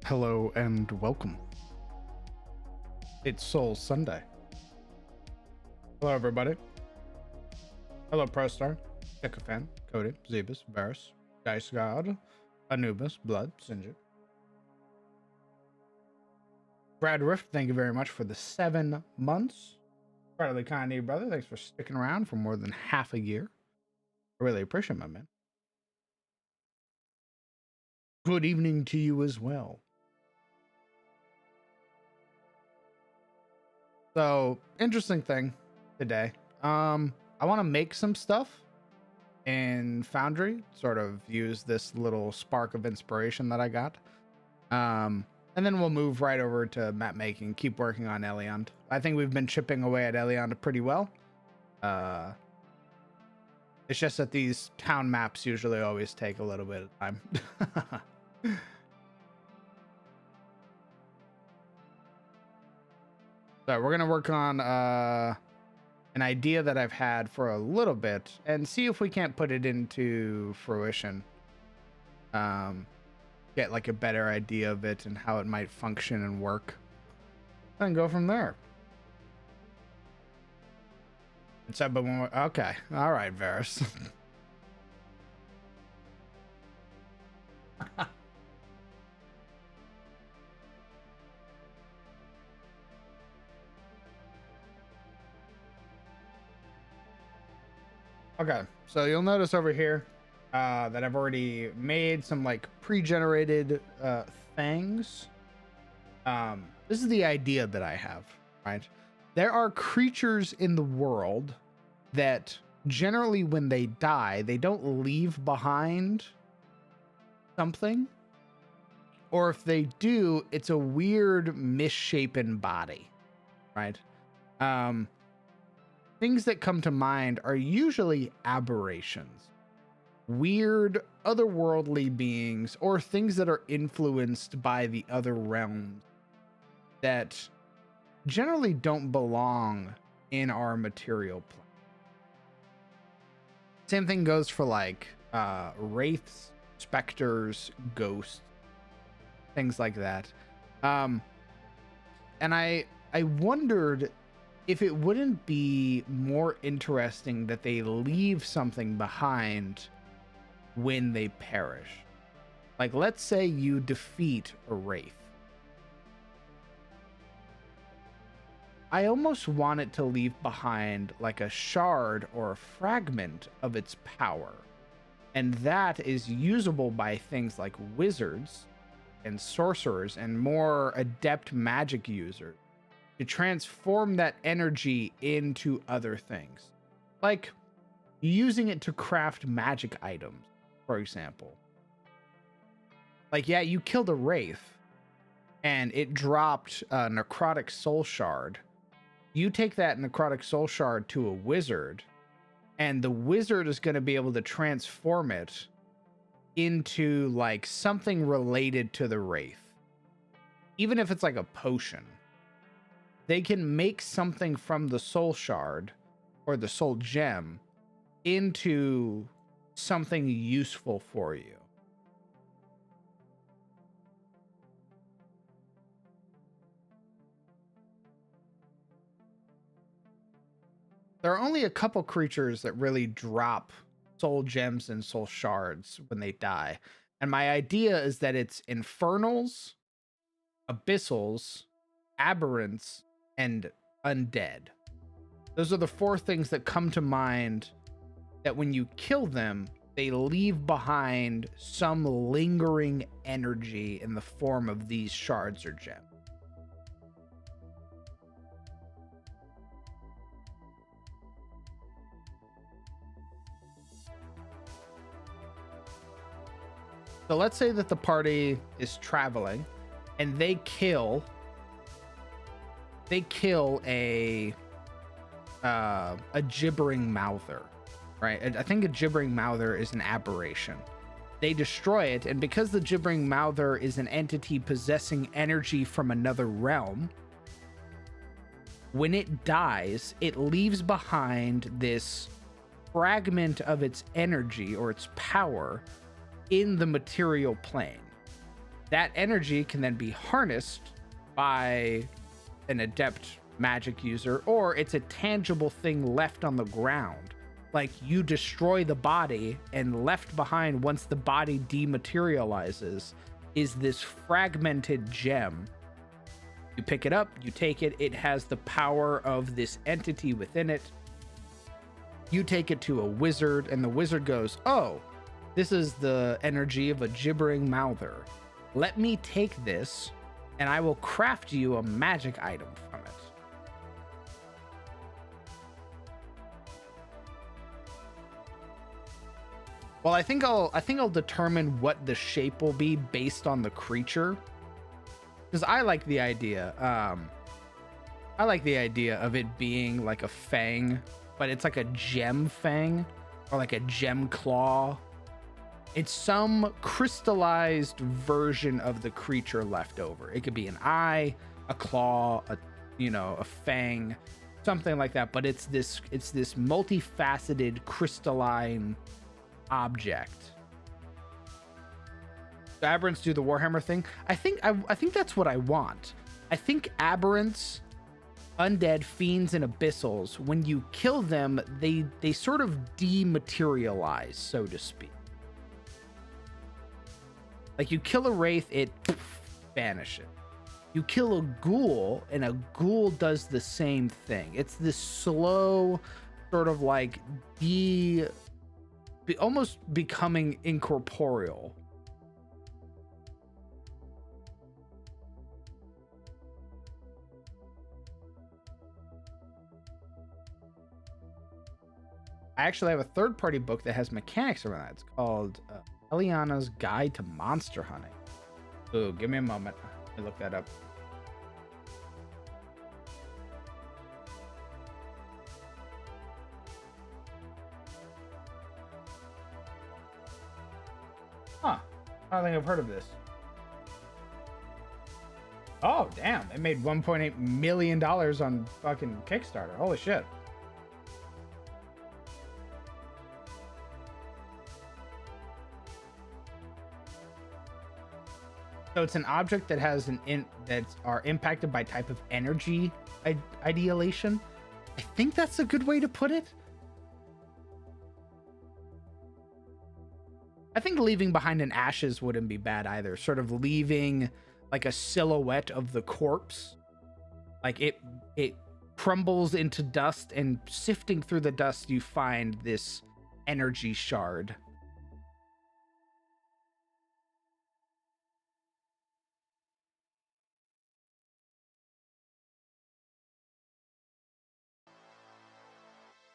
Hello and welcome. It's Soul Sunday. Hello, everybody. Hello, ProStar, Sycophant, Cody, Zebus, Varus, Dice God, Anubis, Blood, Sinjin. Brad Rift, thank you very much for the 7 months. Incredibly kind of you, brother. Thanks for sticking around for more than half a year. I really appreciate it, my man. Good evening to you as well. So, interesting thing today. I want to make some stuff in Foundry, sort of use this little spark of inspiration that I got. And then we'll move right over to map making, keep working on Eliand. I think we've been chipping away at Eliand pretty well. It's just that these town maps usually always take a little bit of time. So we're going to work on an idea that I've had for a little bit and see if we can't put it into fruition. Get like a better idea of it and how it might function and work. And go from there. It's up, but okay. All right, Varus. Okay, so you'll notice over here that I've already made some like pre-generated things. This is the idea that I have, right? There are creatures in the world that generally when they die, they don't leave behind something. Or if they do, it's a weird misshapen body, right? Things that come to mind are usually aberrations, weird otherworldly beings, or things that are influenced by the other realms that generally don't belong in our material plane. Same thing goes for like wraiths, specters, ghosts, things like that. And I wondered if it wouldn't be more interesting that they leave something behind when they perish. Like, let's say you defeat a wraith. I almost want it to leave behind like a shard or a fragment of its power. And that is usable by things like wizards and sorcerers and more adept magic users to transform that energy into other things. Like using it to craft magic items, for example. Like, yeah, you killed a wraith and it dropped a necrotic soul shard. You take that necrotic soul shard to a wizard, and the wizard is going to be able to transform it into like something related to the wraith. Even if it's like a potion, they can make something from the soul shard or the soul gem into something useful for you. There are only a couple creatures that really drop soul gems and soul shards when they die. And my idea is that it's infernals, abyssals, aberrants, and undead. Those are the 4 things that come to mind that when you kill them, they leave behind some lingering energy in the form of these shards or gems. So let's say that the party is traveling and they kill a gibbering mouther, right? I think a gibbering mouther is an aberration. They destroy it, and because the gibbering mouther is an entity possessing energy from another realm, when it dies, it leaves behind this fragment of its energy or its power in the material plane. That energy can then be harnessed by an adept magic user, or it's a tangible thing left on the ground. Like you destroy the body, and left behind once the body dematerializes is this fragmented gem. You pick it up, you take it, it has the power of this entity within it. You take it to a wizard, and the wizard goes, oh, this is the energy of a gibbering mouther. Let me take this, and I will craft you a magic item from it. Well, I think I'll determine what the shape will be based on the creature, because I like the idea. I like the idea of it being like a fang, but it's like a gem fang or like a gem claw. It's some crystallized version of the creature left over. It could be an eye, a claw, a fang, something like that. But it's this multifaceted crystalline object. So aberrants do the Warhammer thing. I think that's what I want. I think aberrants, undead, fiends, and abyssals, when you kill them, they sort of dematerialize, so to speak. Like you kill a wraith, it vanishes. You kill a ghoul, and a ghoul does the same thing. It's this slow sort of like almost becoming incorporeal. I actually have a third-party book that has mechanics around that. It's called Eliana's Guide to Monster Hunting. Ooh, give me a moment. Let me look that up. Huh. I don't think I've heard of this. Oh, damn. It made $1.8 million on fucking Kickstarter. Holy shit. So it's an object that has that are impacted by type of energy ideation. I think that's a good way to put it. I think leaving behind an ashes wouldn't be bad either. Sort of leaving like a silhouette of the corpse. Like it crumbles into dust, and sifting through the dust, you find this energy shard.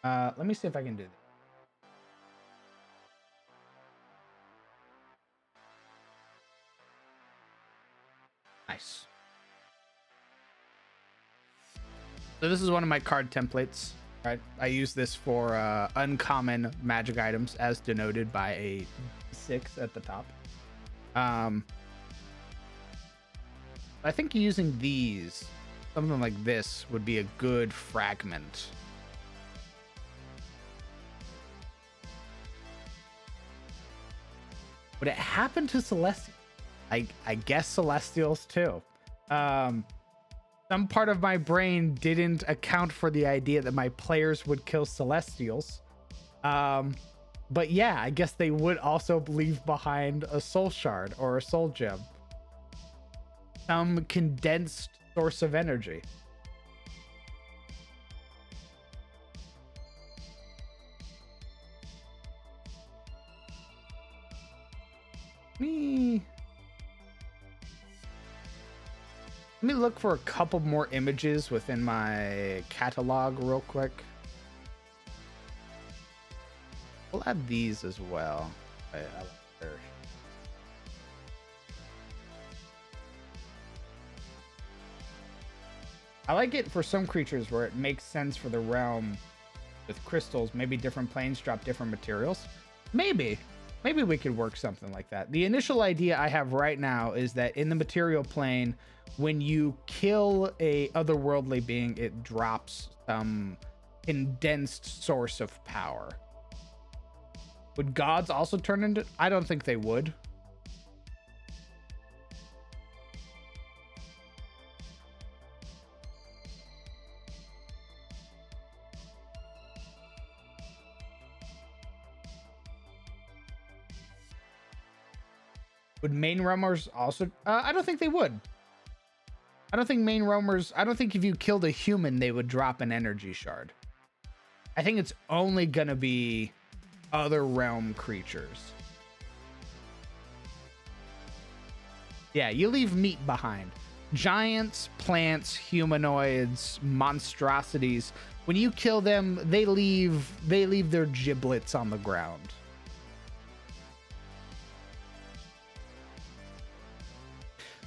Let me see if I can do this. Nice. So this is one of my card templates, right? I use this for uncommon magic items as denoted by a 6 at the top. I think using these, something like this, would be a good fragment. Would it happen to Celestials? I guess Celestials too. Some part of my brain didn't account for the idea that my players would kill Celestials. But yeah, I guess they would also leave behind a soul shard or a soul gem. Some condensed source of energy. Let me look for a couple more images within my catalog real quick. We'll add these as well. I like it for some creatures where it makes sense for the realm with crystals. Maybe different planes drop different materials. Maybe we could work something like that. The initial idea I have right now is that in the material plane, when you kill a otherworldly being, it drops some condensed source of power. Would gods also turn into... I don't think they would. Would main roamers also? I don't think they would. I don't think main roamers. I don't think if you killed a human, they would drop an energy shard. I think it's only gonna be other realm creatures. Yeah, you leave meat behind. Giants, plants, humanoids, monstrosities. When you kill them, they leave their giblets on the ground.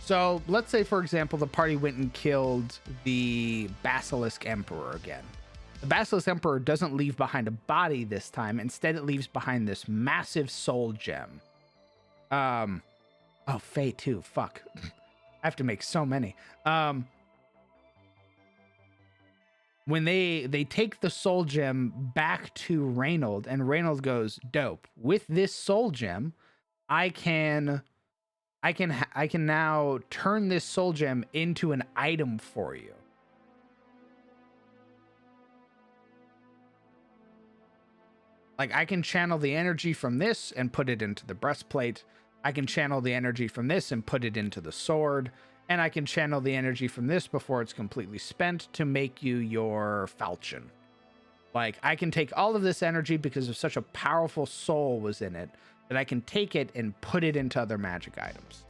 So let's say, for example, the party went and killed the Basilisk Emperor again. The Basilisk Emperor doesn't leave behind a body this time. Instead, it leaves behind this massive soul gem. Oh, Fae too. Fuck. I have to make so many. When they take the soul gem back to Reynold, and Reynold goes, dope. With this soul gem, I can now turn this soul gem into an item for you. Like, I can channel the energy from this and put it into the breastplate. I can channel the energy from this and put it into the sword. And I can channel the energy from this before it's completely spent to make you your falchion. Like, I can take all of this energy because of such a powerful soul was in it that I can take it and put it into other magic items.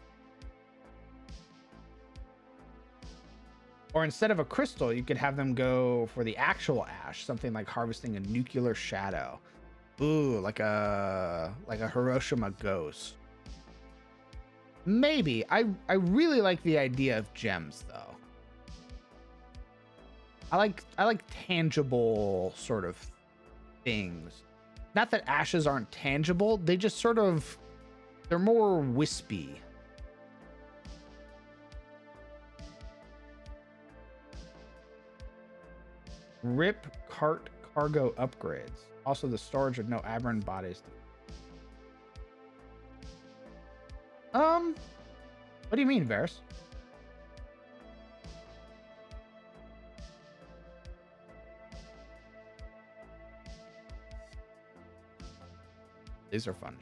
Or instead of a crystal, you could have them go for the actual ash, something like harvesting a nuclear shadow. Ooh, like a Hiroshima ghost. Maybe. I really like the idea of gems though. I like tangible sort of things. Not that ashes aren't tangible, they just sort of, they're more wispy. Rip cart cargo upgrades. Also the storage of no aberrant bodies. What do you mean, Varys? These are fun.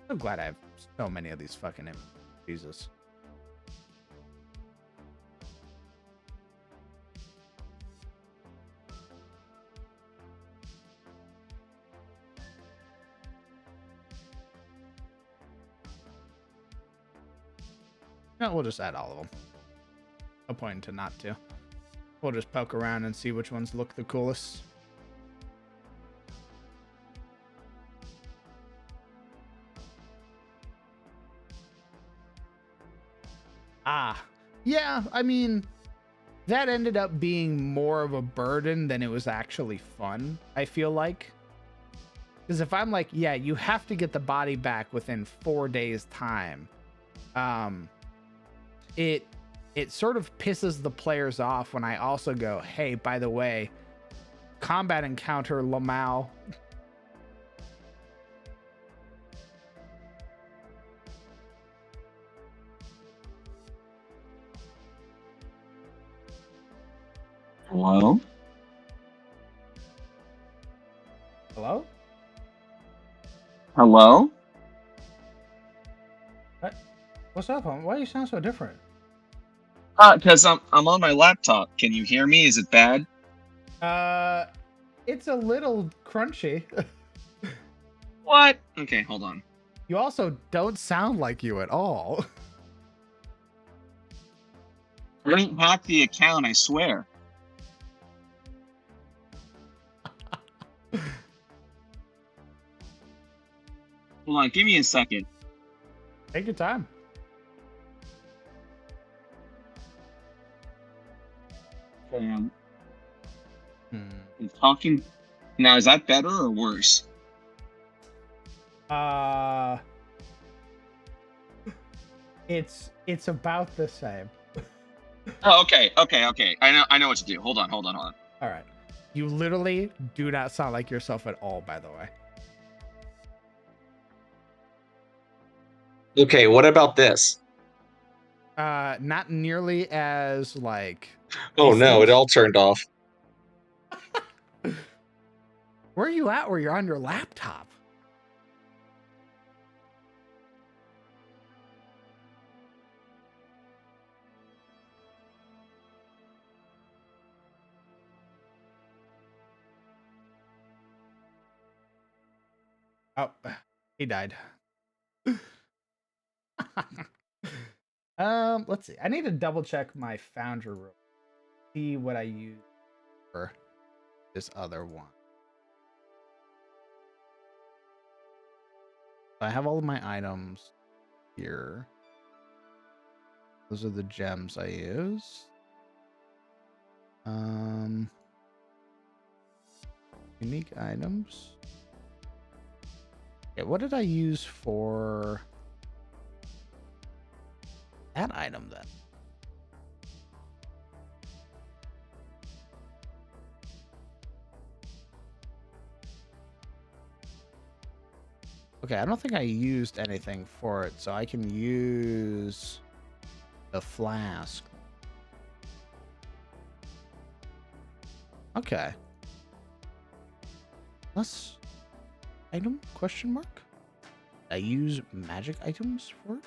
I'm glad I have so many of these fucking images. Jesus. No, we'll just add all of them. No point to not to. We'll just poke around and see which ones look the coolest. Yeah, I mean, that ended up being more of a burden than it was actually fun, I feel like. Because if I'm like, yeah, you have to get the body back within 4 days' time, it sort of pisses the players off when I also go, hey, by the way, combat encounter Lamau. Hello? Hello? Hello? What? What's up, hon? Why do you sound so different? Because I'm on my laptop. Can you hear me? Is it bad? It's a little crunchy. What? Okay, hold on. You also don't sound like you at all. I didn't hack the account, I swear. Hold on, give me a second. Take your time. I'm talking. Now, is that better or worse? It's about the same. Oh, okay. I know what to do. Hold on. All right. You literally do not sound like yourself at all, by the way. Okay, what about this? Not nearly as like. Oh no, it all turned off. Where are you at where you're on your laptop? Oh, he died. Let's see. I need to double check my Foundry room. See what I use for this other one. I have all of my items here. Those are the gems I use. Unique items. Okay, what did I use for that item then? Okay, I don't think I used anything for it, so I can use the flask. Okay. Plus item question mark? I use magic items for it?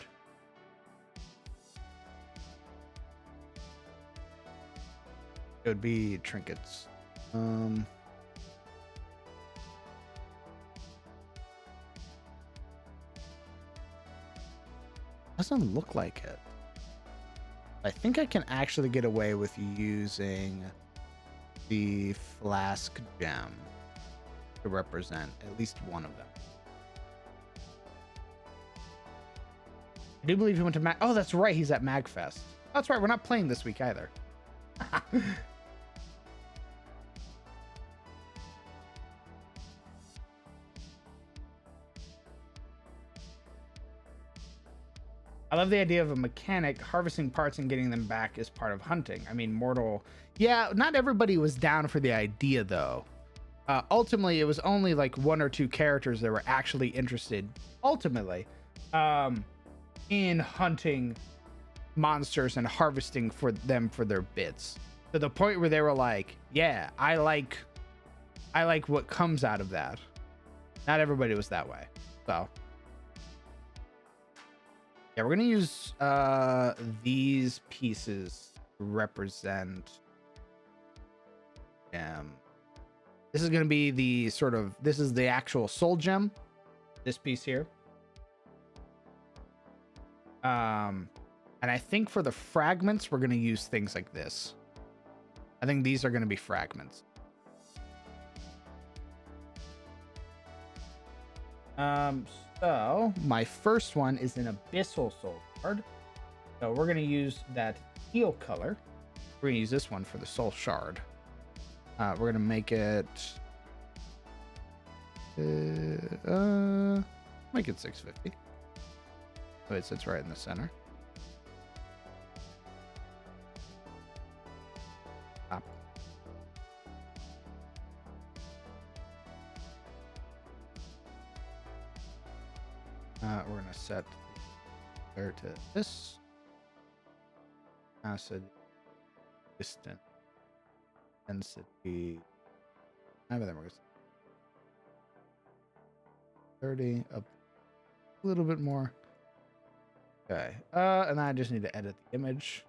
It would be trinkets. Doesn't look like it. I think I can actually get away with using the flask gem to represent at least one of them. I do believe he went to Mag. Oh, that's right. He's at MagFest. That's right. We're not playing this week either. I love the idea of a mechanic harvesting parts and getting them back as part of hunting. I mean, Mortal. Yeah, not everybody was down for the idea, though. Ultimately, it was only like 1 or 2 characters that were actually interested, ultimately, in hunting monsters and harvesting for them for their bits. To the point where they were like, yeah, I like what comes out of that. Not everybody was that way. So yeah, we're gonna use these pieces to represent this is gonna be the sort of, this is the actual soul gem, this piece here. And I think for the fragments we're gonna use things like this. I think these are gonna be fragments. So my first one is an abyssal soul shard. So we're gonna use that teal color. We're gonna use this one for the soul shard. We're gonna make it make it 650. So it sits right in the center. Up. We're gonna set there to this. Acid, distant, density. And then we're gonna 30 up a little bit more. Okay. And then I just need to edit the image.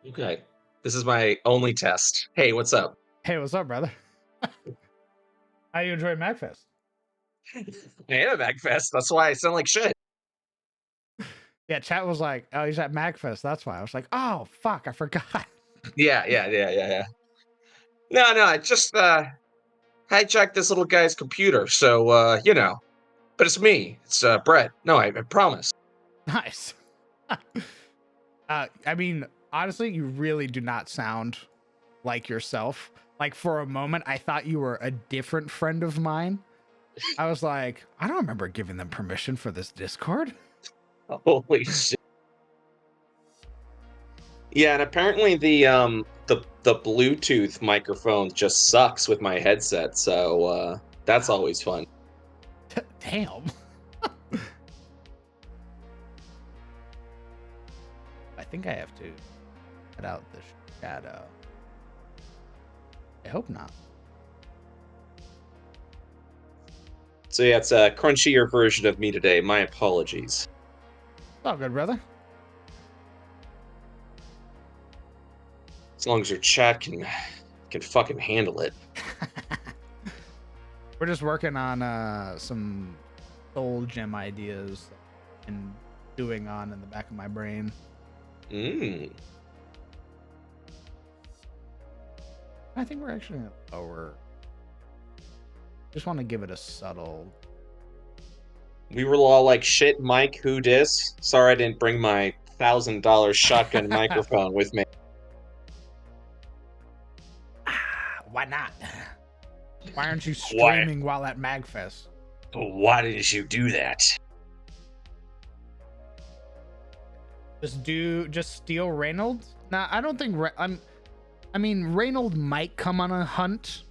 Okay. This is my only test. Hey, what's up? Hey, what's up, brother? How you enjoy MagFest? I am at MagFest. That's why I sound like shit. Yeah, chat was like, "Oh, he's at MagFest." That's why I was like, "Oh, fuck, I forgot." Yeah. No, I just hijacked this little guy's computer. So but it's me. It's Brett. No, I promise. Nice. I mean, honestly, you really do not sound like yourself. Like for a moment, I thought you were a different friend of mine. I was like, I don't remember giving them permission for this Discord. Holy shit. Yeah, and apparently the Bluetooth microphone just sucks with my headset, so that's always fun. Damn. I think I have to cut out the shadow. I hope not. So yeah, it's a crunchier version of me today. My apologies. It's all good, brother. As long as your chat can can fucking handle it. We're just working on some soul gem ideas and doing on in the back of my brain. I think we're actually gonna lower. Just want to give it a subtle. We were all like, shit, Mike, who dis? Sorry I didn't bring my $1,000 shotgun microphone with me. Why not? Why aren't you streaming while at MagFest? Why did you do that? Just steal Reynolds? Nah, I don't think I mean, Reynolds might come on a hunt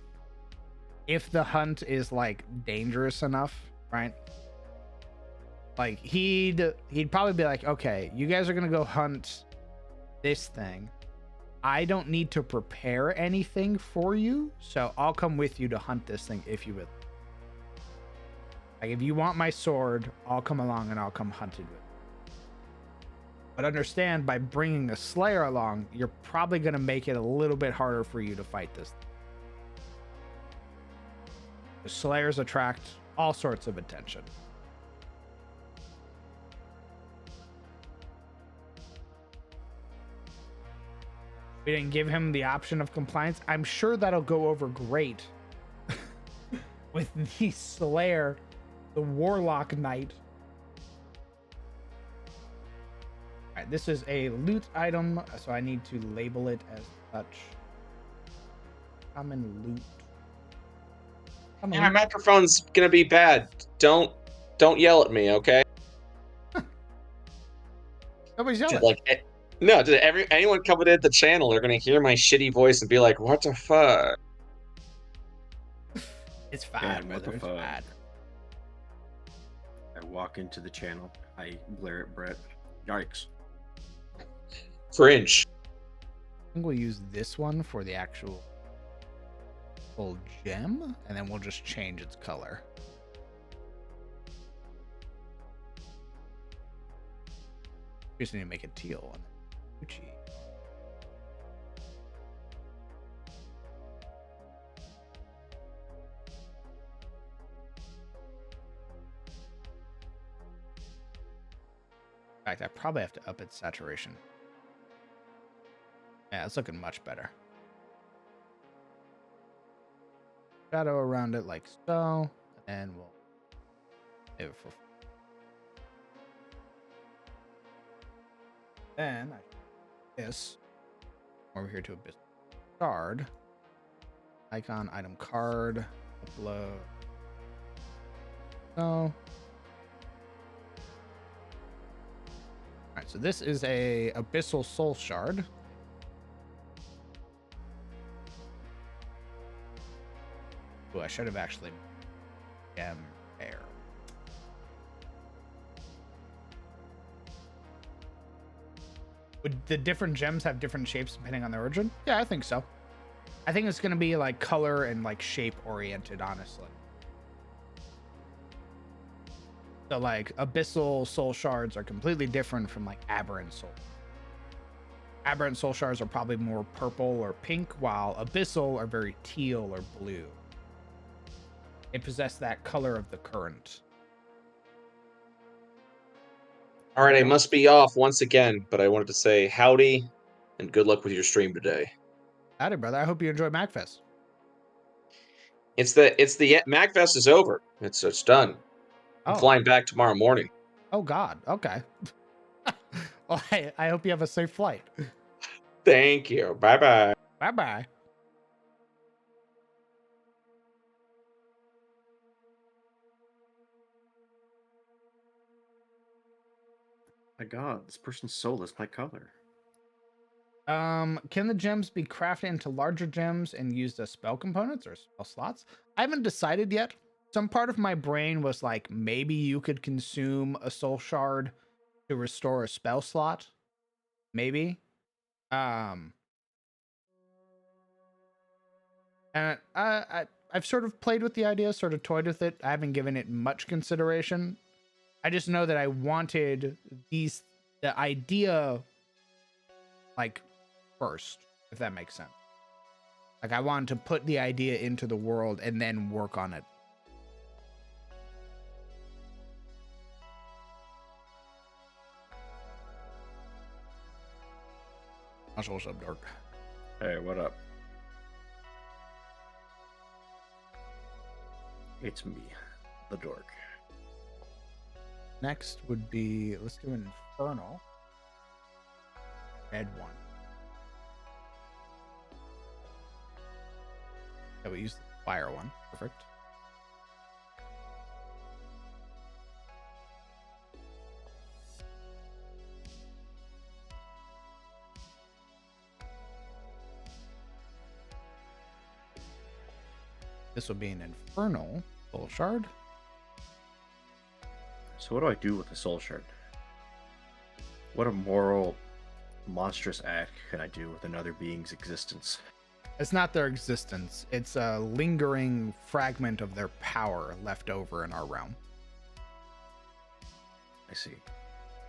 if the hunt is like dangerous enough, right? Like he'd probably be like, okay, you guys are gonna go hunt this thing. I don't need to prepare anything for you, so I'll come with you to hunt this thing if you would. Like if you want my sword, I'll come along and I'll come hunt it with. But understand, by bringing a Slayer along, you're probably going to make it a little bit harder for you to fight this. The Slayers attract all sorts of attention. We didn't give him the option of compliance. I'm sure that'll go over great with the Slayer, the Warlock Knight. Alright, this is a loot item, so I need to label it as such. Common loot. Yeah, my microphone's gonna be bad. Don't yell at me, okay? Nobody's yelling. Anyone coming into the channel, they're gonna hear my shitty voice and be like, "What the fuck?" It's fine, Yeah, brother. It's fine. I walk into the channel. I glare at Brett. Yikes. Cringe. I think we'll use this one for the actual full gem, and then we'll just change its color. We just need to make it teal one. Gucci. In fact, I probably have to up its saturation. Yeah, it's looking much better. Shadow around it like so, and we'll save it for. Then this over here to Abyss Shard. Icon, item card, upload. So. Alright, so this is a Abyssal Soul Shard. Oh, I should have actually gem air. Would the different gems have different shapes depending on their origin? Yeah, I think so. I think it's going to be like color and like shape oriented, honestly. So like Abyssal Soul Shards are completely different from like Aberrant Soul. Aberrant Soul Shards are probably more purple or pink, while Abyssal are very teal or blue. They possess that color of the current. All right, I must be off once again, but I wanted to say howdy and good luck with your stream today. Howdy, brother. I hope you enjoy MagFest. It's the MagFest is over. It's done. I'm flying back tomorrow morning. Oh God. Okay. Well, I hope you have a safe flight. Thank you. Bye bye. Bye bye. My God, this person's soul is my color. Can the gems be crafted into larger gems and used as spell components or spell slots? I haven't decided yet. Some part of my brain was like, maybe you could consume a soul shard to restore a spell slot. Maybe. And I've sort of played with the idea, sort of toyed with it. I haven't given it much consideration. I just know that I wanted the idea like first, if that makes sense. Like I wanted to put the idea into the world and then work on it. What's up, Dark? Hey, what up? It's me, the dork. Next would be, let's do an Infernal. Red one. Yeah, we use the fire one. Perfect. This will be an Infernal Soul Shard. So what do I do with the soul shard? What immoral, monstrous act can I do with another being's existence? It's not their existence. It's a lingering fragment of their power left over in our realm. I see.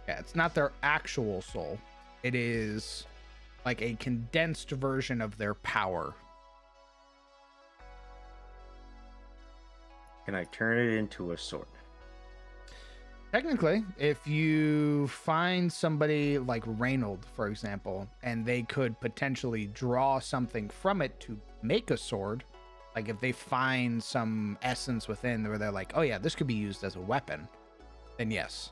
Yeah, it's not their actual soul. It is like a condensed version of their power. Can I turn it into a sword? Technically, if you find somebody like Reynold, for example, and they could potentially draw something from it to make a sword, like if they find some essence within where they're like, oh yeah, this could be used as a weapon, then yes.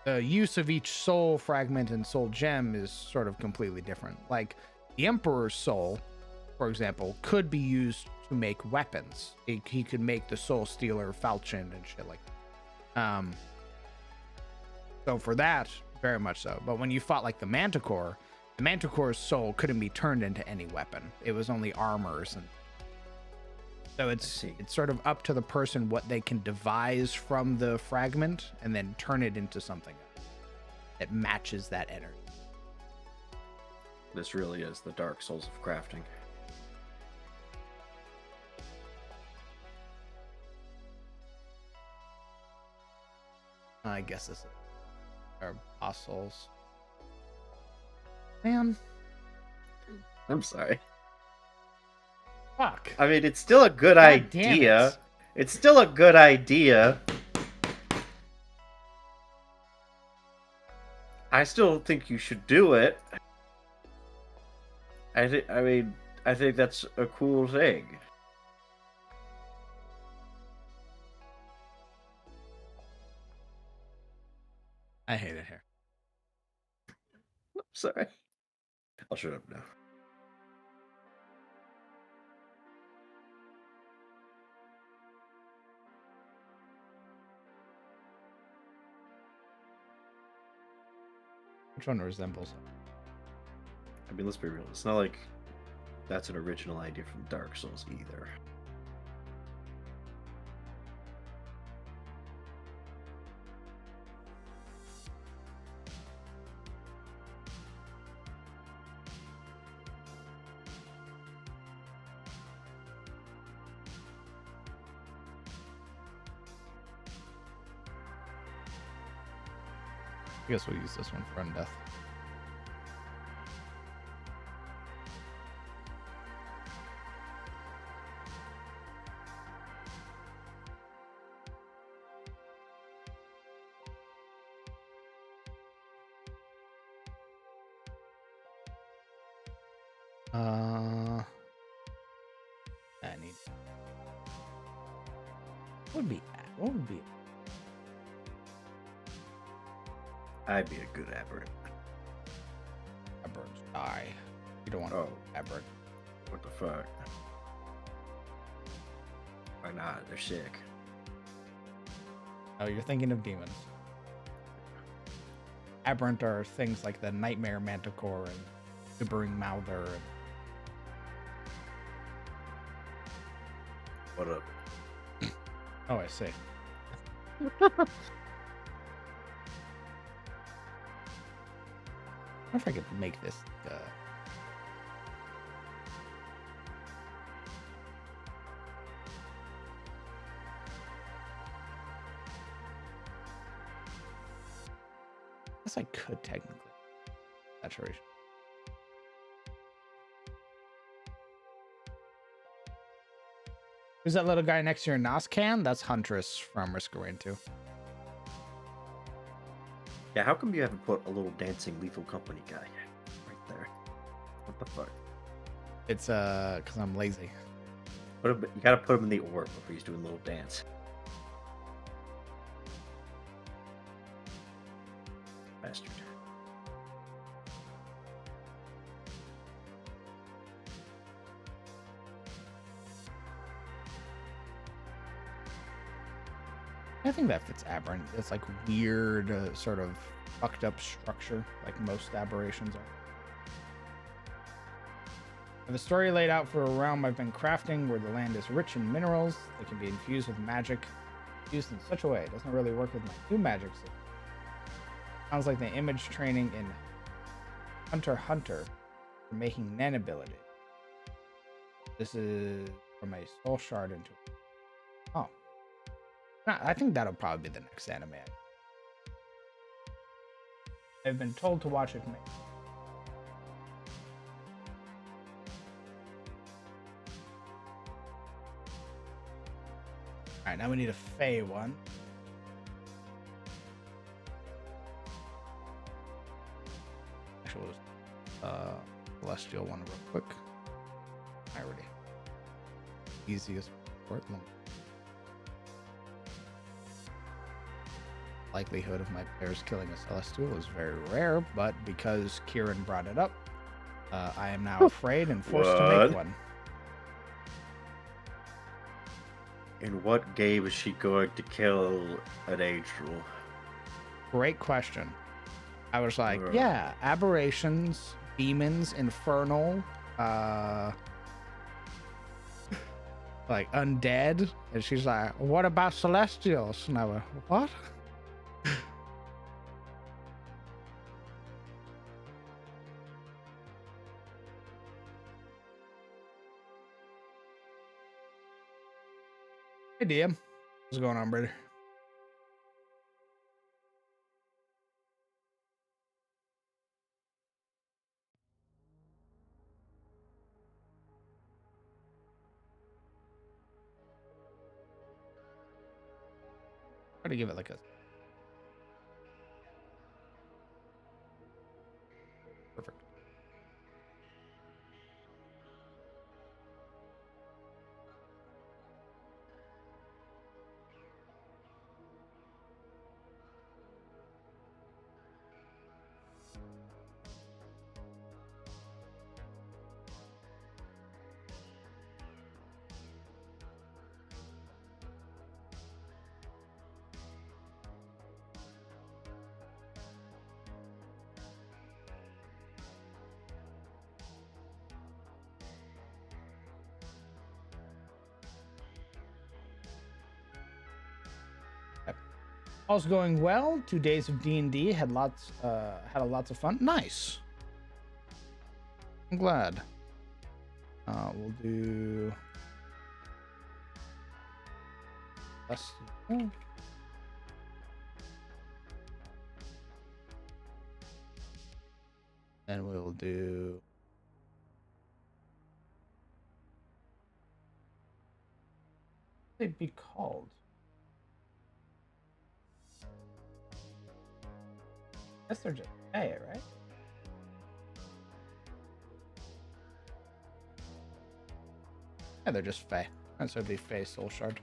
The use of each soul fragment and soul gem is sort of completely different. Like the Emperor's soul, for example, could be used to make weapons. He could make the Soul Stealer falchion and shit like that. So for that, very much so. But when you fought like the Manticore's soul couldn't be turned into any weapon. It was only armors, and so it's sort of up to the person what they can devise from the fragment and then turn it into something that matches that energy. This really is the Dark Souls of crafting. I guess this is our apostles. Man. I'm sorry. Fuck. I mean, it's still a good God damn idea. it. It's still a good idea. I still think you should do it. I think that's a cool thing. I hate it here. Sorry. I'll shut up now. Which one resembles it? I mean, let's be real. It's not like that's an original idea from Dark Souls either. I guess we'll use this one for Undeath. I need. What would be? I'd be a good aberrant. Aberrants die. You don't want Oh. aberrant. What the fuck? Why not? They're sick. Oh, you're thinking of demons. Aberrant are things like the Nightmare Manticore and Gibbering Mouther. And... What up? Oh, I see. I wonder if I could make this. I guess I could technically. Saturation. Who's that little guy next to your NOS can? That's Huntress from Risk of Rain 2. Yeah, how come you haven't put a little dancing Lethal Company guy right there? What the fuck? It's because I'm lazy. You gotta put him in the orb before he's doing a little dance. Bastard. I think that fits Aberrant. It's like weird, sort of fucked up structure, like most aberrations are. The story laid out for a realm I've been crafting where the land is rich in minerals that can be infused with magic. Used in such a way, it doesn't really work with my new magic system. Sounds like the image training in Hunter x Hunter for making Nen ability. This is from a soul shard into. Oh. I think that'll probably be the next anime. I've been told to watch it. Alright, now we need a Fey one. Actually, Celestial one real quick. I already. Easiest part. Likelihood of my players killing a Celestial is very rare, but because Kieran brought it up, I am now afraid and forced to make one. In what game is she going to kill an angel? Great question. I was like, yeah, aberrations, demons, infernal, like undead. And she's like, what about celestials? And I went, what? Hey, DM. What's going on, brother? Try to give it like a perfect. All's going well. 2 days of D&D had lots of fun. Nice. I'm glad. We'll do less. And we'll do they'd be called. I guess they're just Fey, right? Yeah, they're just Fey. And so it'd be Fey Soul Shard.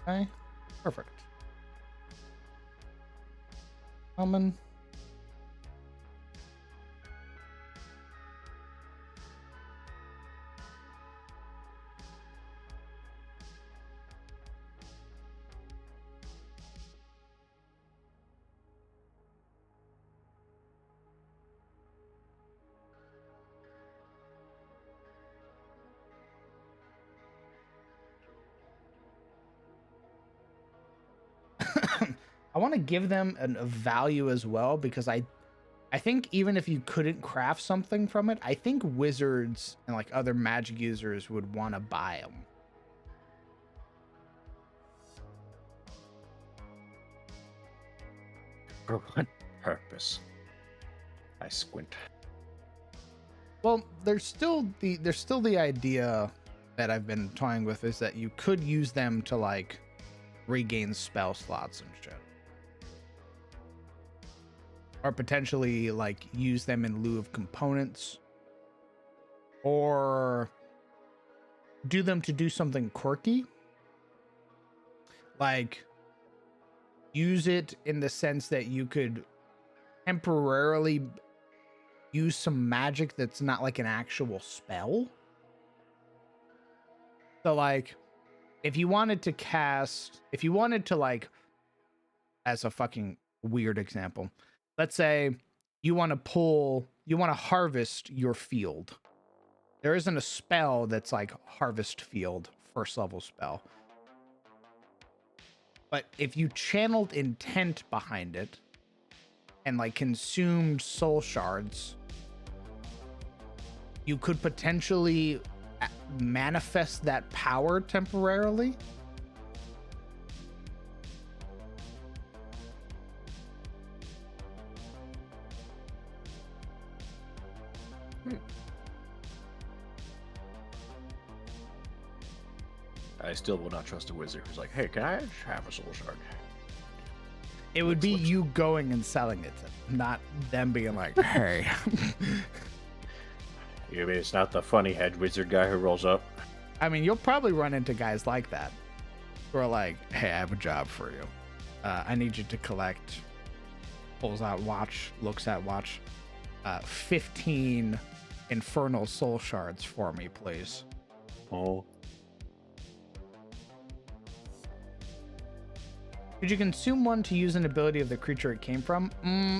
Okay, perfect. Common. I want to give them a value as well because I think even if you couldn't craft something from it, I think wizards and like other magic users would want to buy them. For what purpose? I squint. Well, there's still the idea that I've been toying with is that you could use them to like regain spell slots and shit. Or potentially like use them in lieu of components. Or do them to do something quirky. Like use it in the sense that you could temporarily use some magic that's not like an actual spell. So like if you wanted to like, as a fucking weird example, let's say you want to harvest your field. There isn't a spell that's like harvest field, first level spell. But if you channeled intent behind it and like consumed soul shards, you could potentially manifest that power temporarily. I still will not trust a wizard who's like, hey, can I have a soul shard? It would be you going and selling it to them, not them being like, hey. You mean it's not the funny head wizard guy who rolls up? I mean, you'll probably run into guys like that who are like, hey, I have a job for you. I need you to collect, pulls out watch, looks at watch, 15 infernal soul shards for me, please. Oh. Did you consume one to use an ability of the creature it came from?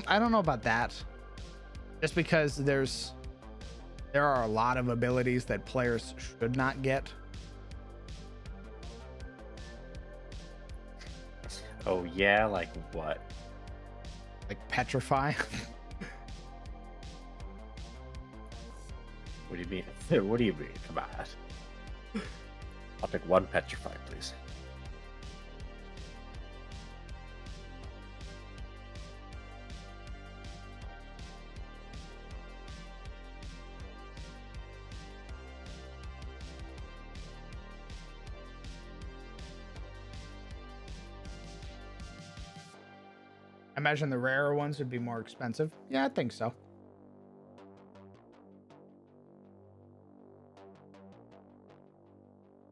I don't know about that. Just because there are a lot of abilities that players should not get. Oh yeah, like what? Like petrify. What do you mean? What do you mean? Come on. I'll pick one petrify, please. I imagine the rarer ones would be more expensive. Yeah, I think so.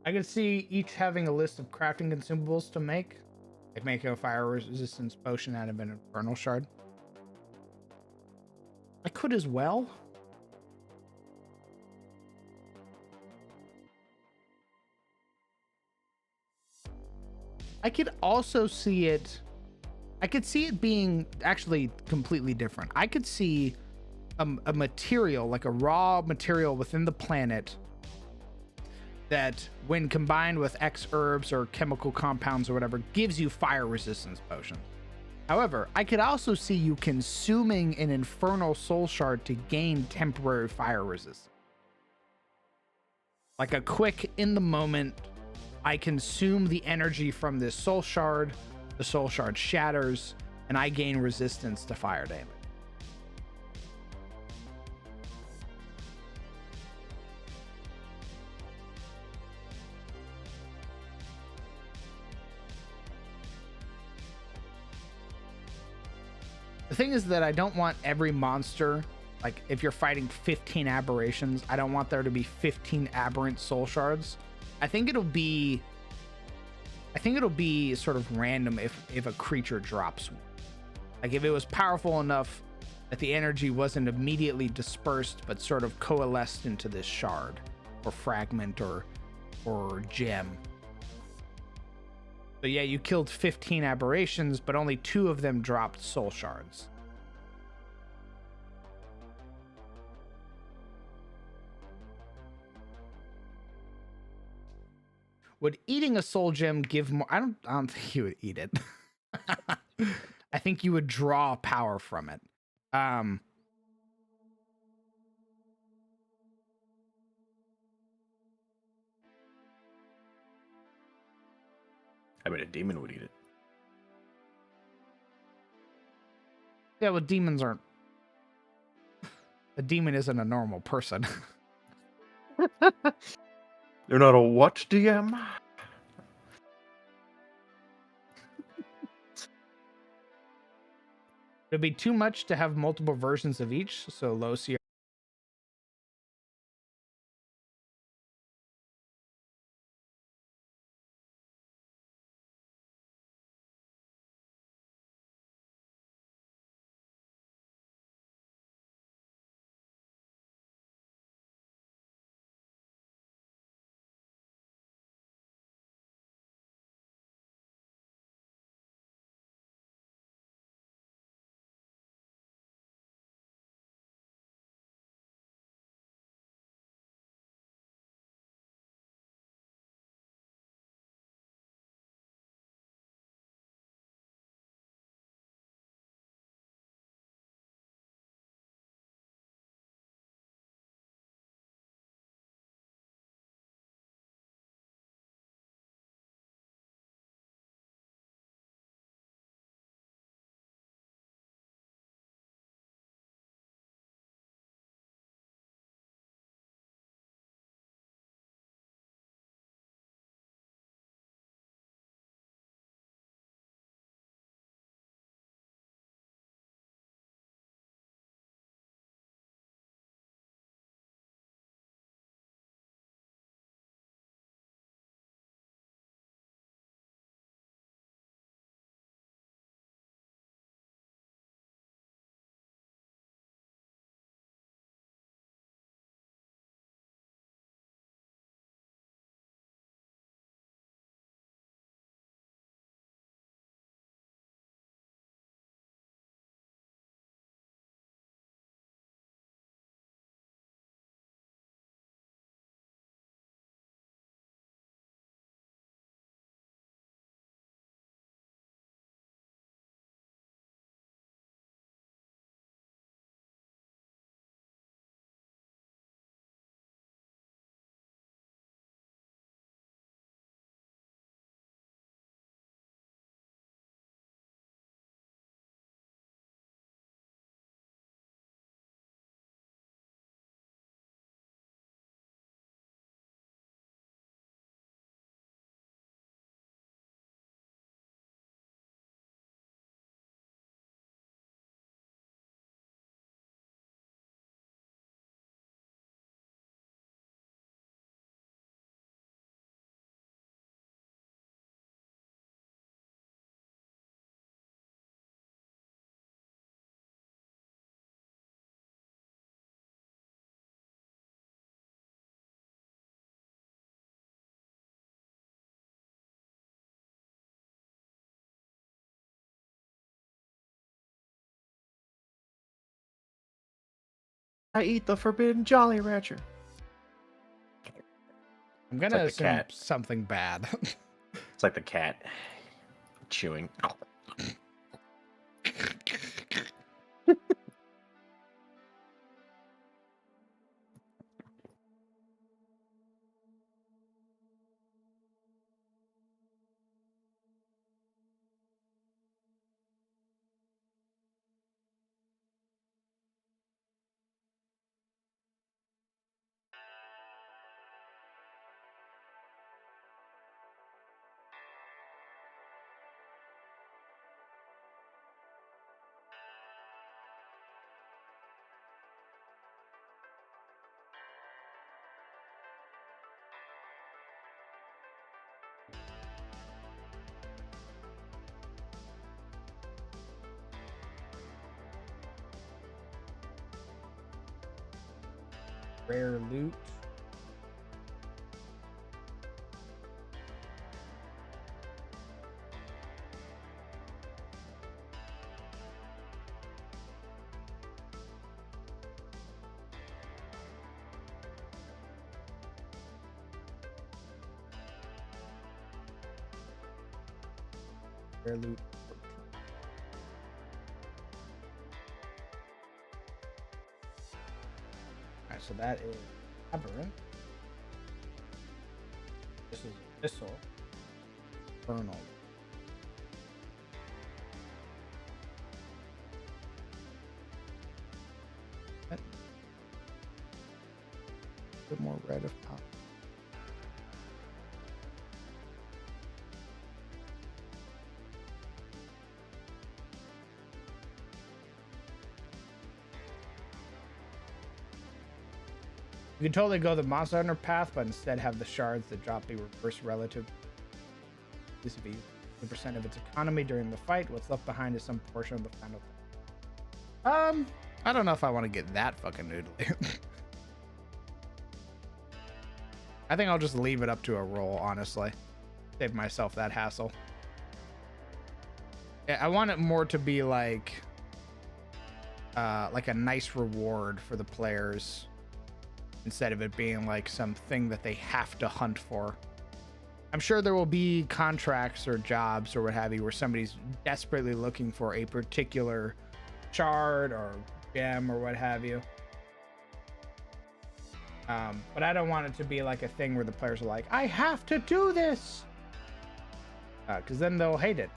I could see each having a list of crafting consumables to make. Like making a fire resistance potion out of an infernal shard. I could as well. I could also see it. I could see it being actually completely different. I could see a material, like a raw material within the planet that when combined with X herbs or chemical compounds or whatever gives you fire resistance potions. However, I could also see you consuming an infernal soul shard to gain temporary fire resistance. Like a quick in the moment, I consume the energy from this soul shard, the soul shard shatters, and I gain resistance to fire damage. The thing is that I don't want every monster, like if you're fighting 15 aberrations, I don't want there to be 15 aberrant soul shards. I think it'll be sort of random if a creature drops one. Like if it was powerful enough that the energy wasn't immediately dispersed but sort of coalesced into this shard or fragment or gem. So yeah, you killed 15 aberrations, but only 2 of them dropped soul shards. Would eating a soul gem give more? I don't think you would eat it. I think you would draw power from it. I mean, a demon would eat it. Yeah, well, demons aren't. A demon isn't a normal person. They're not a what, DM? It'd be too much to have multiple versions of each, so low CR. I eat the forbidden Jolly Rancher. I'm gonna like the assume cat. something bad. It's like the cat chewing. Rare loot. Rare loot. Alright, so that is Aberrant. This is Missile. Infernal. bit more red if possible. You can totally go the Monster Hunter path, but instead have the shards that drop be reversed relative to be 50% of its economy during the fight. What's left behind is some portion of the final. I don't know if I want to get that fucking noodly. I think I'll just leave it up to a roll, honestly. Save myself that hassle. Yeah, I want it more to be like a nice reward for the players instead of it being like something that they have to hunt for. I'm sure there will be contracts or jobs or what have you where somebody's desperately looking for a particular shard or gem or what have you. But I don't want it to be like a thing where the players are like, I have to do this, because then they'll hate it.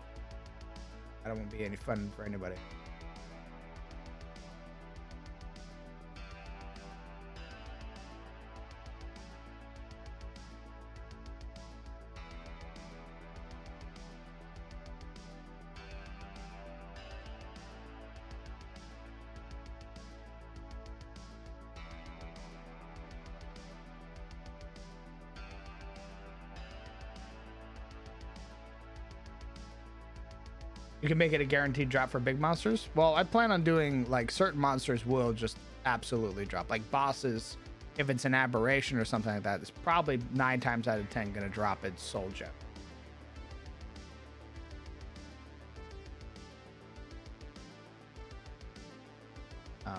I don't want to be any fun for anybody. You can make it a guaranteed drop for big monsters. Well, I plan on doing like certain monsters will just absolutely drop. Like bosses, if it's an aberration or something like that, it's probably 9 times out of 10 going to drop its soul gem. Wait.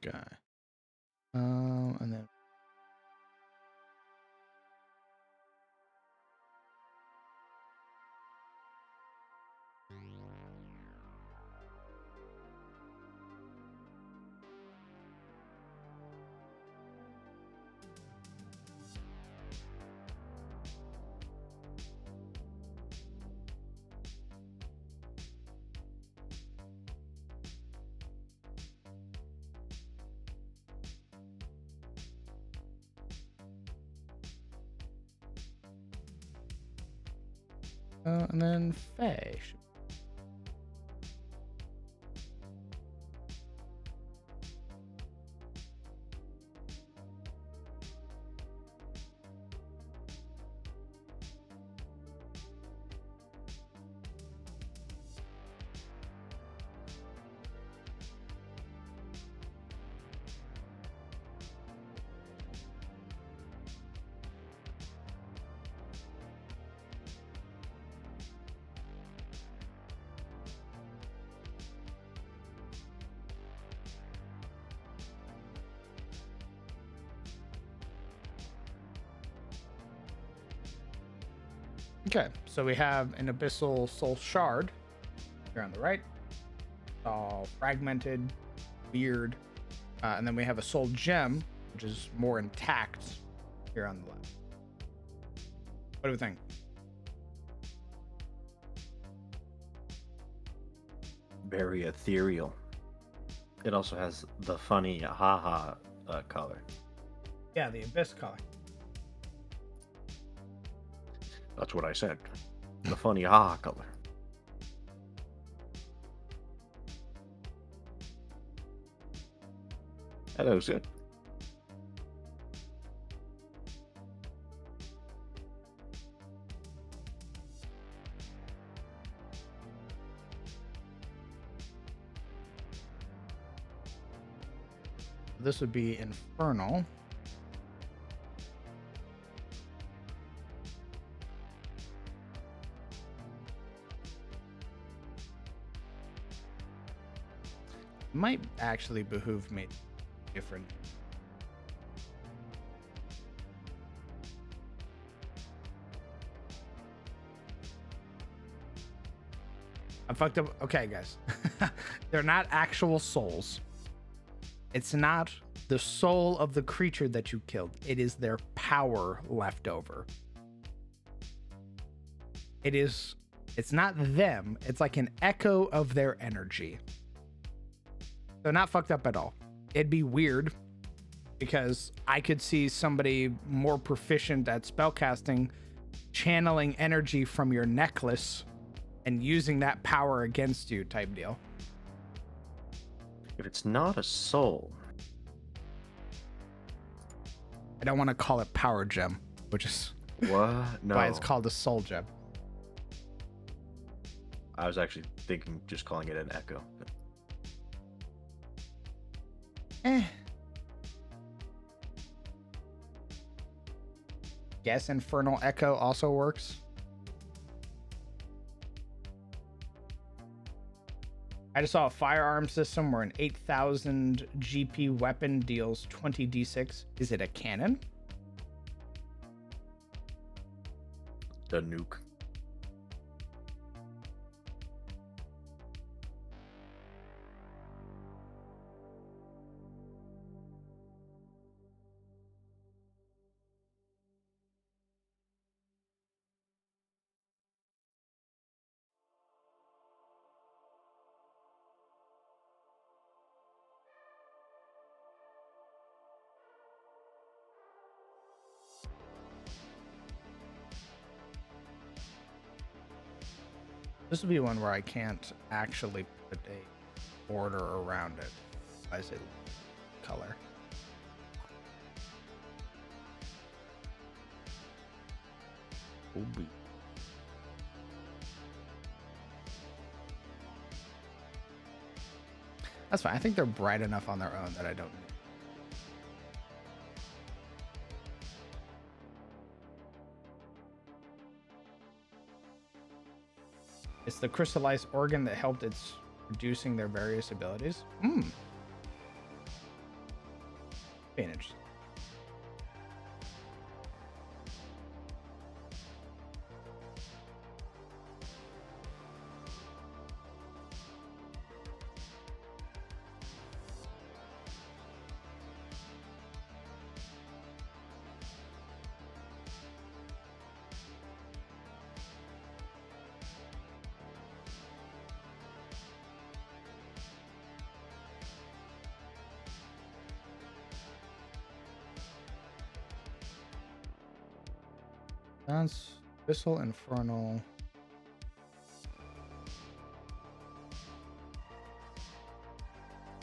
Okay. And then Faye. Okay, so we have an Abyssal Soul Shard here on the right. It's all fragmented, weird. And then we have a Soul Gem, which is more intact here on the left. What do we think? Very ethereal. It also has the funny haha color. Yeah, the Abyss color. That's what I said. The funny haha color. That looks good. This would be Infernal. Might actually behoove me different. I fucked up. Okay, guys. They're not actual souls. It's not the soul of the creature that you killed. It is their power left over. It's not them. It's like an echo of their energy. So not fucked up at all. It'd be weird because I could see somebody more proficient at spellcasting channeling energy from your necklace and using that power against you type deal. If it's not a soul, I don't want to call it power gem, which is what? No. why it's called a soul gem. I was actually thinking just calling it an echo. Guess Infernal Echo also works. I just saw a firearm system where an 8,000 GP weapon deals 20 d6. Is it a cannon? The nuke. This would be one where I can't actually put a border around it. I say color. Ooh. That's fine. I think they're bright enough on their own that I don't need. It's the crystallized organ that helped its producing their various abilities. Advantage. Dance, Whistle, Infernal.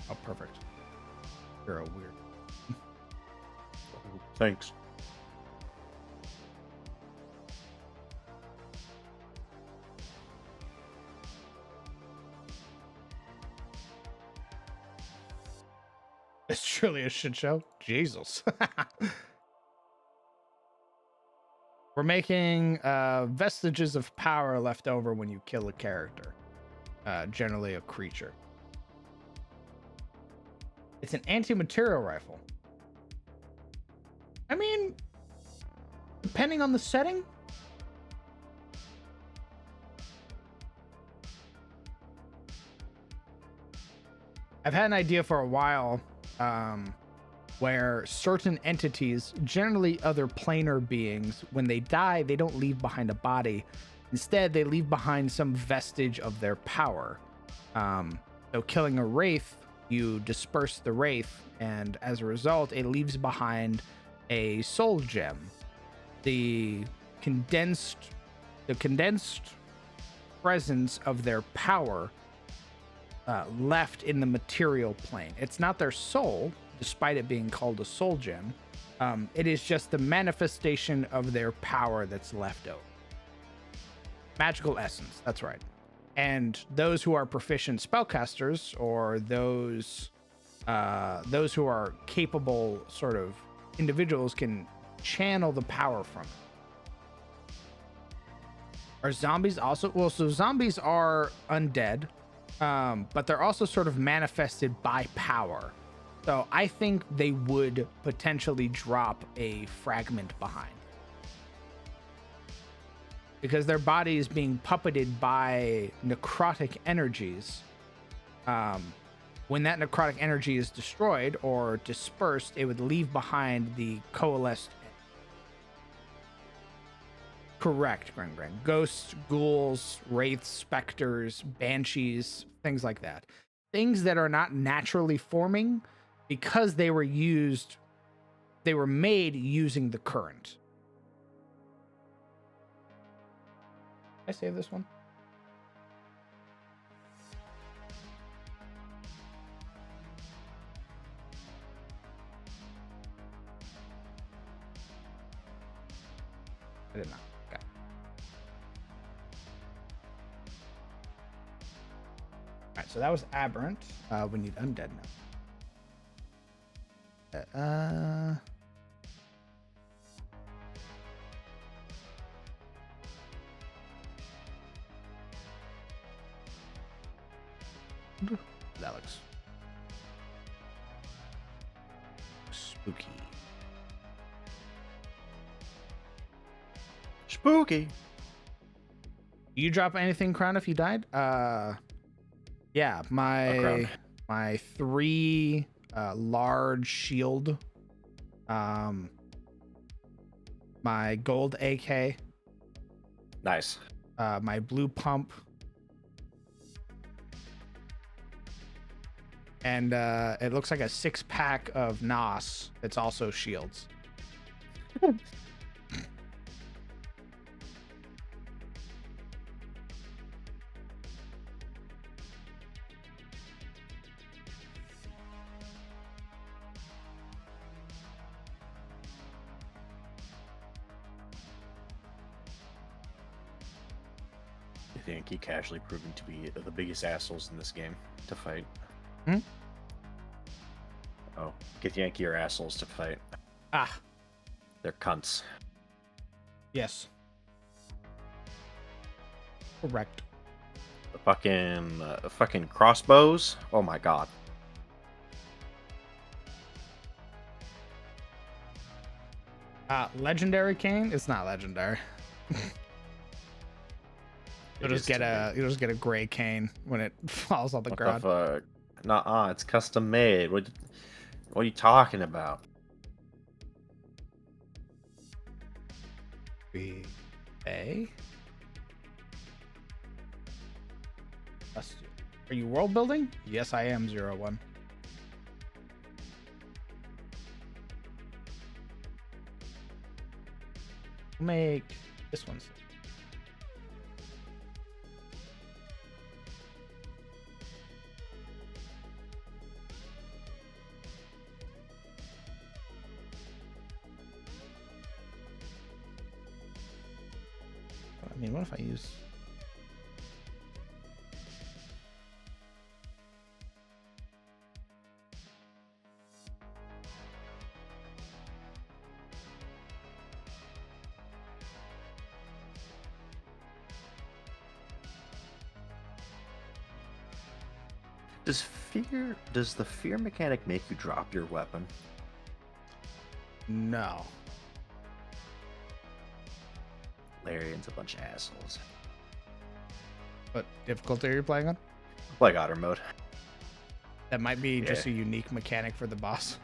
Oh, perfect. You're a weird. Thanks. It's truly a shit show. Jesus. We're making vestiges of power left over when you kill a character, generally a creature. It's an anti-material rifle. I mean, depending on the setting. I've had an idea for a while where certain entities, generally other planar beings, when they die, they don't leave behind a body. Instead, they leave behind some vestige of their power. So killing a wraith, you disperse the wraith, and as a result, it leaves behind a soul gem. The condensed presence of their power left in the material plane. It's not their soul, despite it being called a soul gem. It is just the manifestation of their power that's left over. Magical essence, that's right. And those who are proficient spellcasters, or those those who are capable sort of individuals can channel the power from it. Are zombies also? Well, so zombies are undead, but they're also sort of manifested by power. So I think they would potentially drop a fragment behind because their body is being puppeted by necrotic energies. When that necrotic energy is destroyed or dispersed, it would leave behind the coalesced. Correct, Gren. Ghosts, ghouls, wraiths, specters, banshees, things like that. Things that are not naturally forming because they were made using the current. Did I save this one? I did not. Okay. All right, so that was aberrant. We need undead now. That looks spooky. Spooky. Do you drop anything, Crown, if you died? Yeah, my 3 large shield, my gold AK, Nice. my blue pump, and it looks like a 6-pack of NOS. It's also shields. Yankee casually proving to be the biggest assholes in this game to fight. Hmm? Oh, get Yankee are assholes to fight. Ah, They're cunts. yes. Correct. The fucking crossbows. Oh my god. Legendary cane? It's not legendary. You'll just get a gray cane when it falls on the What ground. the fuck? Nuh-uh, it's custom made. What are you talking about? A. Are you world building? Yes, I am. 01. Make this one. I mean, what if I use? Does the fear mechanic make you drop your weapon? No. Larian's a bunch of assholes. What difficulty are you playing on? Like otter mode. That might be just a Yeah. unique mechanic for the boss.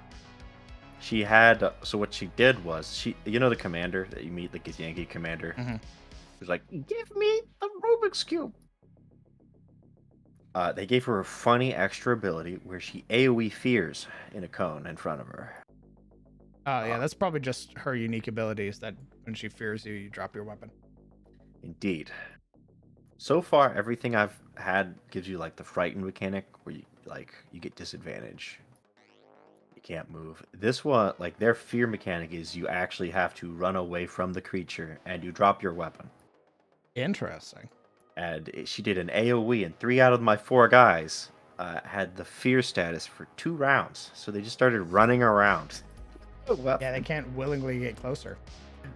She had so what she did was the commander that you meet, the Githyanki commander. Mhm. Was like, give me the Rubik's cube. They gave her a funny extra ability where she AoE fears in a cone in front of her. Oh yeah, that's probably just her unique abilities that when she fears you, you drop your weapon. Indeed. So far, everything I've had gives you like the frighten mechanic where you get disadvantage. You can't move. This one, like their fear mechanic is you actually have to run away from the creature and you drop your weapon. Interesting. And she did an AoE and 3 out of my 4 guys had the fear status for 2 rounds, so they just started running around. Well, Yeah, they can't willingly get closer.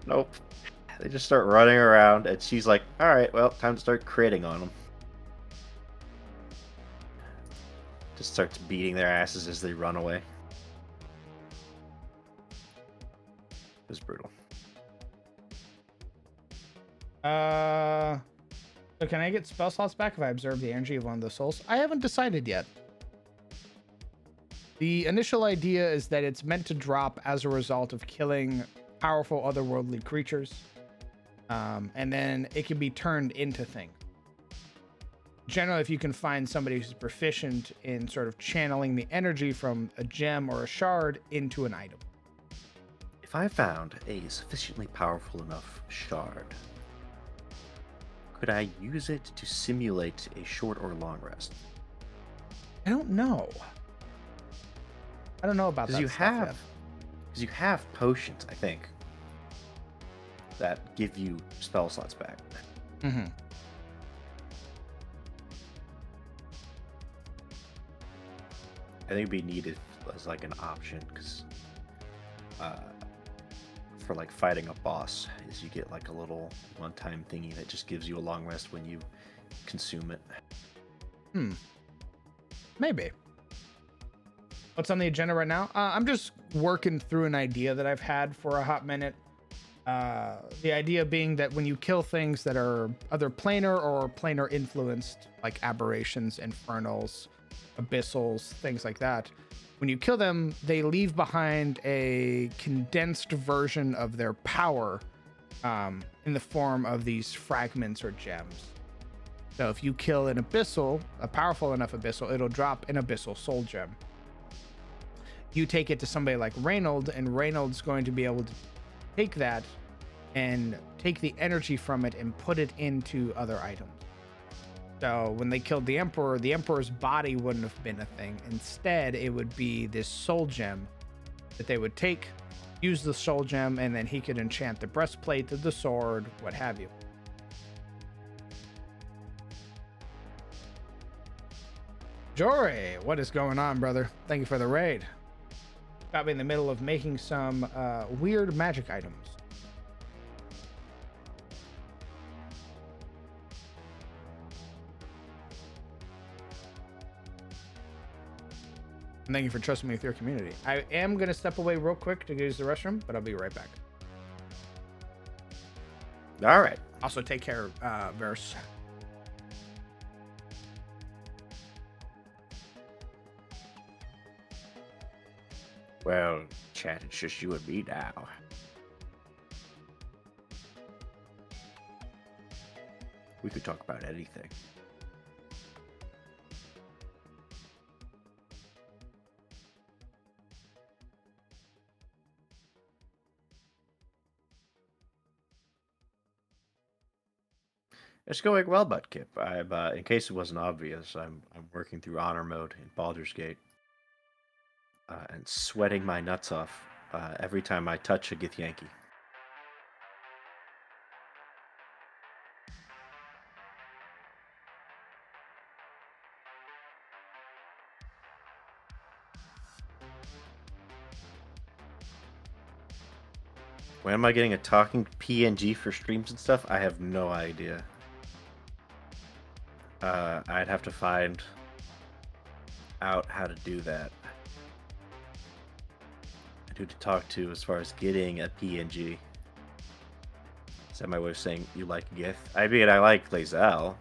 nope. They just start running around, and she's like, "All right, well, time to start critting on them." Just starts beating their asses as they run away. It was brutal. So can I get spell slots back if I observe the energy of one of the souls? I haven't decided yet. The initial idea is that it's meant to drop as a result of killing powerful otherworldly creatures. And then it can be turned into things. Generally, if you can find somebody who's proficient in sort of channeling the energy from a gem or a shard into an item. If I found a sufficiently powerful enough shard, could I use it to simulate a short or long rest? I don't know. I don't know about that. Because you have potions, I think, that give you spell slots back. Mm-hmm. I think it'd be needed as like an option, because for like fighting a boss, is you get like a little one-time thingy that just gives you a long rest when you consume it. Maybe. What's on the agenda right now? I'm just working through an idea that I've had for a hot minute. The idea being that when you kill things that are either planar or planar influenced, like aberrations, infernals, abyssals, things like that, when you kill them, they leave behind a condensed version of their power in the form of these fragments or gems. So if you kill an abyssal, a powerful enough abyssal, it'll drop an abyssal soul gem. You take it to somebody like Reynold, and Reynold's going to be able to take that and take the energy from it and put it into other items. So when they killed the Emperor's body wouldn't have been a thing. Instead, it would be this soul gem that they would take, use the soul gem, and then he could enchant the breastplate, the sword, what have you. Jory, what is going on, brother? Thank you for the raid. Got me in the middle of making some weird magic items. And thank you for trusting me with your community. I am going to step away real quick to use the restroom, but I'll be right back. All right. Also, take care, Verse. Well, chat, it's just you and me now. We could talk about anything. It's going well, Budkip. I'm, in case it wasn't obvious, I'm working through honor mode in Baldur's Gate, and sweating my nuts off every time I touch a Githyanki. When am I getting a talking PNG for streams and stuff? I have no idea. I'd have to find out how to do that. Who to talk to as far as getting a PNG. Is that my way of saying you like Gith? I mean, I like Lae'zel.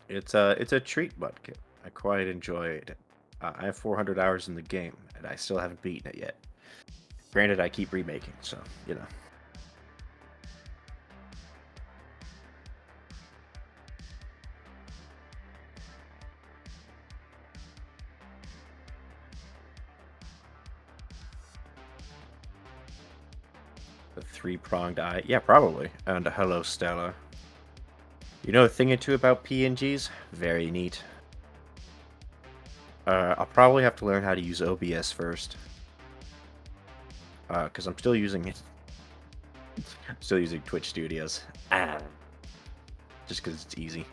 It's a treat, Budkip. I quite enjoy it. I have 400 hours in the game, and I still haven't beaten it yet. Granted, I keep remaking, so, you know. The three-pronged eye? Yeah, probably. And hello, Stella. You know a thing or two about PNGs? Very neat. I'll probably have to learn how to use OBS first. Because I'm still using it. Still using Twitch Studios. Just because it's easy.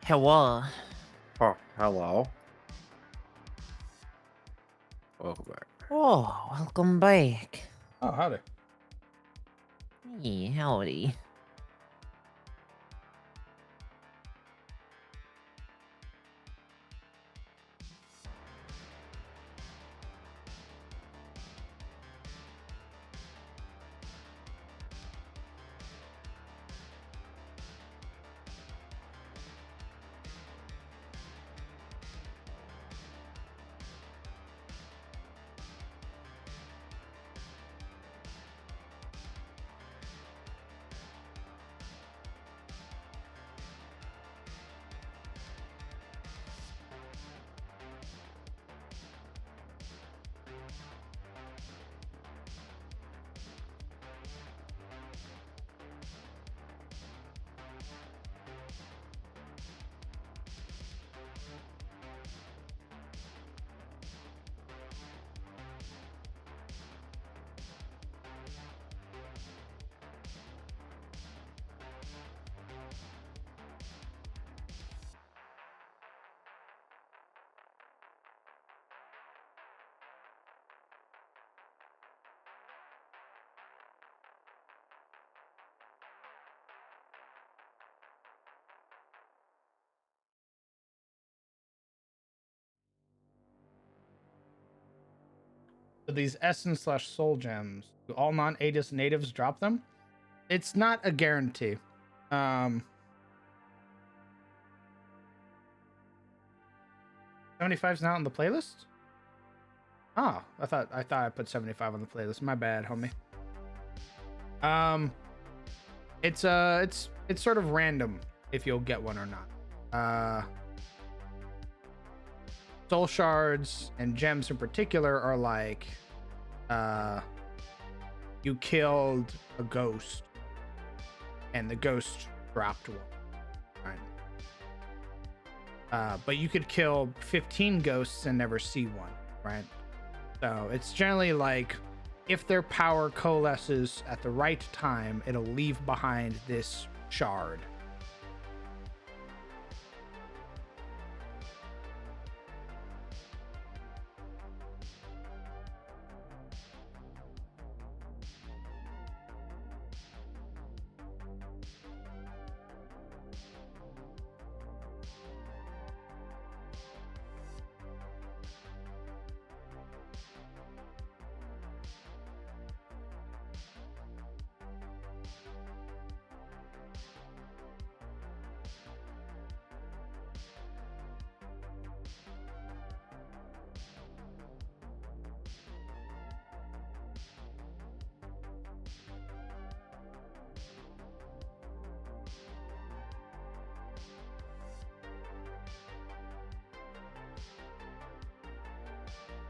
Hello. Oh, hello. Welcome back. Oh, welcome back. Oh, howdy. Hey, howdy. So these essence slash soul gems, do all non-Adis natives drop them? It's not a guarantee. 75's not on the playlist? Oh, I thought I put 75 on the playlist. My bad, homie. It's sort of random if you'll get one or not. Soul shards and gems in particular are like you killed a ghost and the ghost dropped one, right? But you could kill 15 ghosts and never see one, right? So it's generally like if their power coalesces at the right time, it'll leave behind this shard.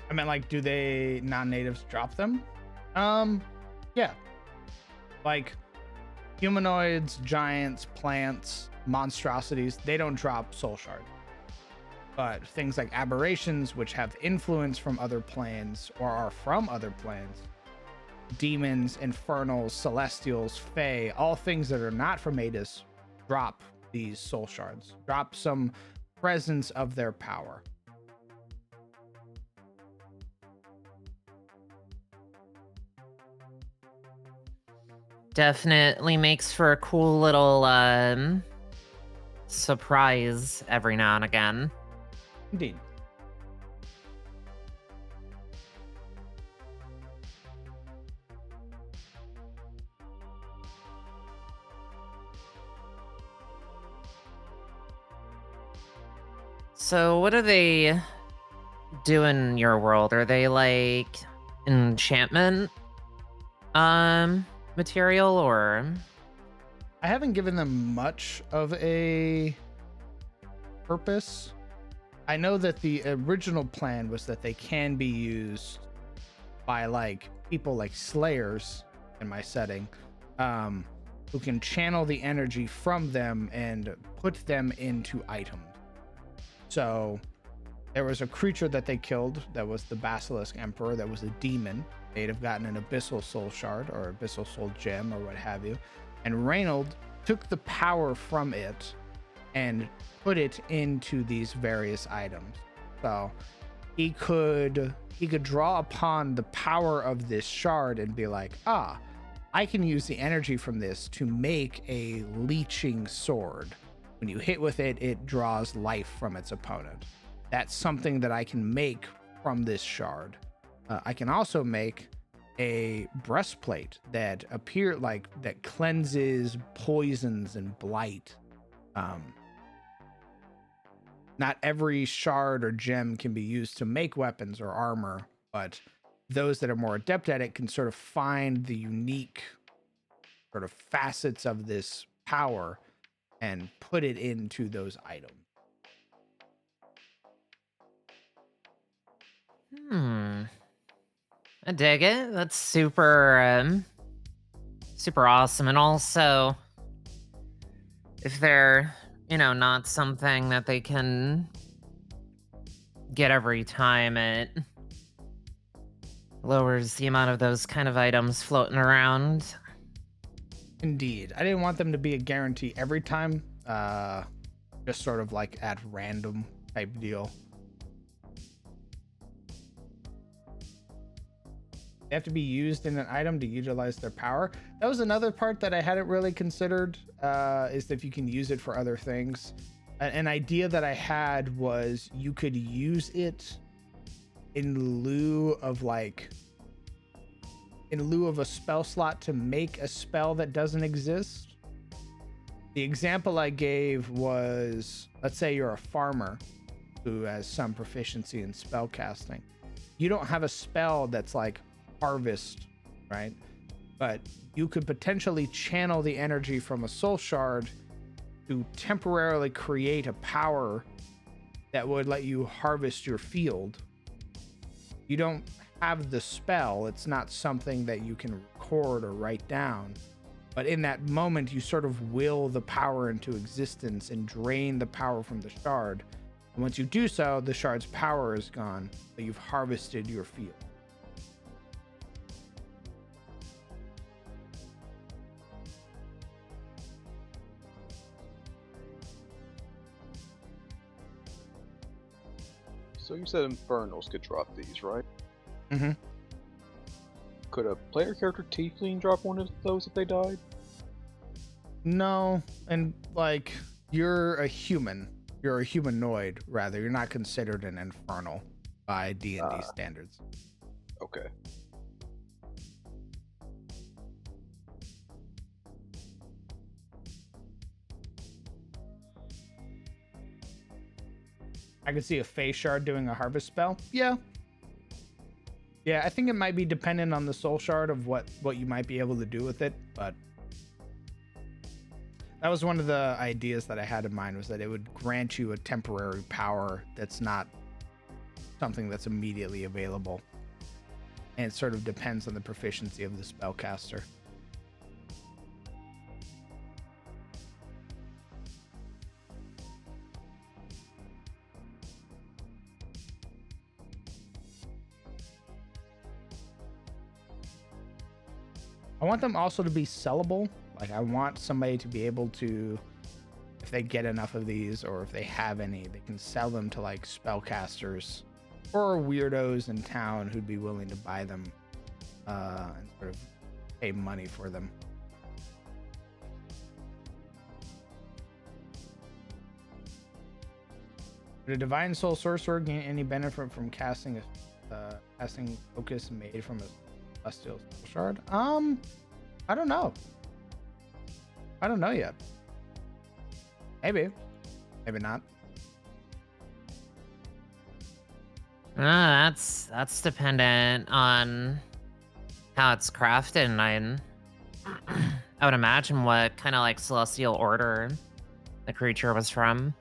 I meant like, do they non-natives drop them? Yeah. Like humanoids, giants, plants, monstrosities, they don't drop soul shard. But things like aberrations, which have influence from other planes or are from other planes, demons, infernals, celestials, fae, all things that are not from Adis, drop these soul shards, drop some presence of their power. Definitely makes for a cool little surprise every now and again. Indeed. So what do they do in your world? Are they like enchantment material, or I haven't given them much of a purpose. I know that the original plan was that they can be used by like people like slayers in my setting, who can channel the energy from them and put them into items. So there was a creature that they killed that was the Basilisk Emperor, that was a demon. They'd have gotten an Abyssal Soul Shard or Abyssal Soul Gem or what have you. And Reynold took the power from it and put it into these various items. So he could draw upon the power of this shard and be like, I can use the energy from this to make a leeching sword. When you hit with it, it draws life from its opponent. That's something that I can make from this shard. I can also make a breastplate that that cleanses poisons and blight. Not every shard or gem can be used to make weapons or armor, but those that are more adept at it can sort of find the unique sort of facets of this power and put it into those items. I dig it. That's super super awesome. And also, if they're, not something that they can get every time, it lowers the amount of those kind of items floating around. Indeed. I didn't want them to be a guarantee every time. Just sort of like at random type deal. They have to be used in an item to utilize their power. That was another part that I hadn't really considered, is if you can use it for other things. An idea that I had was you could use it in lieu of a spell slot to make a spell that doesn't exist. The example I gave was, let's say you're a farmer who has some proficiency in spell casting. You don't have a spell that's like harvest, right? But you could potentially channel the energy from a soul shard to temporarily create a power that would let you harvest your field. You don't have the spell. It's not something that you can record or write down. But in that moment, you sort of will the power into existence and drain the power from the shard. And once you do so, the shard's power is gone, but you've harvested your field. So you said Infernals could drop these, right? Mm-hmm. Could a player character Tiefling drop one of those if they died? No, and like you're a human. You're a humanoid, rather. You're not considered an infernal by D&D standards. Okay. I could see a Fey Shard doing a harvest spell. Yeah. Yeah, I think it might be dependent on the Soul Shard of what you might be able to do with it, but that was one of the ideas that I had in mind, was that it would grant you a temporary power that's not something that's immediately available. And it sort of depends on the proficiency of the spellcaster. I want them also to be sellable. Like, I want somebody to be able to, if they get enough of these or if they have any, they can sell them to like spellcasters or weirdos in town who'd be willing to buy them and sort of pay money for them. Would a Divine Soul Sorcerer gain any benefit from casting focus made from a Celestial Soul Shard? I don't know. I don't know yet. Maybe. Maybe not. That's dependent on how it's crafted, and I would imagine what kind of like celestial order the creature was from.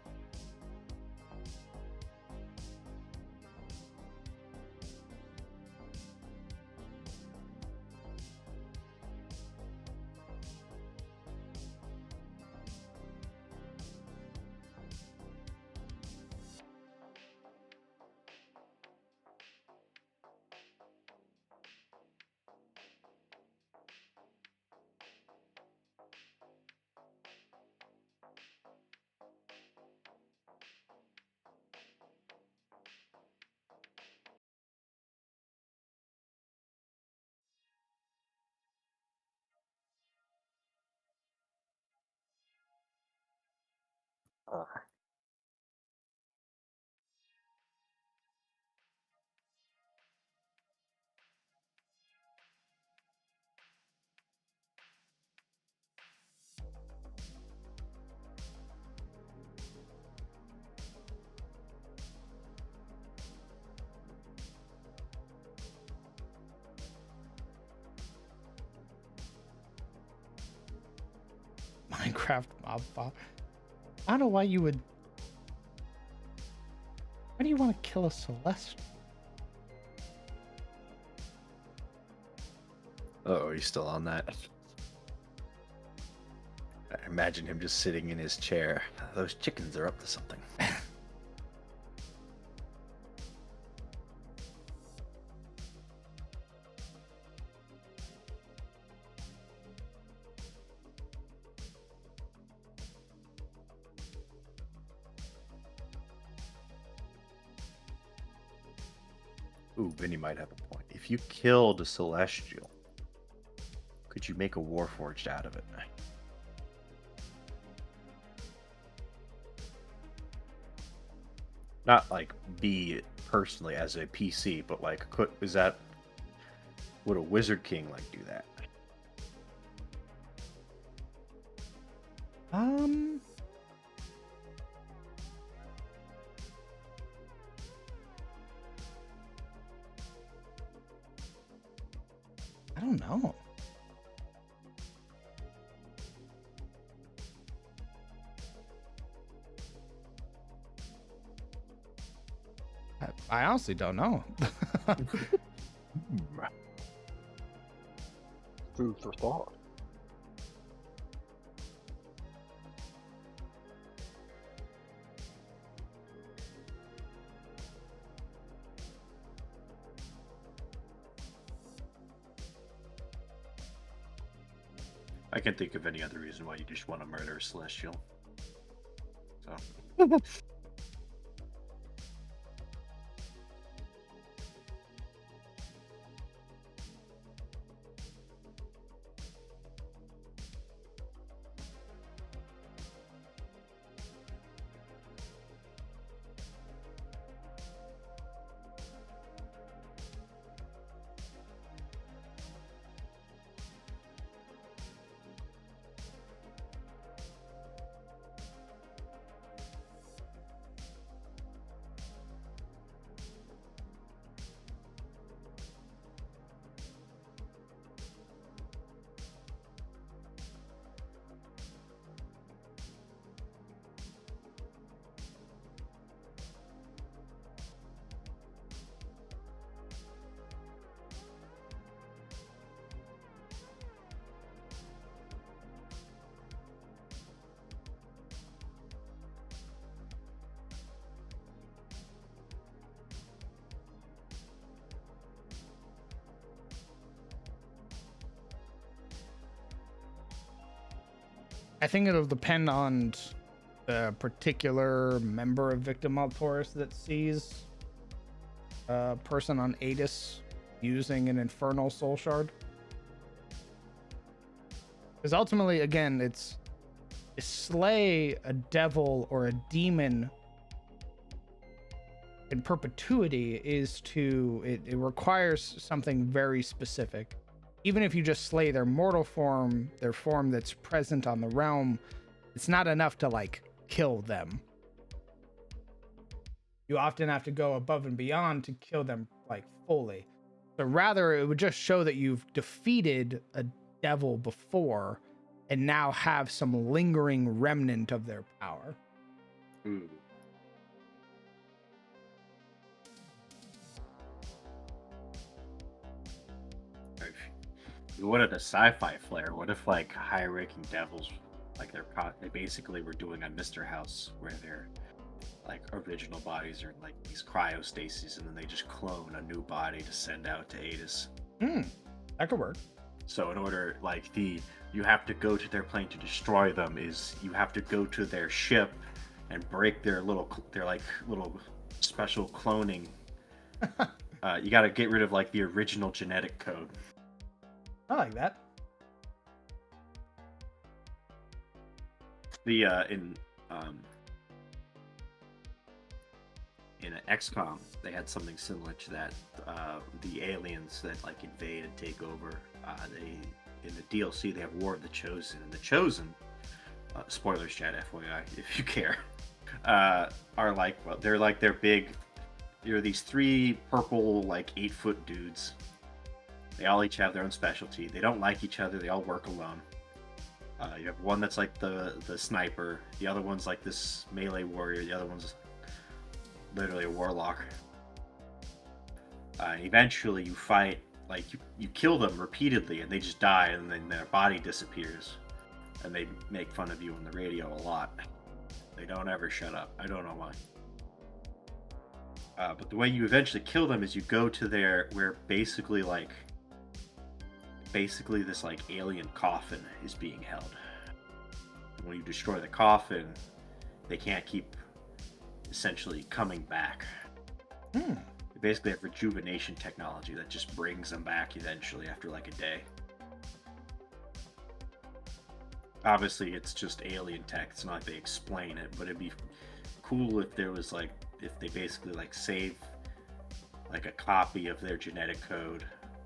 Minecraft mob farm. I don't know why you would. Why do you want to kill a Celestial? Oh, he's still on that. I imagine him just sitting in his chair. Those chickens are up to something. Ooh, Vinny might have a point. If you killed a Celestial, could you make a Warforged out of it? Not like be personally as a PC, but like, would a Wizard King like do that? I don't know. I honestly don't know. Food for thought. I can't think of any other reason why you just want to murder a Celestial. So. I think it'll depend on the particular member of Victim Taurus that sees a person on Adis using an Infernal Soul Shard. Because ultimately, again, it's to slay a devil or a demon in perpetuity is it requires something very specific. Even if you just slay their mortal form, their form that's present on the realm, it's not enough to like kill them. You often have to go above and beyond to kill them like fully. So rather, it would just show that you've defeated a devil before and now have some lingering remnant of their power. Ooh. You wanted a sci-fi flair. What if like high-ranking devils, like they basically were doing on Mr. House, where their like original bodies are in like these cryostases, and then they just clone a new body to send out to Adis. That could work. So in order, like you have to go to their plane to destroy them. Is you have to go to their ship and break their little special cloning. You got to get rid of like the original genetic code. I like that. The in XCOM, they had something similar to that. The aliens that like invade and take over. In the DLC they have War of the Chosen, and the Chosen, spoilers, chat, FYI, if you care, are like, well, they're big. They're these 3 purple, like 8-foot dudes. They all each have their own specialty. They don't like each other. They all work alone. You have one that's like the sniper. The other one's like this melee warrior. The other one's literally a warlock. Eventually, you fight, like you kill them repeatedly, and they just die, and then their body disappears. And they make fun of you on the radio a lot. They don't ever shut up. I don't know why. But the way you eventually kill them is you go to where basically this like alien coffin is being held. And when you destroy the coffin, they can't keep essentially coming back. They basically have rejuvenation technology that just brings them back eventually after like a day. Obviously, it's just alien tech. It's not like they explain it, but it'd be cool if there was like, if they basically like save like a copy of their genetic code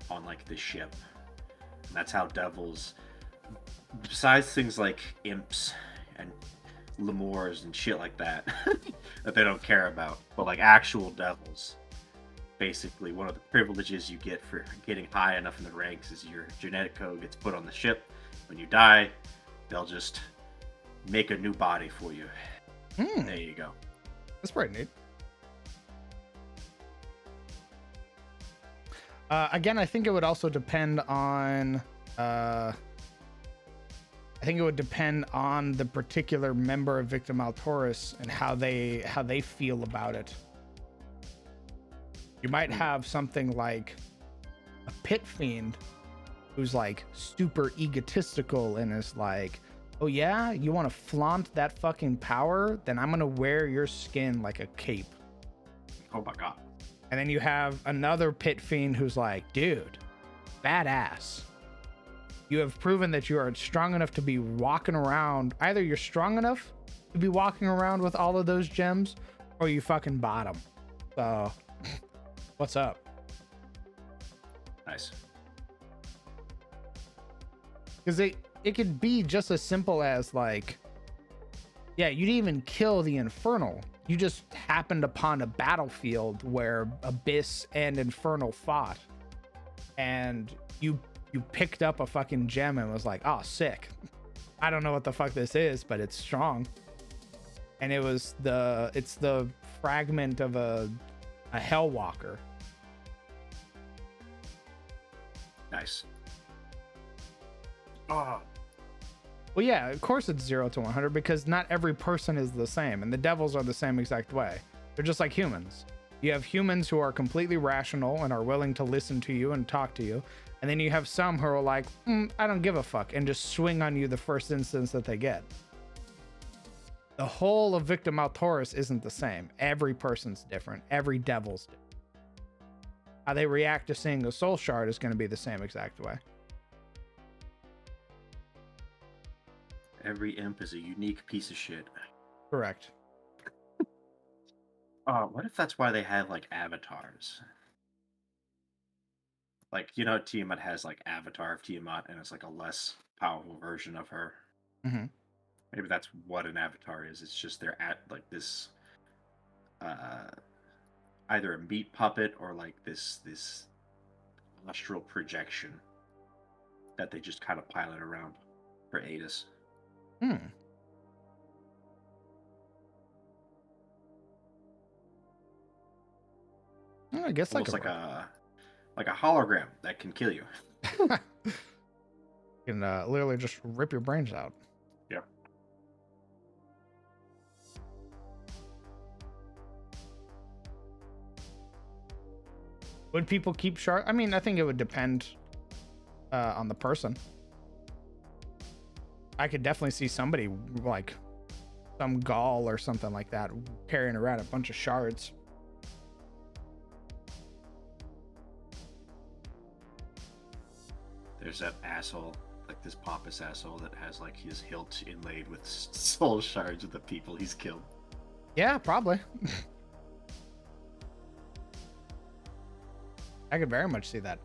on like the ship. And that's how devils, besides things like imps and lemurs and shit like that, that they don't care about, but like actual devils, basically one of the privileges you get for getting high enough in the ranks is your genetic code gets put on the ship. When you die, they'll just make a new body for you. There you go. That's pretty neat. Again, I think it would also depend on. I think it would depend on the particular member of Victim Altoris and how they feel about it. You might have something like a pit fiend who's like super egotistical and is like, oh yeah, you want to flaunt that fucking power? Then I'm gonna wear your skin like a cape. Oh my god. And then you have another pit fiend who's like, dude, badass. You have proven that you are strong enough to be walking around. Either you're strong enough to be walking around with all of those gems, or you fucking bottom. So, what's up? Nice. Because it could be just as simple as like, yeah, you didn't even kill the Infernal. You just happened upon a battlefield where Abyss and Infernal fought. And you picked up a fucking gem and was like, oh, sick. I don't know what the fuck this is, but it's strong. And it's the fragment of a Hellwalker. Nice. Oh. Well, yeah, of course it's 0 to 100 because not every person is the same, and the devils are the same exact way. They're just like humans. You have humans who are completely rational and are willing to listen to you and talk to you, and then you have some who are like, I don't give a fuck, and just swing on you the first instance that they get. The whole of Victim Altoris isn't the same. Every person's different. Every devil's different. How they react to seeing a soul shard is going to be the same exact way. Every imp is a unique piece of shit. Correct. What if that's why they have like avatars? Like, you know, Tiamat has like avatar of Tiamat, and it's like a less powerful version of her. Mm-hmm. Maybe that's what an avatar is. It's just they're at like this, either a meat puppet or like this astral projection that they just kind of pilot around for Adis. I guess almost like a hologram that can kill you. You can literally just rip your brains out. Yeah. Would people keep sharp? I mean, I think it would depend on the person. I could definitely see somebody like some Gaul or something like that carrying around a bunch of shards. There's that asshole, like this pompous asshole that has like his hilt inlaid with soul shards of the people he's killed. Yeah, probably. I could very much see that.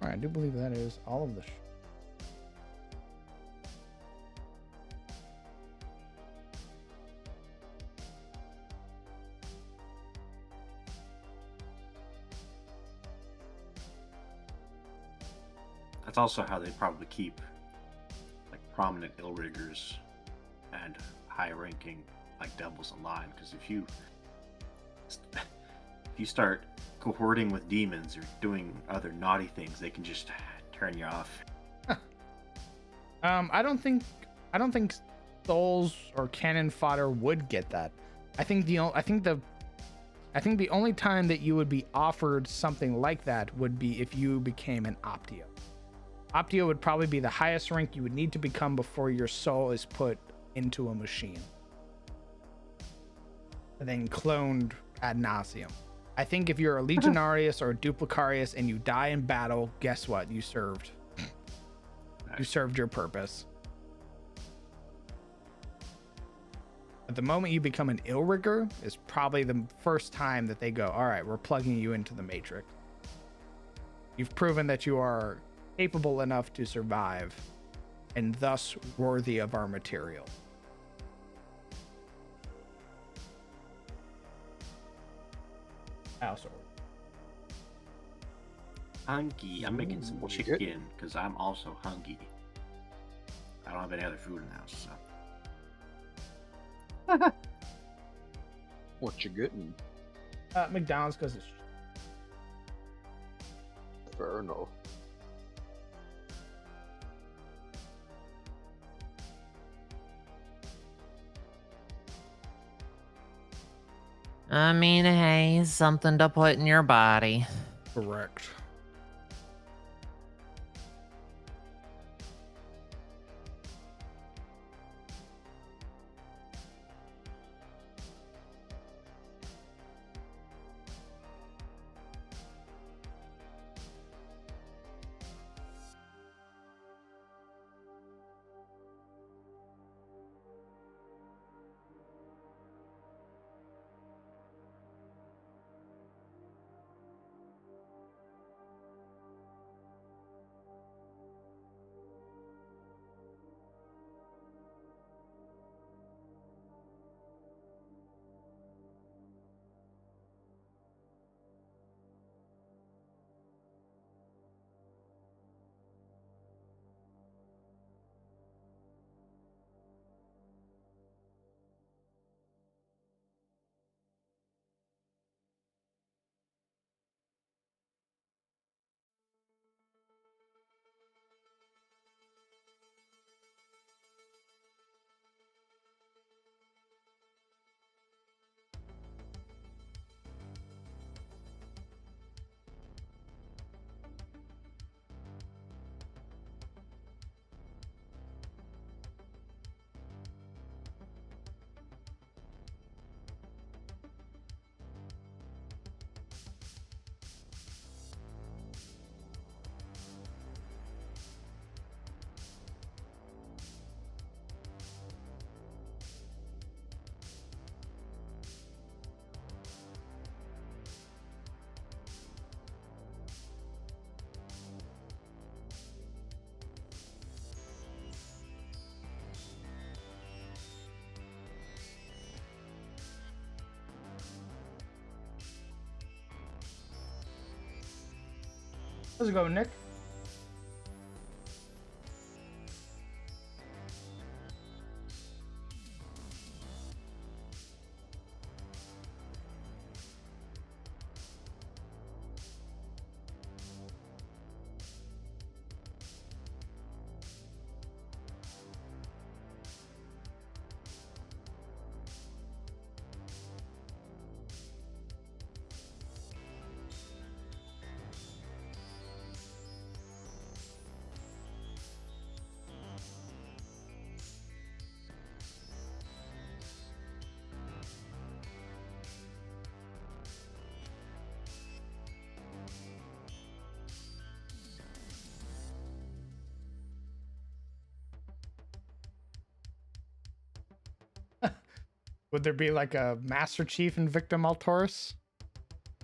All right, I do believe that is all of the. That's also how they probably keep like prominent ill riggers and high-ranking like devils in line. Because if you start cohorting with demons or doing other naughty things, they can just turn you off. I don't think souls or cannon fodder would get that. I think the only time that you would be offered something like that would be if you became an Optio. Optio would probably be the highest rank you would need to become before your soul is put into a machine and then cloned ad nauseum. I think if you're a Legionarius or a Duplicarius and you die in battle, guess what? You served. You served your purpose. But the moment you become an ill rigger is probably the first time that they go, all right, we're plugging you into the matrix. You've proven that you are capable enough to survive and thus worthy of our material. House order. Hungry. I'm making some What you get? chicken because I'm also hungry. I don't have any other food in the house, so. What you getting? McDonald's because it's Fair enough. I mean, hey, something to put in your body. correct. How's it going, Nick? Would there be like a Master Chief in Victim Altaurus?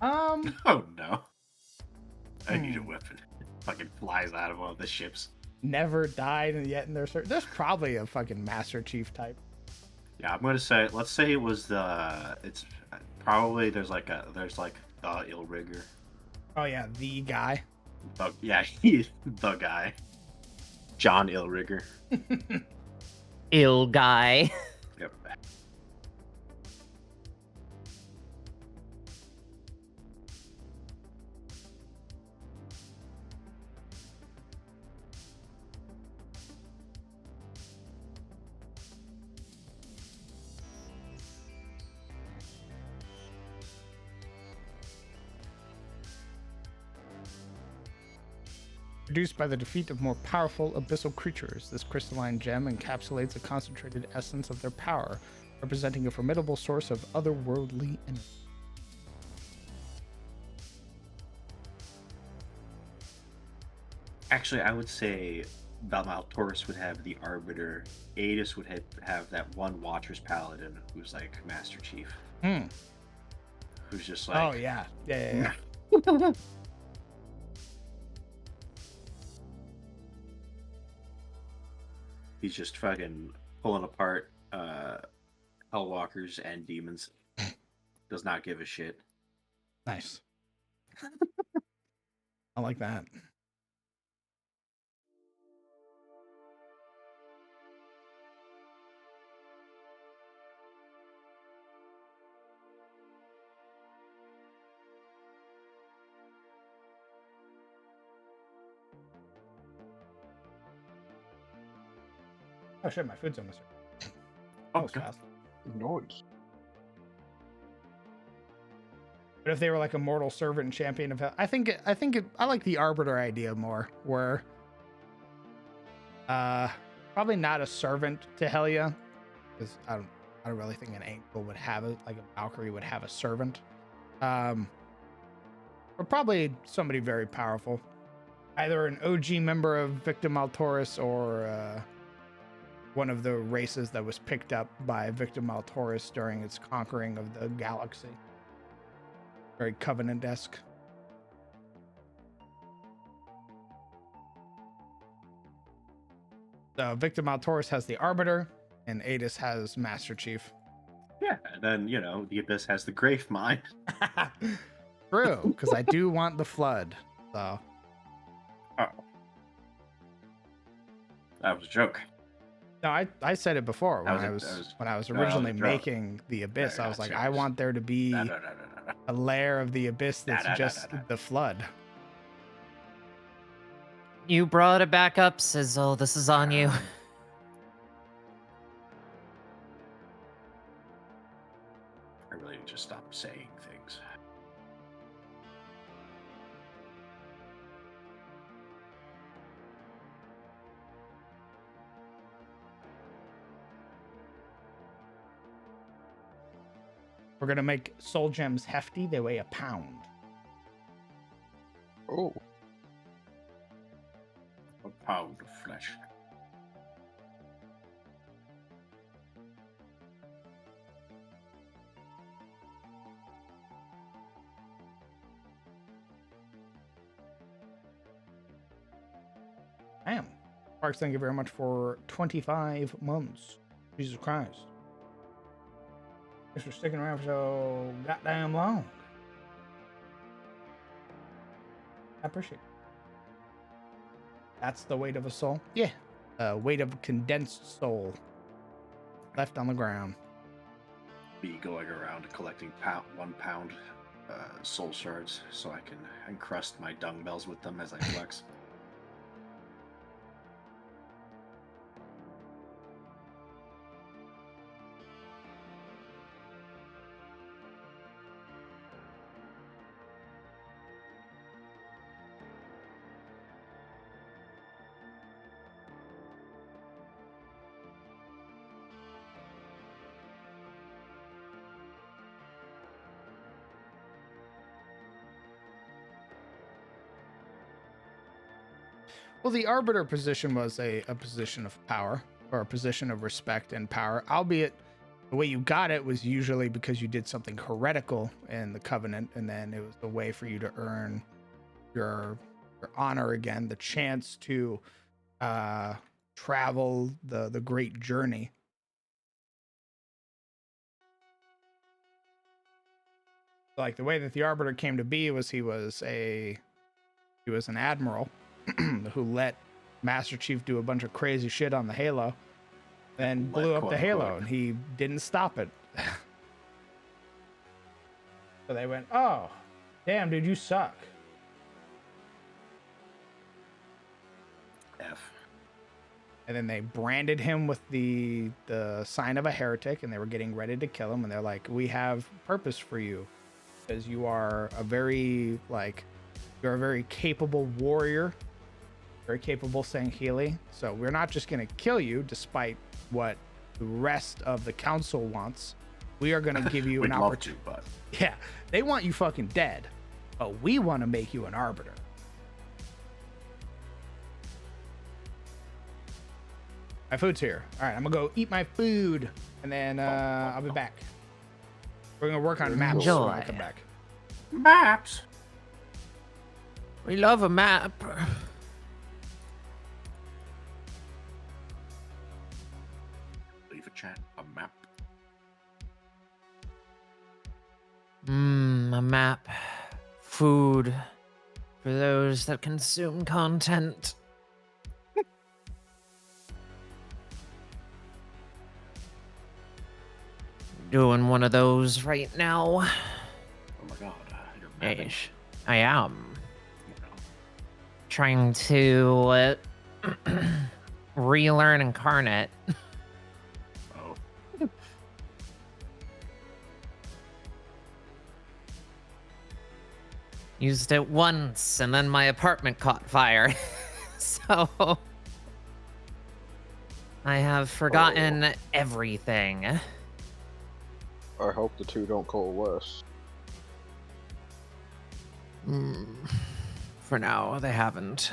Oh no. I need a weapon. Fucking flies out of one of the ships. Never died yet in their there's probably a fucking Master Chief type. Yeah, I'm gonna say. Let's say it was the. It's probably there's like the ill rigger. Oh yeah, the guy. Yeah, he's the guy. John Illrigger. Ill guy. Yep. Produced by the defeat of more powerful abyssal creatures, this crystalline gem encapsulates a concentrated essence of their power, representing a formidable source of otherworldly energy. Actually, I would say Maltaurus would have the Arbiter. Adis would have that one Watcher's Paladin who's like Master Chief. Who's just like. Oh yeah. Yeah. He's just fucking pulling apart Hellwalkers and demons. Does not give a shit. Nice. I like that. Oh shit, my food's almost ready. That was fast. Nice. But if they were like a mortal servant and champion of hell, I like the Arbiter idea more, where probably not a servant to Helia, because I don't really think an angel would have it, like a Valkyrie would have a servant. But probably somebody very powerful. Either an OG member of Victim Altaurus or one of the races that was picked up by Victim Altaurus during its conquering of the galaxy. Very Covenant-esque. So Victim Altaurus has the Arbiter, and Adis has Master Chief. Yeah, and then, the Abyss has the Grafe Mine. True, because I do want the Flood. So. Oh. That was a joke. No, I said it before when I was originally making the Abyss. I was like, I want there to be a layer of the Abyss that's just the Flood. You brought it back up, Sizzle. This is on you. I really need to just stop saying things. We're gonna make soul gems hefty. They weigh a pound. Oh. A pound of flesh. Damn. Sparks, thank you very much for 25 months. Jesus Christ. Thanks for sticking around for so goddamn long. I appreciate it. That's the weight of a soul? Yeah. Weight of condensed soul. Left on the ground. Be going around collecting 1 pound soul shards so I can encrust my dumbbells with them as I flex. Well, the Arbiter position was a position of power, or a position of respect and power, albeit The way you got it was usually because you did something heretical in the covenant, and then it was the way for you to earn your honor again, the chance to travel the great journey. Like the way that the Arbiter came to be was he was an admiral who let Master Chief do a bunch of crazy shit on the Halo, then blew up the Halo, and he didn't stop it. So they went, "Oh, damn, dude, you suck." F. And then they branded him with the sign of a heretic, and they were getting ready to kill him. And they're like, "We have purpose for you, because you are you're a very capable warrior, very capable Sangheili. So we're not just gonna kill you, despite what the rest of the council wants. We are gonna give you an opportunity." But Yeah, they want you fucking dead, but we want to make you an arbiter. My food's here. All right, I'm gonna go eat my food, and then I'll be back. We're gonna work on maps when I come back. maps. We love a map. Leave a chat. A map. A map. Food. For those that consume content. Doing one of those right now. Oh my god. You're mapping. Ish. I am. You know. Trying to relearn Incarnate. Oh. Used it once and then my apartment caught fire. So I have forgotten everything. I hope the two don't coalesce. For now, they haven't.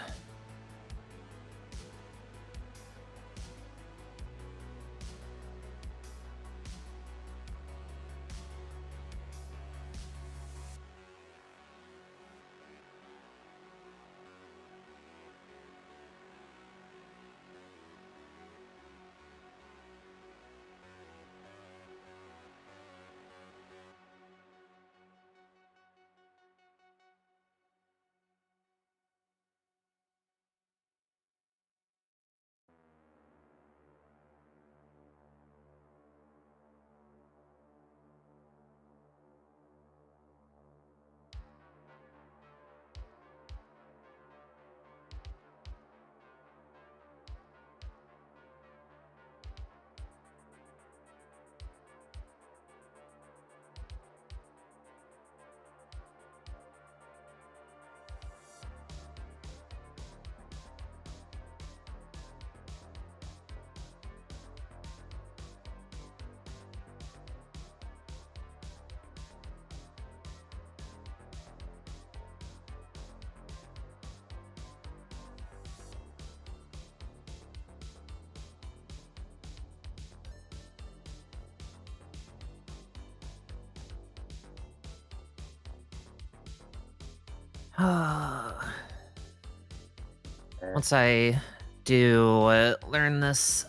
Once I do learn this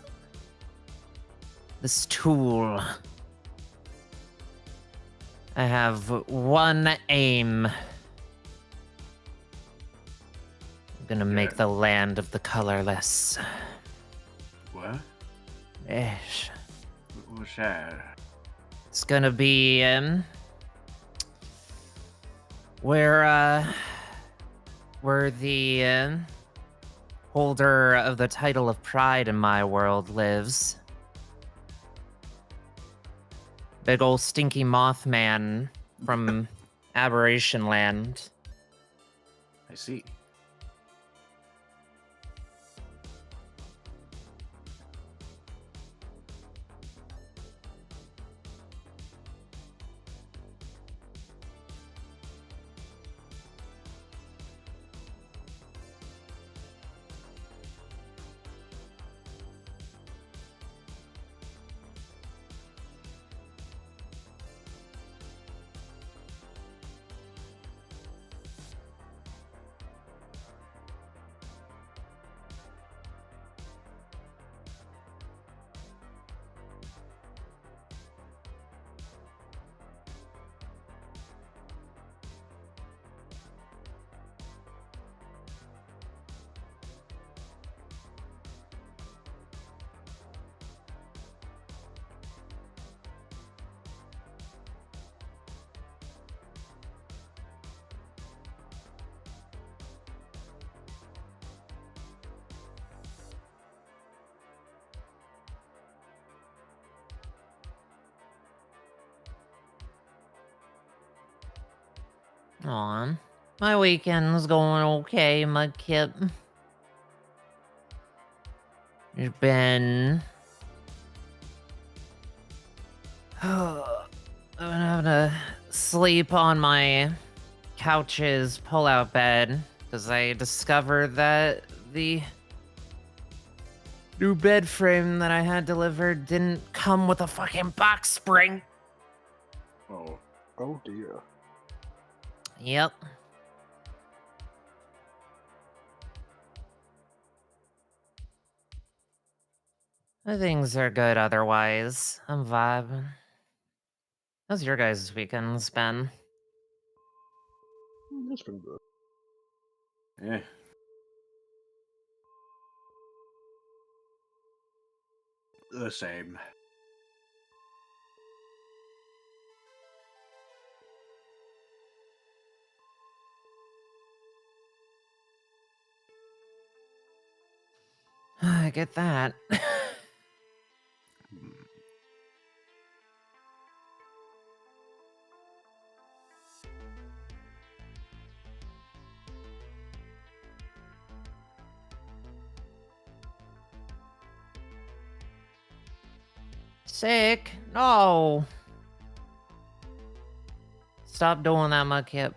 tool, I have one aim. I'm gonna make the land of the colorless. What? Ish. What's that? It's gonna be where the holder of the title of pride in my world lives. Big ol' stinky Mothman from Aberration Land. I see. Aw. My weekend's going okay, Mudkip. There's been... I've been having to sleep on my couch's pull-out bed because I discovered that the new bed frame that I had delivered didn't come with a fucking box spring. Oh. Oh dear. Yep. Things are good otherwise. I'm vibing. How's your guys' weekends been? It's been good. Yeah. The same. I get that. Sick? No. Stop doing that, Mudkip.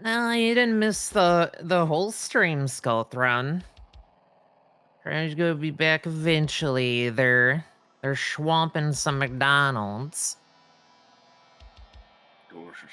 You didn't miss the whole stream, Skullthrone. Trying to go be back eventually. They're schwamping some McDonald's. Delicious.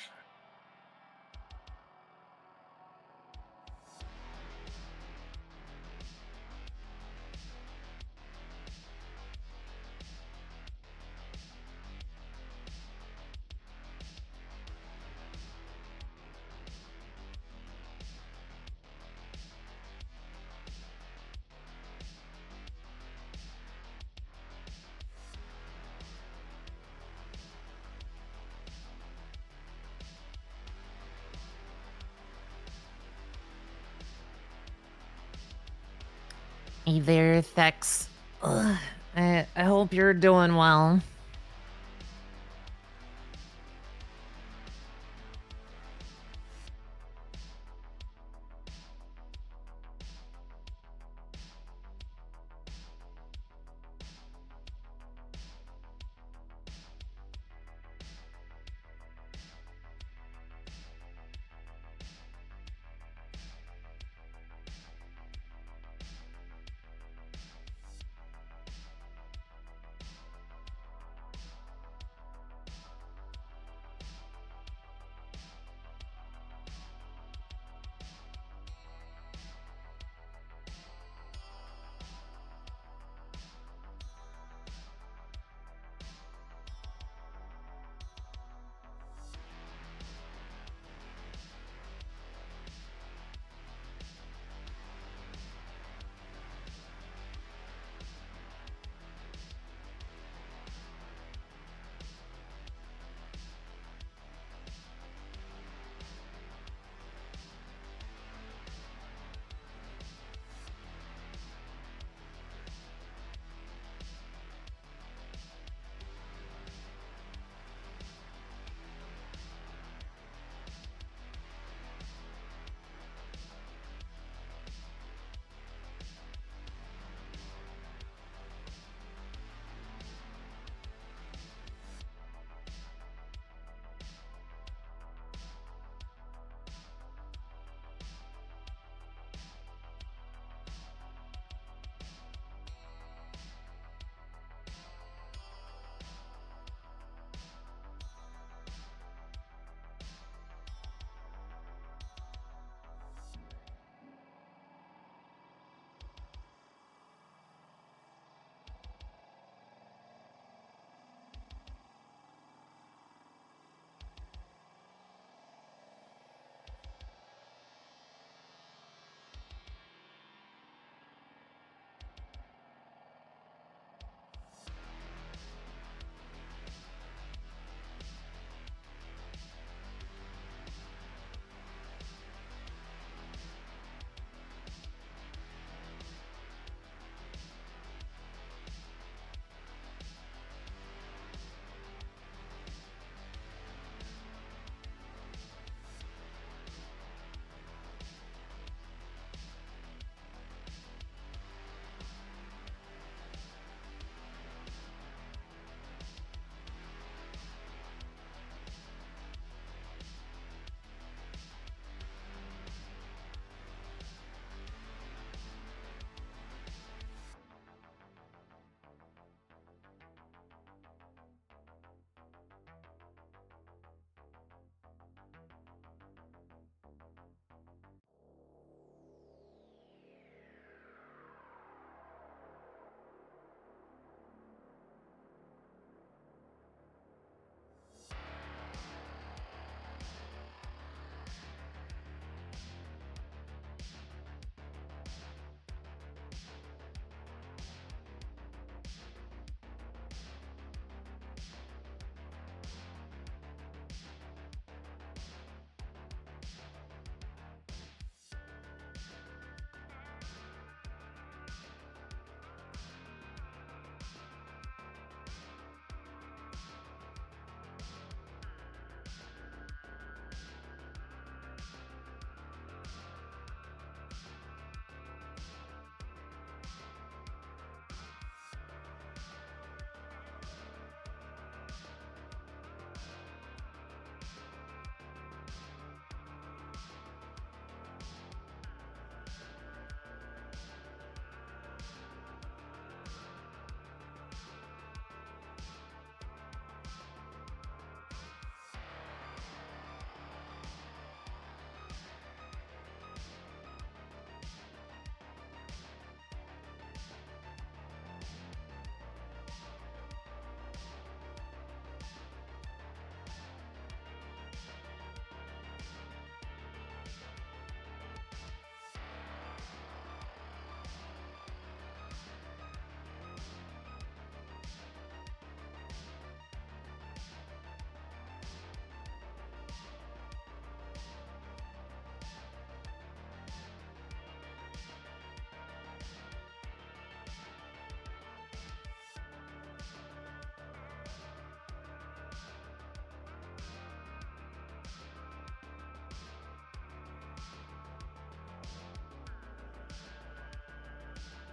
Hey there, Thex. Ugh, I hope you're doing well.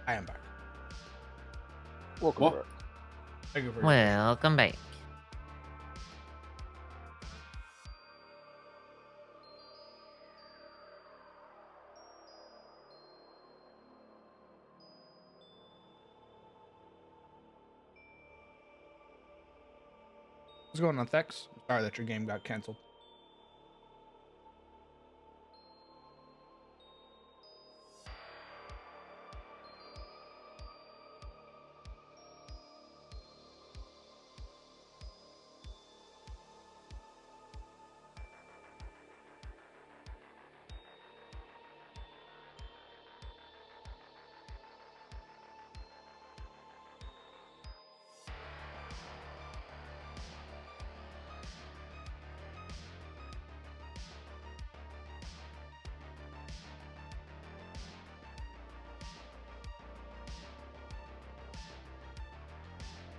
I am back. Welcome What? back. Thank you for your Welcome back. What's going on, Thex? Sorry that your game got canceled.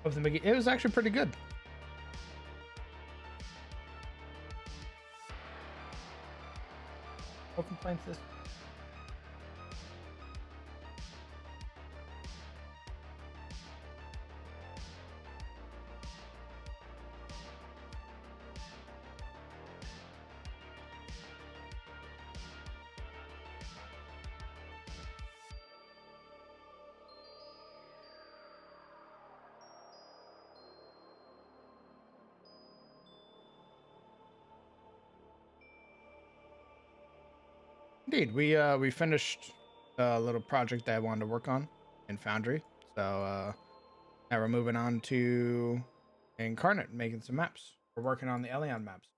Of the Mickey, it was actually pretty good. No complaints this. Indeed, we finished a little project that I wanted to work on in Foundry. So now we're moving on to Incarnate, making some maps. We're working on the Elion maps.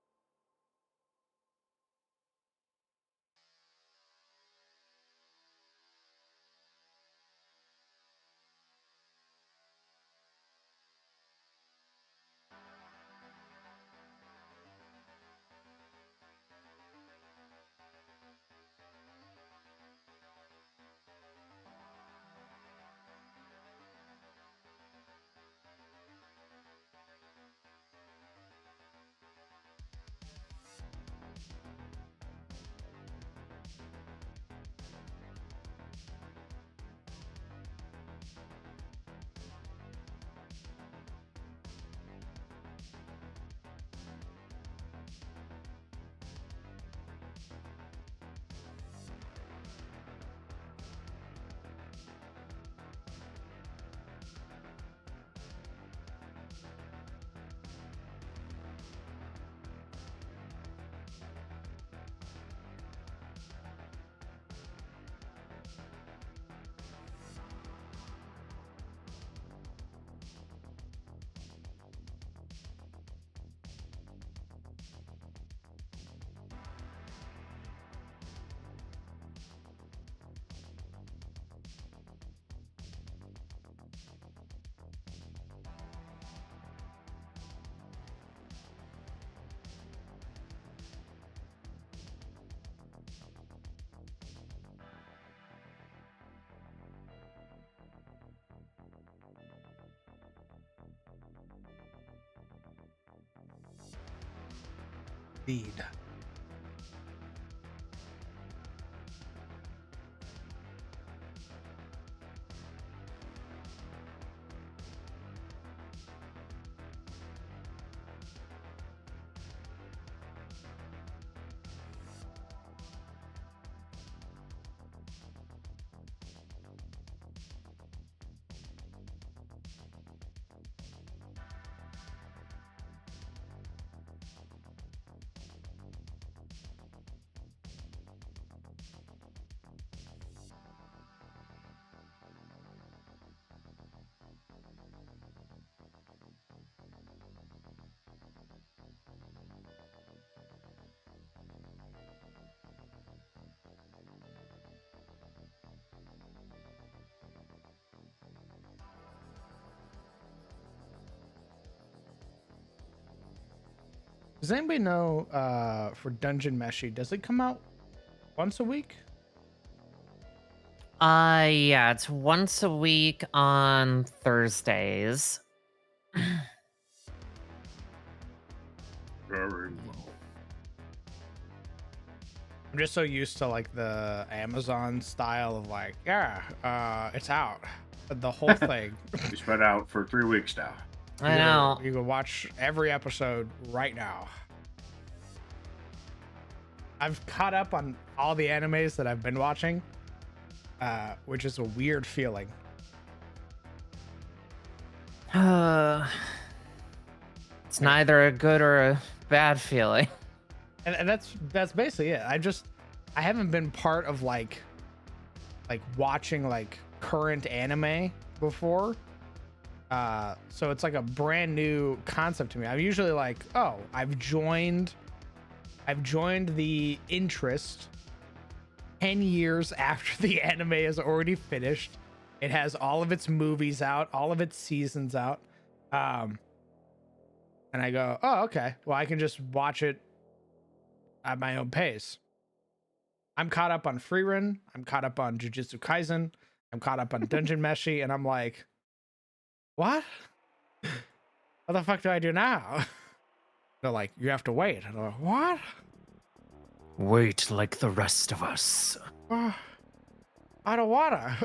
Indeed. Does anybody know for Dungeon Meshi, does it come out once a week? Yeah, it's once a week on Thursdays. Very well. I'm just so used to like the Amazon style of like, yeah, it's out, the whole thing. We spread out for 3 weeks now. I know. You can watch every episode right now. I've caught up on all the animes that I've been watching, which is a weird feeling. It's neither a good or a bad feeling. And that's basically it. I haven't been part of like watching like current anime before. So it's like a brand new concept to me. I'm usually like, oh, I've joined the interest 10 years after the anime is already finished. It has all of its movies out, all of its seasons out. And I go, oh, okay. Well, I can just watch it at my own pace. I'm caught up on Frieren. I'm caught up on Jujutsu Kaisen. I'm caught up on Dungeon Meshi, and I'm like, what? What the fuck do I do now? They're like, you have to wait. And I'm like, what? Wait like the rest of us. I don't wanna.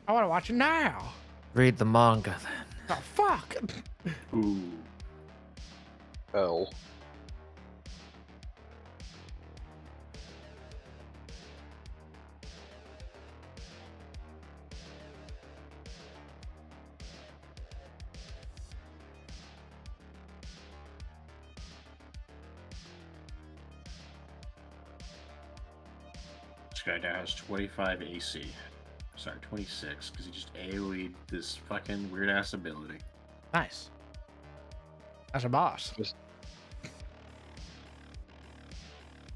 I wanna watch it now. Read the manga then. Oh, fuck. Ooh. L. This guy now has 25 AC. Sorry, 26, because he just AoE'd this fucking weird ass ability. Nice. That's a boss. You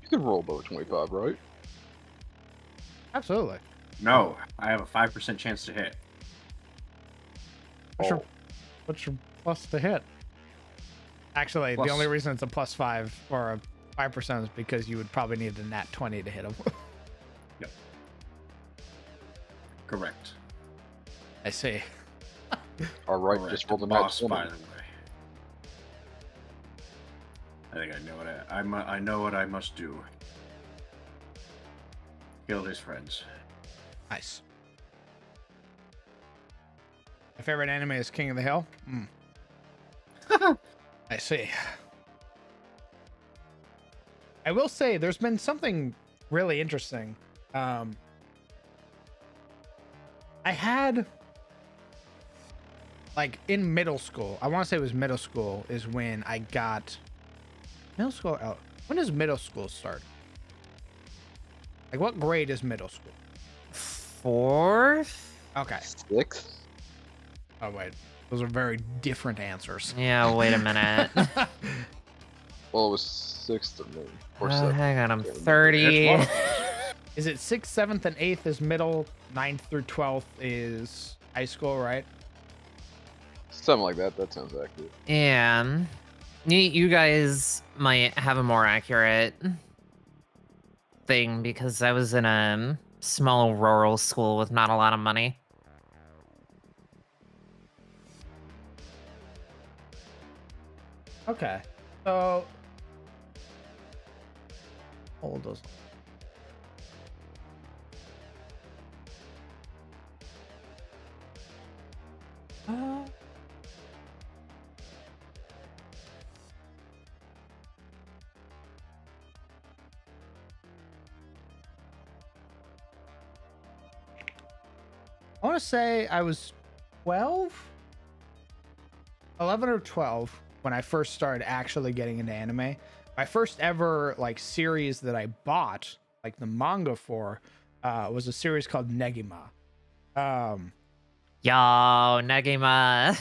can roll above 25, right? Absolutely. No, I have a 5% chance to hit. What's your plus to hit? Actually, Plus. the only reason it's a +5 or a 5% is because you would probably need a nat 20 to hit him. Yep. Correct. I see. Alright, Correct. just roll the boss, next by one. the way. I think I know what I know what I must do. Kill his friends. Nice. My favorite anime is King of the Hill. I see. I will say there's been something really interesting. I had like in middle school, I want to say it was middle school is when I got middle school. Oh, when does middle school start? Like what grade is middle school? 4th? Okay. 6th? Oh wait, those are very different answers. Yeah, wait a minute. Well, it was 6th to me. Or 7th. Hang on, I'm Can't remember. 30. There's one. Is it 6th, 7th, and 8th is middle, 9th through 12th is high school, right? Something like that. That sounds accurate. Yeah. You guys might have a more accurate thing because I was in a small rural school with not a lot of money. Okay. So hold those. I want to say I was 12, 11 or 12 when I first started actually getting into anime. My first ever like series that I bought, like the manga for, was a series called Negima. Yo, Negima.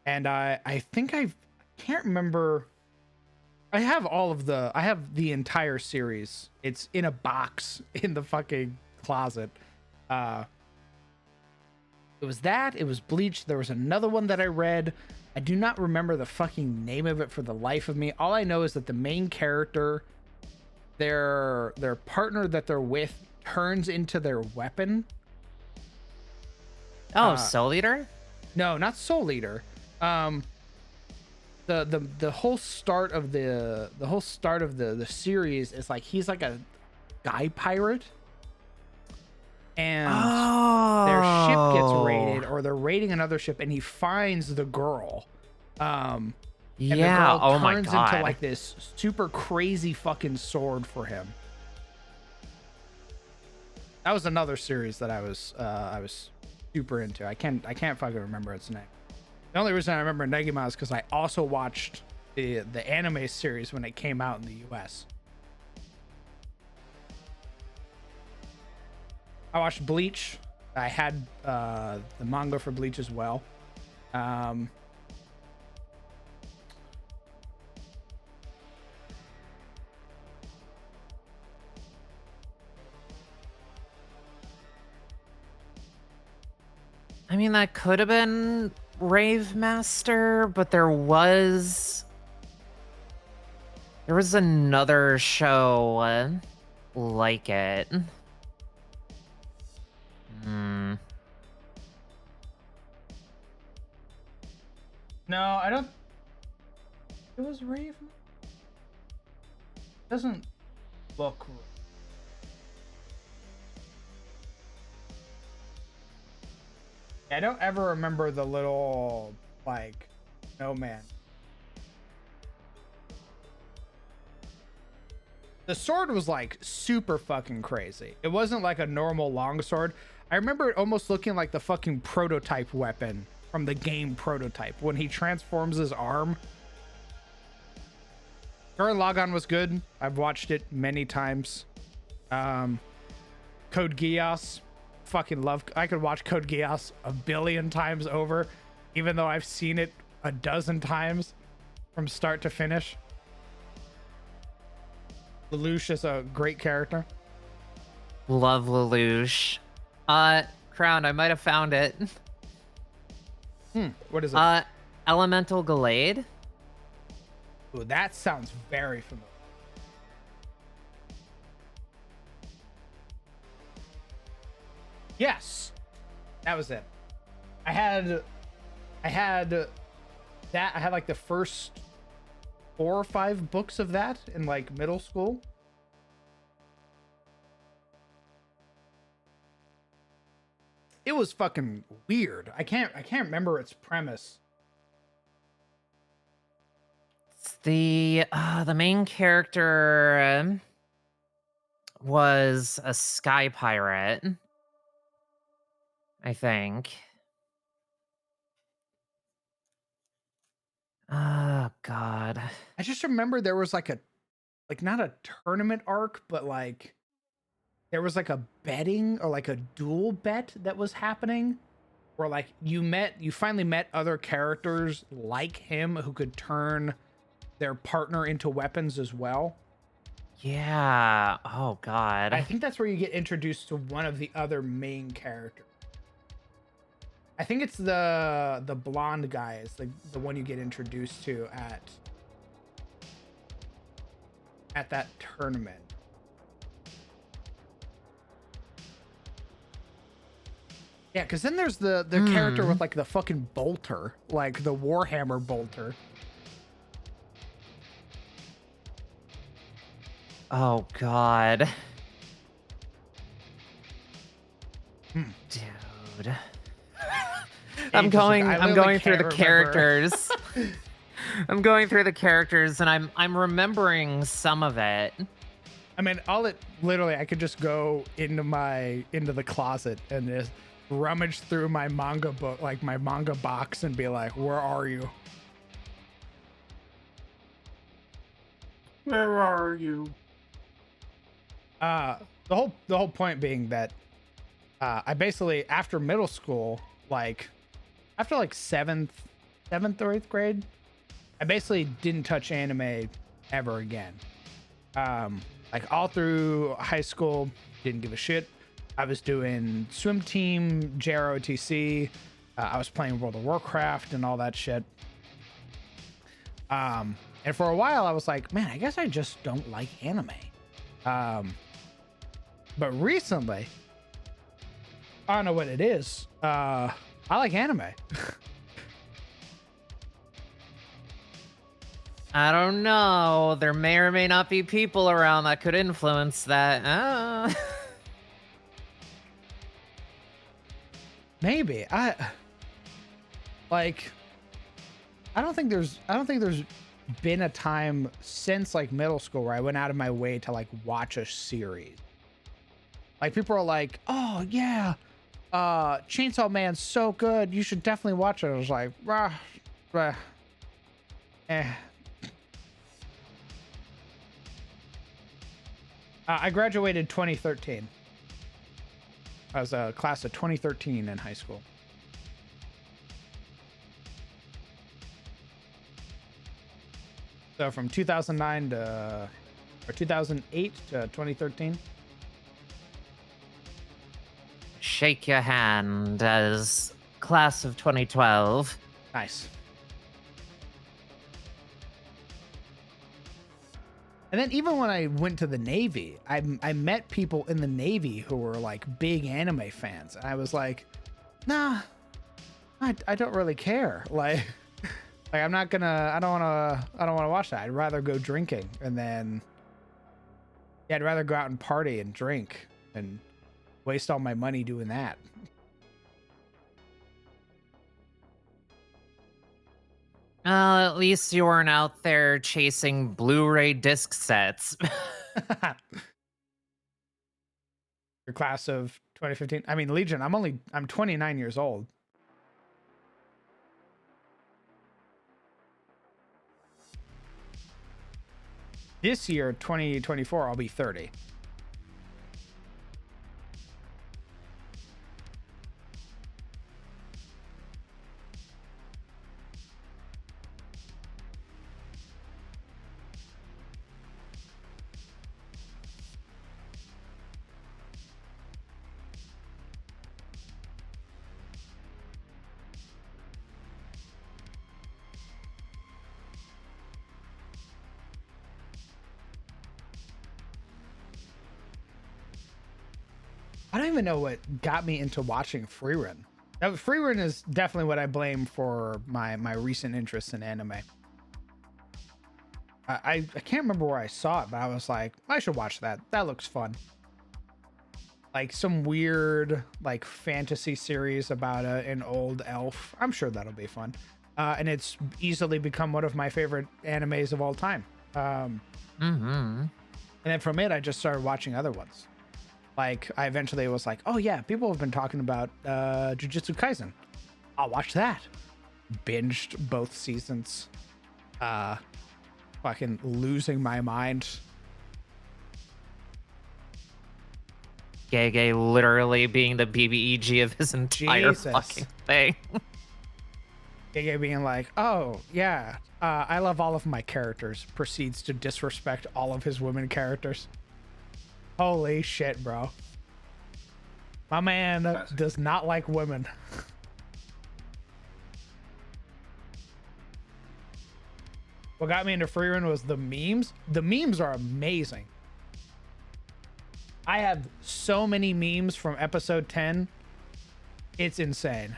And I think I can't remember. I have the entire series. It's in a box in the fucking closet. It was that, it was Bleach. There was another one that I read. I do not remember the fucking name of it for the life of me. All I know is that the main character, their partner that they're with turns into their weapon. Oh, Soul Eater? No, not Soul Eater. the whole start of the series is like he's like a guy pirate, and their ship gets raided, or they're raiding another ship, and he finds the girl. And the girl Oh my turns god. into like this super crazy fucking sword for him. That was another series that I was super into. I can't fucking remember its name. The only reason I remember Negima is because I also watched the anime series when it came out in the US. I watched Bleach. I had the manga for Bleach as well. I mean, that could have been Rave Master, but there was another show like it. No, I don't. It was Rave. Doesn't look. I don't ever remember the little like snowman. The sword was like super fucking crazy. It wasn't like a normal longsword. I remember it almost looking like the fucking prototype weapon from the game Prototype when he transforms his arm. Gurren Lagann was good. I've watched it many times. Code Geass. Fucking love. I could watch Code Geass a billion times over, even though I've seen it a dozen times from start to finish. Lelouch is a great character. Love Lelouch. Crown, I might have found it. What is it? Elemental Gallade. Ooh, that sounds very familiar. Yes, that was it. I had that. I had like the first 4 or 5 books of that in like middle school. It was fucking weird. I can't remember its premise. It's the main character was a sky pirate, I think. Oh god. I just remember there was like not a tournament arc, but like there was like a betting or like a duel bet that was happening where like you finally met other characters like him who could turn their partner into weapons as well. Yeah. Oh god. I think that's where you get introduced to one of the other main characters. I think it's the blonde guy is the one you get introduced to at that tournament. Yeah, because then there's the character with like the fucking bolter, like the Warhammer bolter. Oh god. Dude. I'm going through the characters. I'm going through the characters and I'm remembering some of it. I mean, I could just go into the closet and just rummage through my manga book, like my manga box, and be like, "Where are you? Where are you?" The whole point being that I basically after middle school, like after like seventh or 8th grade, I basically didn't touch anime ever again. Like all through high school, didn't give a shit. I was doing swim team, JROTC. I was playing World of Warcraft and all that shit. And for a while, I was like, man, I guess I just don't like anime. But recently, I don't know what it is. I like anime. I don't know. There may or may not be people around that could influence that. Maybe. I don't think there's been a time since like middle school where I went out of my way to like watch a series. Like people are like, "Oh yeah, Chainsaw Man's so good. You should definitely watch it." I was like, eh. I graduated 2013. I was a class of 2013 in high school. So from 2009 to, or 2008 to 2013. Shake your hand as class of 2012. Nice. And then even when I went to the Navy, I met people in the Navy who were like big anime fans. And I was like, nah, I don't really care. Like I don't want to watch that. I'd rather go drinking. And then, yeah, I'd rather go out and party and drink and waste all my money doing that. At least you weren't out there chasing Blu-ray disc sets. Your class of 2015. I mean, Legion, I'm 29 years old. This year, 2024, I'll be 30. I don't even know what got me into watching Freerun. Freerun is definitely what I blame for my recent interest in anime. I can't remember where I saw it, but I was like, I should watch that. That looks fun. Like some weird like fantasy series about an old elf. I'm sure that'll be fun. And it's easily become one of my favorite animes of all time. And then from it, I just started watching other ones. Like I eventually was like, oh yeah, people have been talking about Jujutsu Kaisen. I'll watch that. Binged both seasons. Fucking losing my mind. Gege literally being the BBEG of his entire fucking thing. Gege being like, oh yeah, I love all of my characters. Proceeds to disrespect all of his women characters. Holy shit, bro. My man does not like women. What got me into Freerun was the memes. The memes are amazing. I have so many memes from episode 10. It's insane.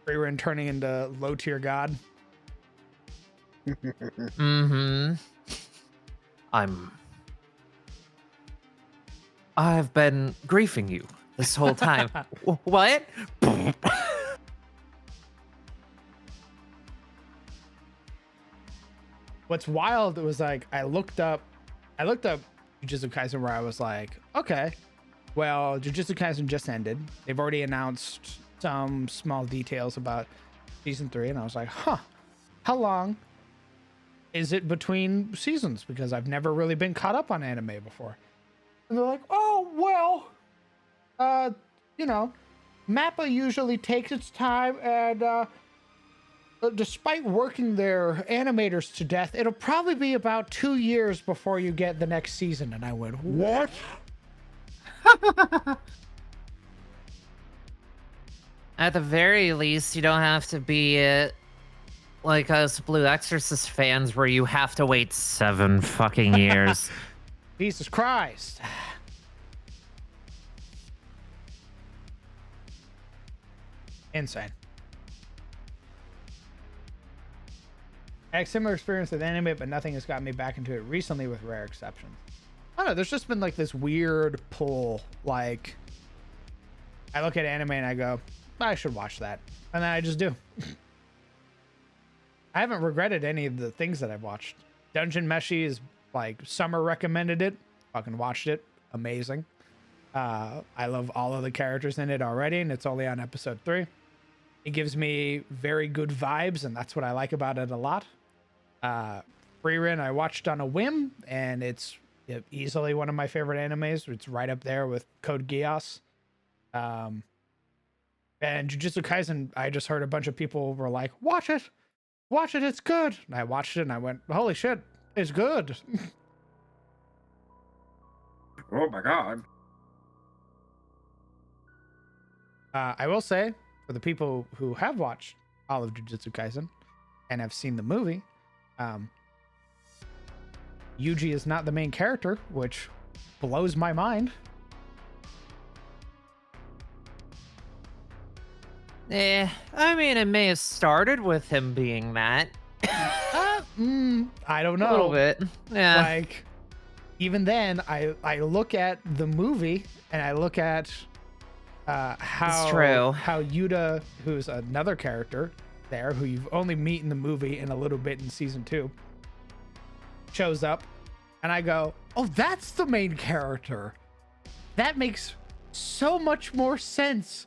Freerun turning into low tier god. I've been griefing you this whole time. What? What's wild was like I looked up Jujutsu Kaisen where I was like, okay, well, Jujutsu Kaisen just ended. They've already announced some small details about season 3, and I was like, huh, how long is it between seasons? Because I've never really been caught up on anime before. And they're like, oh, well, you know, Mappa usually takes its time, and despite working their animators to death, it'll probably be about 2 years before you get the next season. And I went, what? At the very least, you don't have to be like us Blue Exorcist fans where you have to wait 7 fucking years. Jesus Christ. Insane. I had similar experience with anime, but nothing has got me back into it recently with rare exceptions. I don't know, there's just been like this weird pull. Like, I look at anime and I go, I should watch that. And then I just do. I haven't regretted any of the things that I've watched. Dungeon Meshi is like, Summer recommended it. Fucking watched it. Amazing. I love all of the characters in it already, and it's only on episode 3. It gives me very good vibes, and that's what I like about it a lot. Frieren I watched on a whim, and it's easily one of my favorite animes. It's right up there with Code Geass. And Jujutsu Kaisen, I just heard a bunch of people were like, watch it, it's good. And I watched it and I went, holy shit, it's good. Oh my god. I will say, for the people who have watched all of Jujutsu Kaisen and have seen the movie, Yuji is not the main character, which blows my mind. I mean, it may have started with him being that. I don't know. A little bit. Yeah. Like, even then, I look at the movie and I look at how Yuta, who's another character there, who you've only meet in the movie and a little bit in season 2, shows up, and I go, oh, that's the main character. That makes so much more sense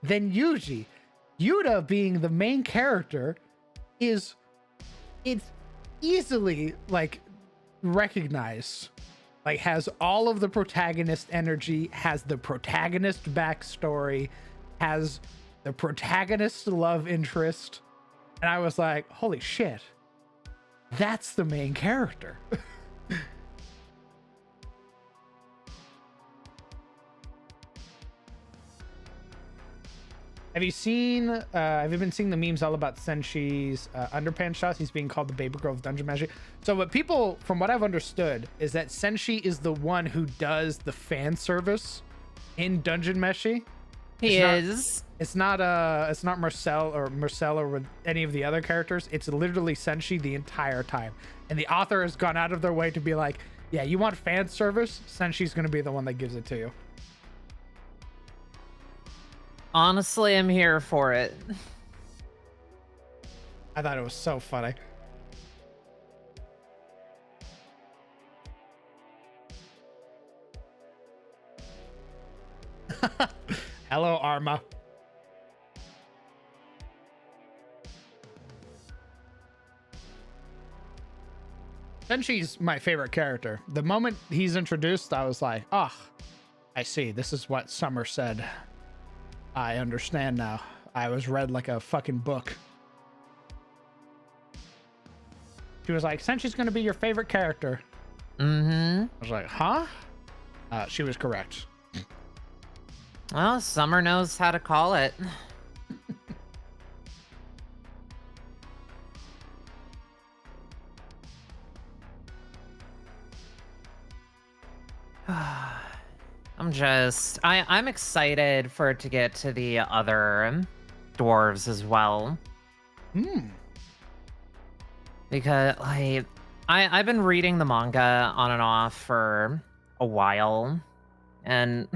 than Yuji. Yuta being the main character it's easily like recognized, like has all of the protagonist energy, has the protagonist backstory, has the protagonist love interest, and I was like, holy shit, that's the main character. Have you been seeing the memes all about Senshi's underpants shots? He's being called the baby girl of Dungeon Meshi. So what people, from what I've understood, is that Senshi is the one who does the fan service in Dungeon Meshi. It's not Marcel or any of the other characters. It's literally Senshi the entire time. And the author has gone out of their way to be like, yeah, you want fan service? Senshi's going to be the one that gives it to you. Honestly, I'm here for it. I thought it was so funny. Hello, Arma. Senshi's my favorite character. The moment he's introduced, I was like, oh, I see. This is what Summer said. I understand now. I was read like a fucking book. She was like, Senshi's gonna be your favorite character. Mm-hmm. I was like, huh? She was correct. Well, Summer knows how to call it. I'm excited for it to get to the other dwarves as well. Because like I've been reading the manga on and off for a while, and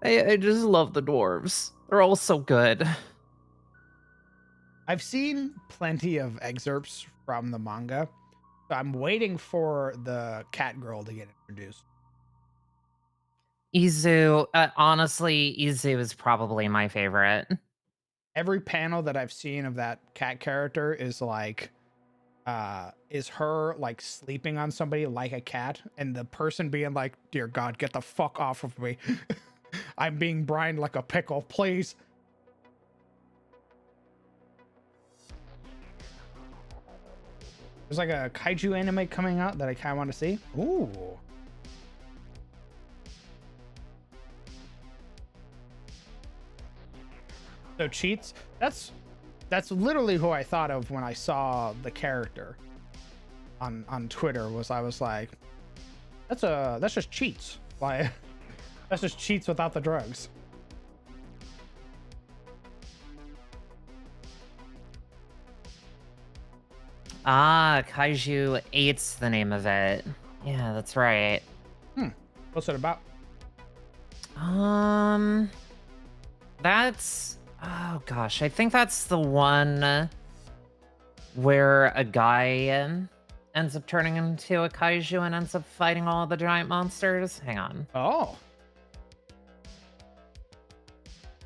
I just love the dwarves. They're all so good. I've seen plenty of excerpts from the manga, so I'm waiting for the cat girl to get introduced. Izu, honestly, Izu is probably my favorite. Every panel that I've seen of that cat character is like, is her like sleeping on somebody like a cat, and the person being like, dear God, get the fuck off of me. I'm being brined like a pickle, please. There's like a kaiju anime coming out that I kind of want to see. Ooh. So cheats, that's literally who I thought of when I saw the character on Twitter. I was like, that's just cheats. Like, that's just cheats without the drugs. Ah, Kaiju 8's the name of it. Yeah, that's right. What's it about? That's, oh gosh, I think that's the one where a guy ends up turning into a kaiju and ends up fighting all the giant monsters. Hang on. Oh.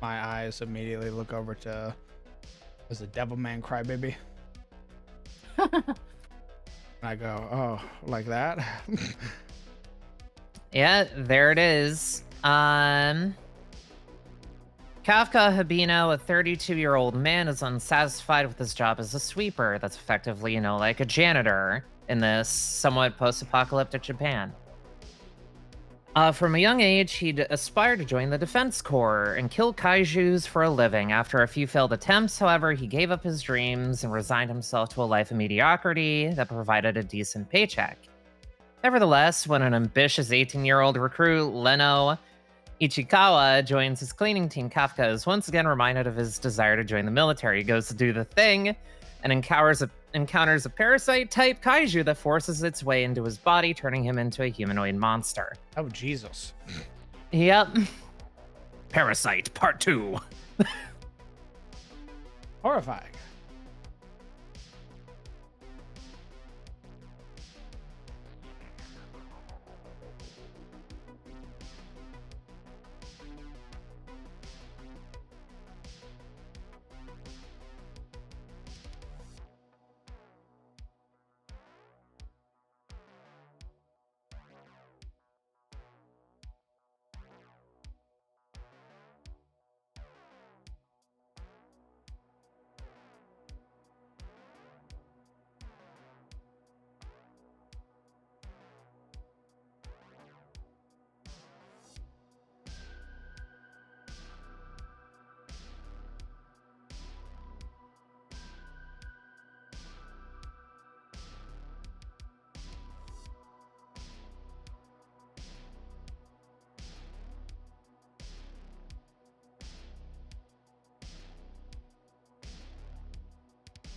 My eyes immediately look over to, was it Devilman Crybaby? And I go, oh, like that? Yeah, there it is. Kafka Habino, a 32-year-old man, is unsatisfied with his job as a sweeper. That's effectively, like a janitor in this somewhat post-apocalyptic Japan. From a young age, he'd aspired to join the Defense Corps and kill kaijus for a living. After a few failed attempts, however, he gave up his dreams and resigned himself to a life of mediocrity that provided a decent paycheck. Nevertheless, when an ambitious 18-year-old recruit, Leno Ichikawa, joins his cleaning team, Kafka is once again reminded of his desire to join the military. He goes to do the thing and encounters a parasite-type kaiju that forces its way into his body, turning him into a humanoid monster. Oh, Jesus. Yep. Parasite, Part 2. Horrifying.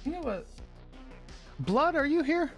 You know what? Blood, are you here?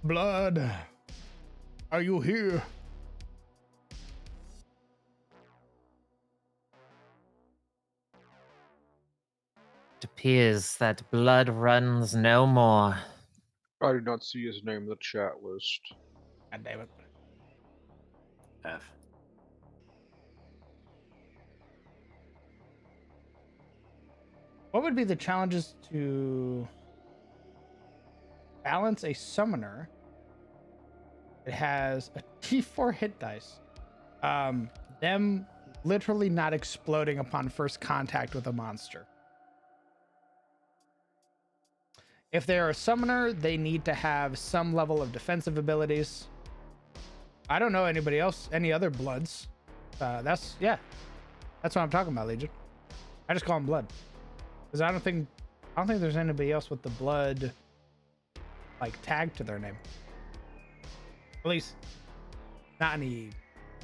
Blood, are you here? It appears that blood runs no more. I did not see his name in the chat list. God damn it. F. What would be the challenges to balance a summoner? It has a T4 hit dice. Them literally not exploding upon first contact with a monster. If they're a summoner, they need to have some level of defensive abilities. I don't know anybody else, any other bloods. That's what I'm talking about, Legion. I just call them blood. Because I don't think there's anybody else with the blood like tagged to their name. At least not any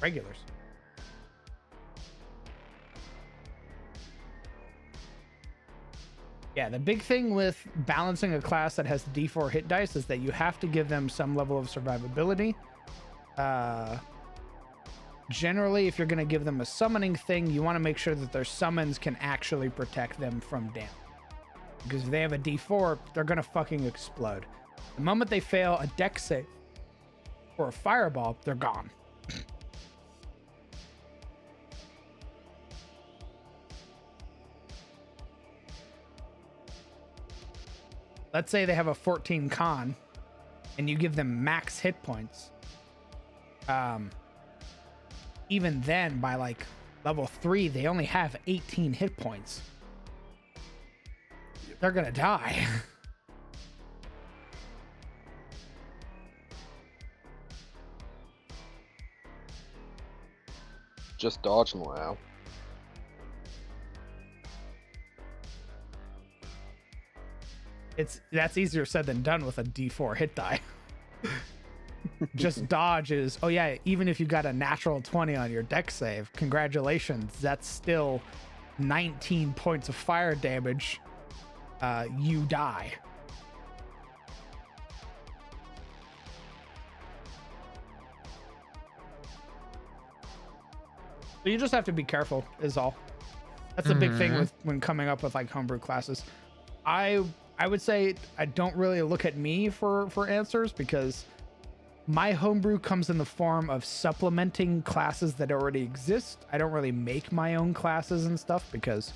regulars. Yeah, the big thing with balancing a class that has D4 hit dice is that you have to give them some level of survivability. Generally, if you're going to give them a summoning thing, you want to make sure that their summons can actually protect them from damage. Because if they have a D4, they're going to fucking explode. The moment they fail a dex save or a fireball, they're gone. Let's say they have a 14 con and you give them max hit points. Even then, by like Level 3, they only have 18 hit points. They're gonna die. Just dodge and wow. That's easier said than done with a D4 hit die. Just dodge is, oh yeah, even if you got a natural 20 on your deck save, congratulations, that's still 19 points of fire damage. You die. So you just have to be careful is all. That's a big thing with when coming up with like homebrew classes. I would say I don't really look at me for answers, because my homebrew comes in the form of supplementing classes that already exist. I don't really make my own classes and stuff because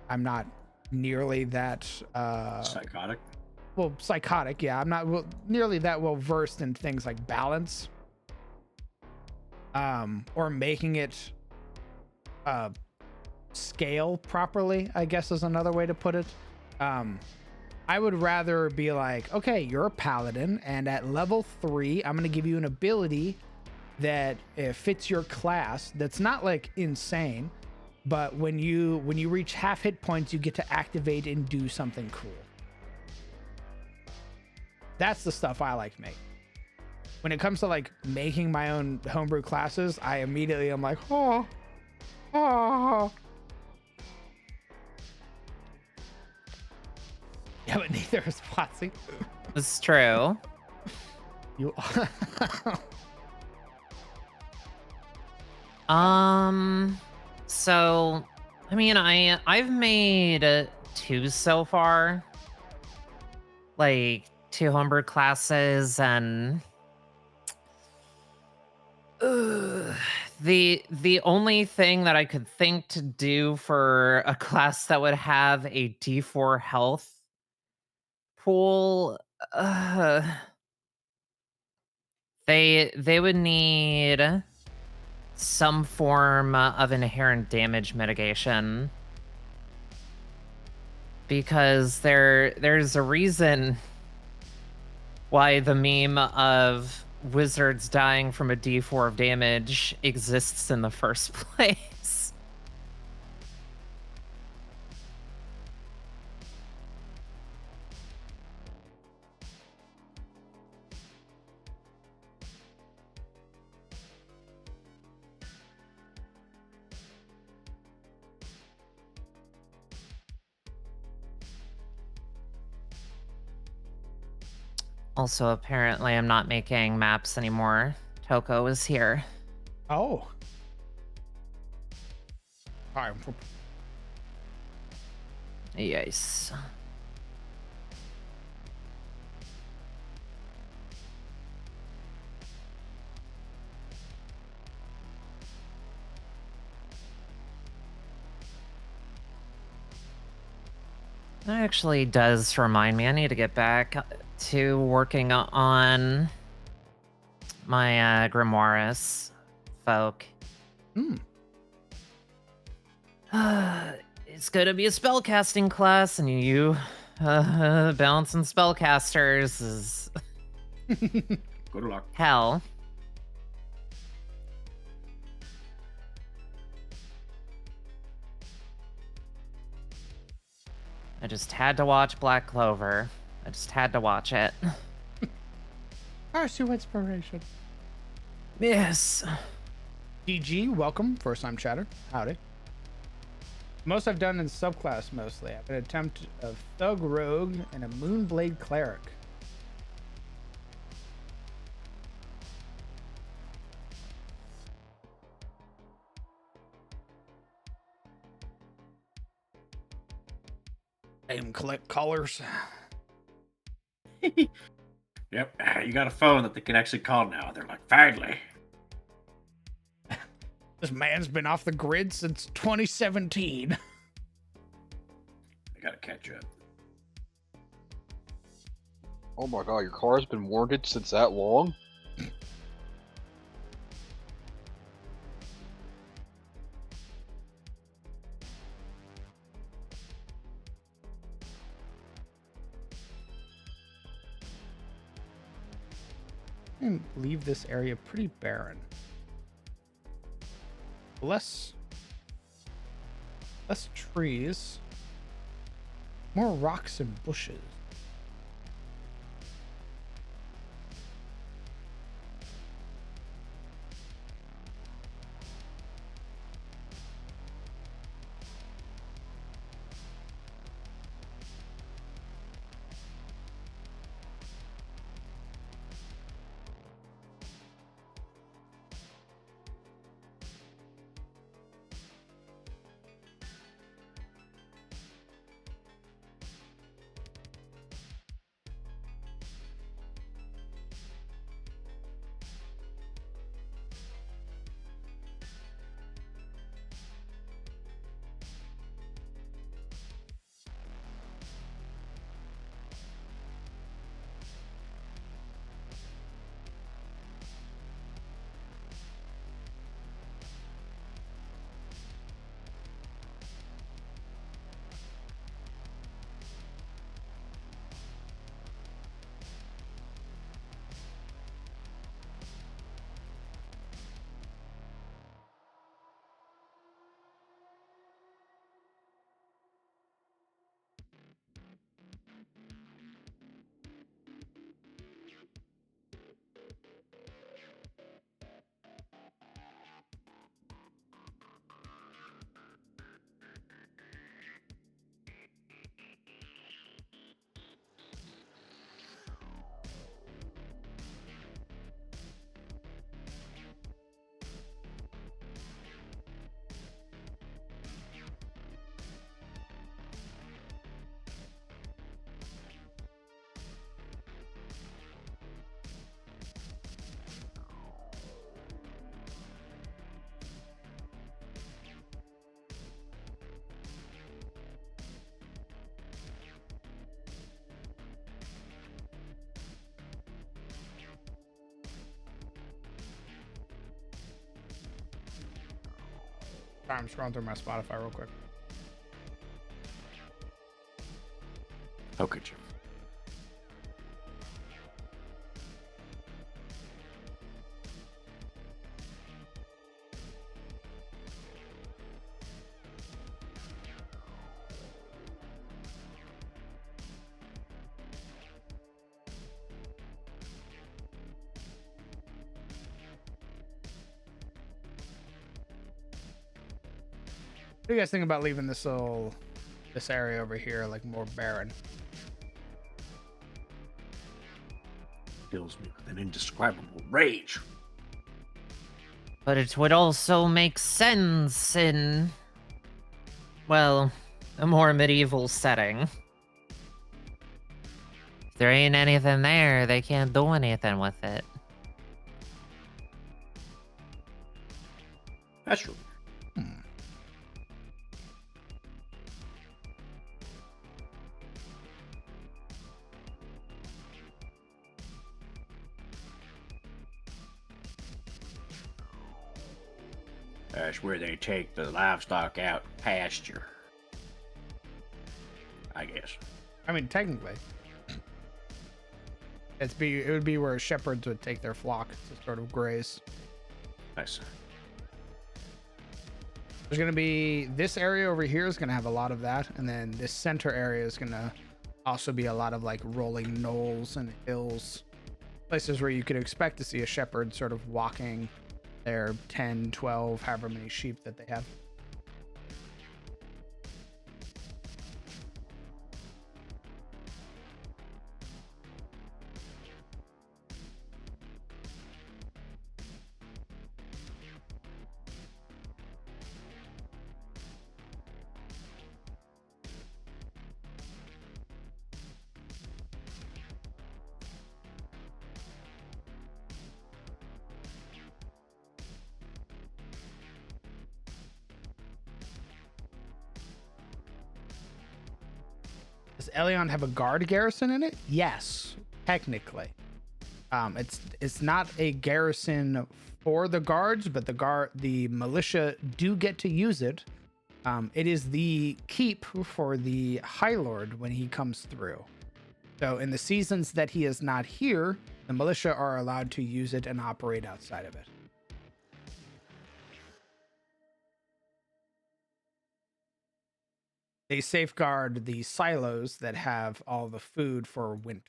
I'm not nearly that Psychotic. well, psychotic, yeah. I'm not nearly that well versed in things like balance, or making it scale properly, I guess is another way to put it. I would rather be like, okay, you're a paladin, and at level 3, I'm gonna give you an ability that fits your class. That's not like insane, but when you reach half hit points, you get to activate and do something cool. That's the stuff I like to make. When it comes to like making my own homebrew classes, I immediately am like, oh. Yeah, but neither is Watsy. It's true. You. So, I mean, I've made 2 so far, like 2 homebrew classes, and the only thing that I could think to do for a class that would have a D4 health pool, they would need some form of inherent damage mitigation, because there's a reason why the meme of wizards dying from a D4 of damage exists in the first place. Also, apparently, I'm not making maps anymore. Toko is here. Oh. All right. Yes. That actually does remind me, I need to get back to working on my Grimoires folk. It's gonna be a spellcasting class, and you balancing spellcasters is Good luck. hell. I just had to watch Black Clover. I just had to watch it. Pursue inspiration. Yes. DG, welcome. First time chatter. Howdy. Most I've done in subclass mostly. I've an attempt of Thug Rogue and a Moonblade Cleric. Aim collect colors. Yep, you got a phone that they can actually call now. They're like, finally. This man's been off the grid since 2017. I gotta catch up. Oh my god, your car's been warranted since that long? And leave this area pretty barren. Less trees, more rocks and bushes. Sorry, I'm scrolling through my Spotify real quick. How could you? What do you guys think about leaving this area over here like more barren? Fills me with an indescribable rage. But it would also make sense in, well, a more medieval setting. If there ain't anything there, they can't do anything with it. That's true. That's where they take the livestock out pasture. I guess. I mean, technically, it would be where shepherds would take their flock to sort of graze. Nice. There's gonna be this area over here is gonna have a lot of that, and then this center area is gonna also be a lot of like rolling knolls and hills, places where you could expect to see a shepherd sort of walking their 10, 12, however many sheep that they have. Does Elion have a guard garrison in it? Yes, technically. It's not a garrison for the guards, but the militia do get to use it. It is the keep for the High Lord when he comes through. So in the seasons that he is not here, The militia are allowed to use it and operate outside of it. They safeguard the silos that have all the food for winter.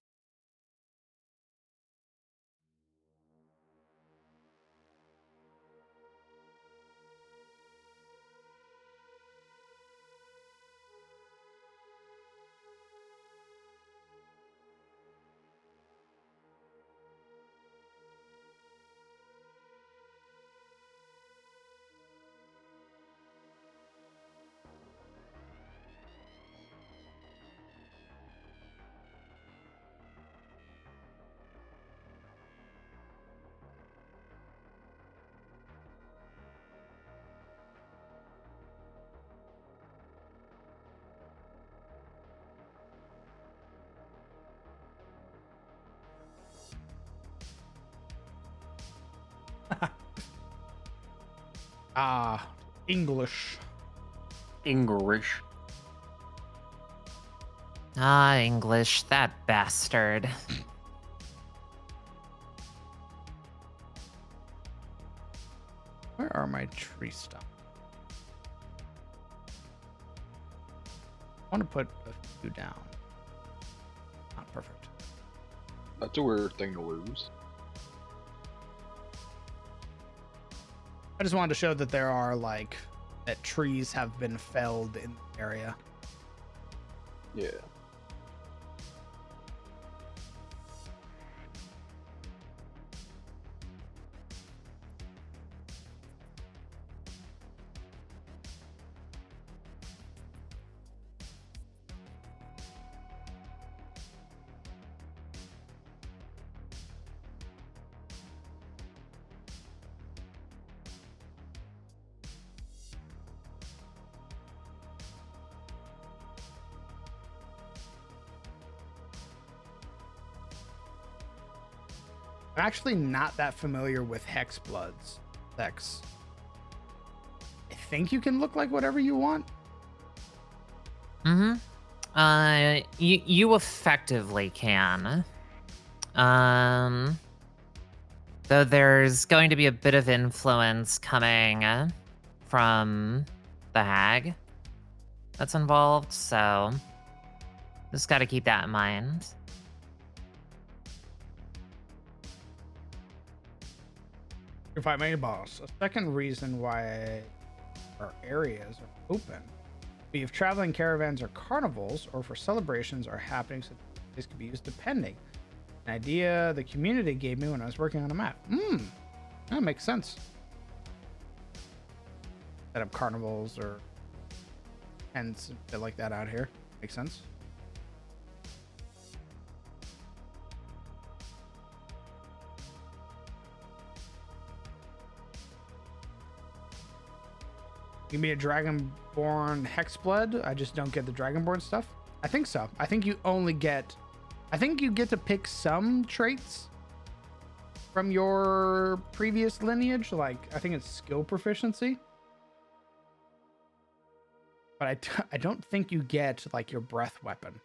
English. English. Ah, English, that bastard. Where are my tree stumps? I want to put a few down. Not perfect. That's a weird thing to lose. I just wanted to show that there are that trees have been felled in the area. Yeah. I'm actually not that familiar with hex bloods. Hex. I think you can look like whatever you want. You effectively can. Though there's going to be a bit of influence coming from the hag that's involved, so just gotta keep that in mind. If I made a boss, a second reason why our areas are open. We have traveling caravans or carnivals, or for celebrations are happening, so these could be used depending. An idea the community gave me when I was working on a map. That makes sense. Set up carnivals or tents and like that out here. Makes sense. Give me a Dragonborn Hexblood. I just don't get the Dragonborn stuff. I think so. I think you get to pick some traits from your previous lineage. Like, I think it's skill proficiency. But I don't think you get, like, your breath weapon.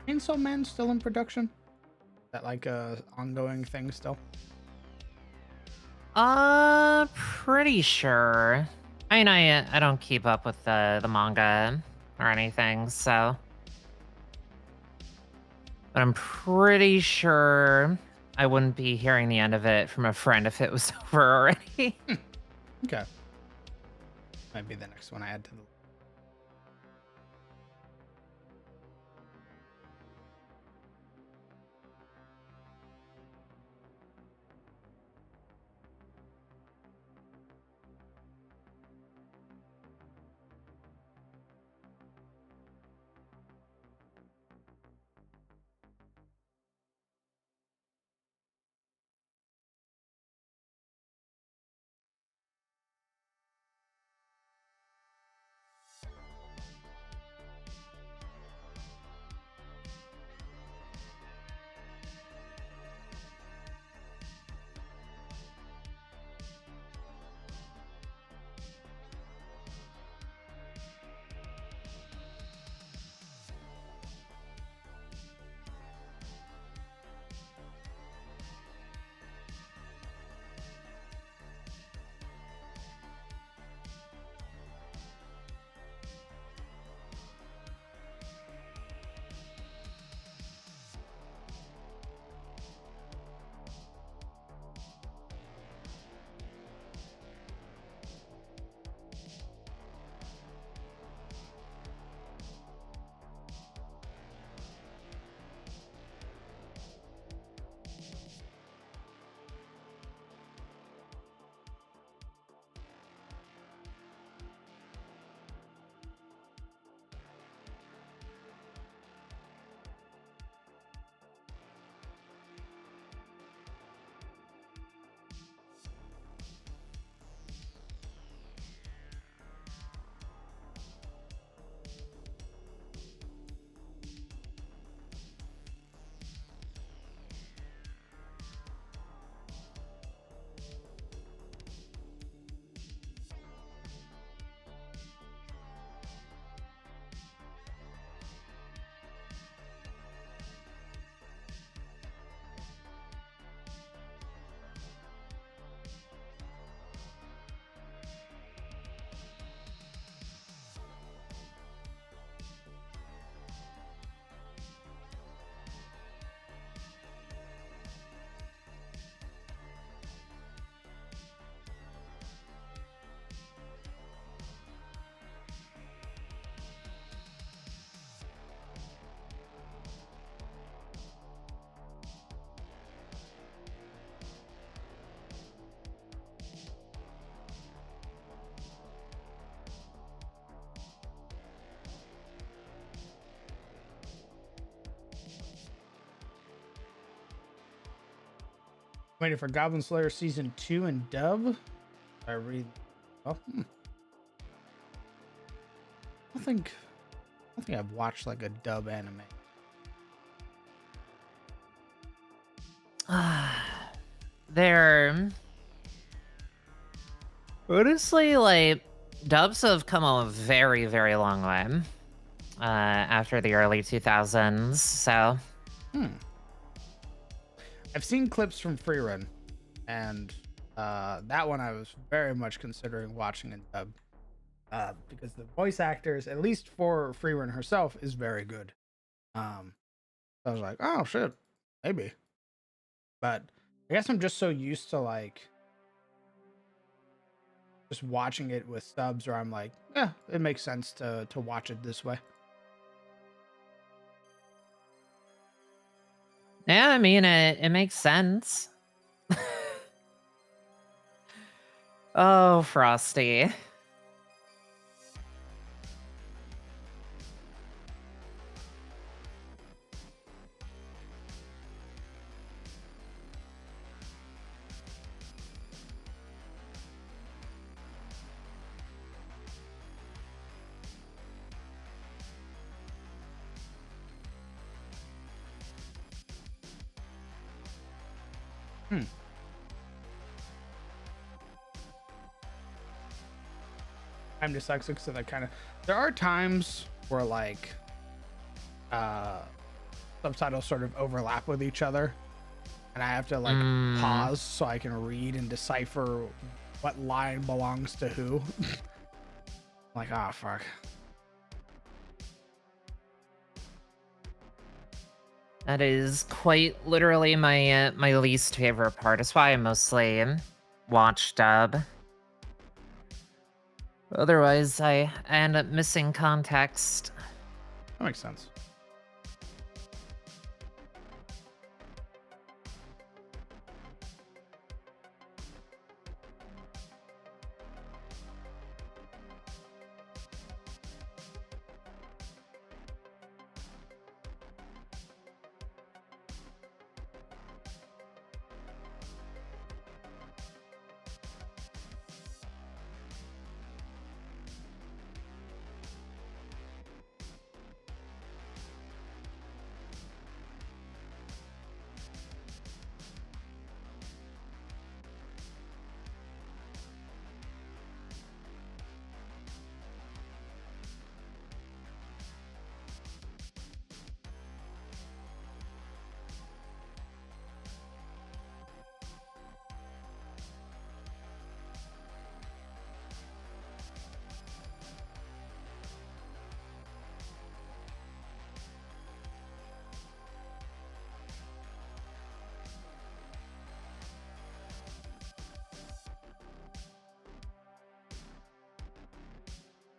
Chainsaw Man still in production? Is that like a ongoing thing still? Pretty sure. I mean, I don't keep up with the manga or anything, so. But I'm pretty sure I wouldn't be hearing the end of it from a friend if it was over already. Okay. Might be the next one I add to the. Waiting for Goblin Slayer season 2 in dub. I read. Oh, I don't think I've watched like a dub anime. They're honestly like dubs have come a very, very long way after the early 2000s. So, I've seen clips from Freerun, and that one I was very much considering watching in dub because the voice actors, at least for Freerun herself, is very good. So I was like, oh shit, maybe. But I guess I'm just so used to like just watching it with subs, or I'm like, yeah, it makes sense to watch it this way. yeah, I mean, it makes sense. Oh, Frosty. I'm dyslexic, so that kind of there are times where like subtitles sort of overlap with each other, and I have to like pause so I can read and decipher what line belongs to who. Like, ah, fuck. That is quite literally my my least favorite part. That's why I mostly watch dub. Otherwise, I end up missing context. That makes sense.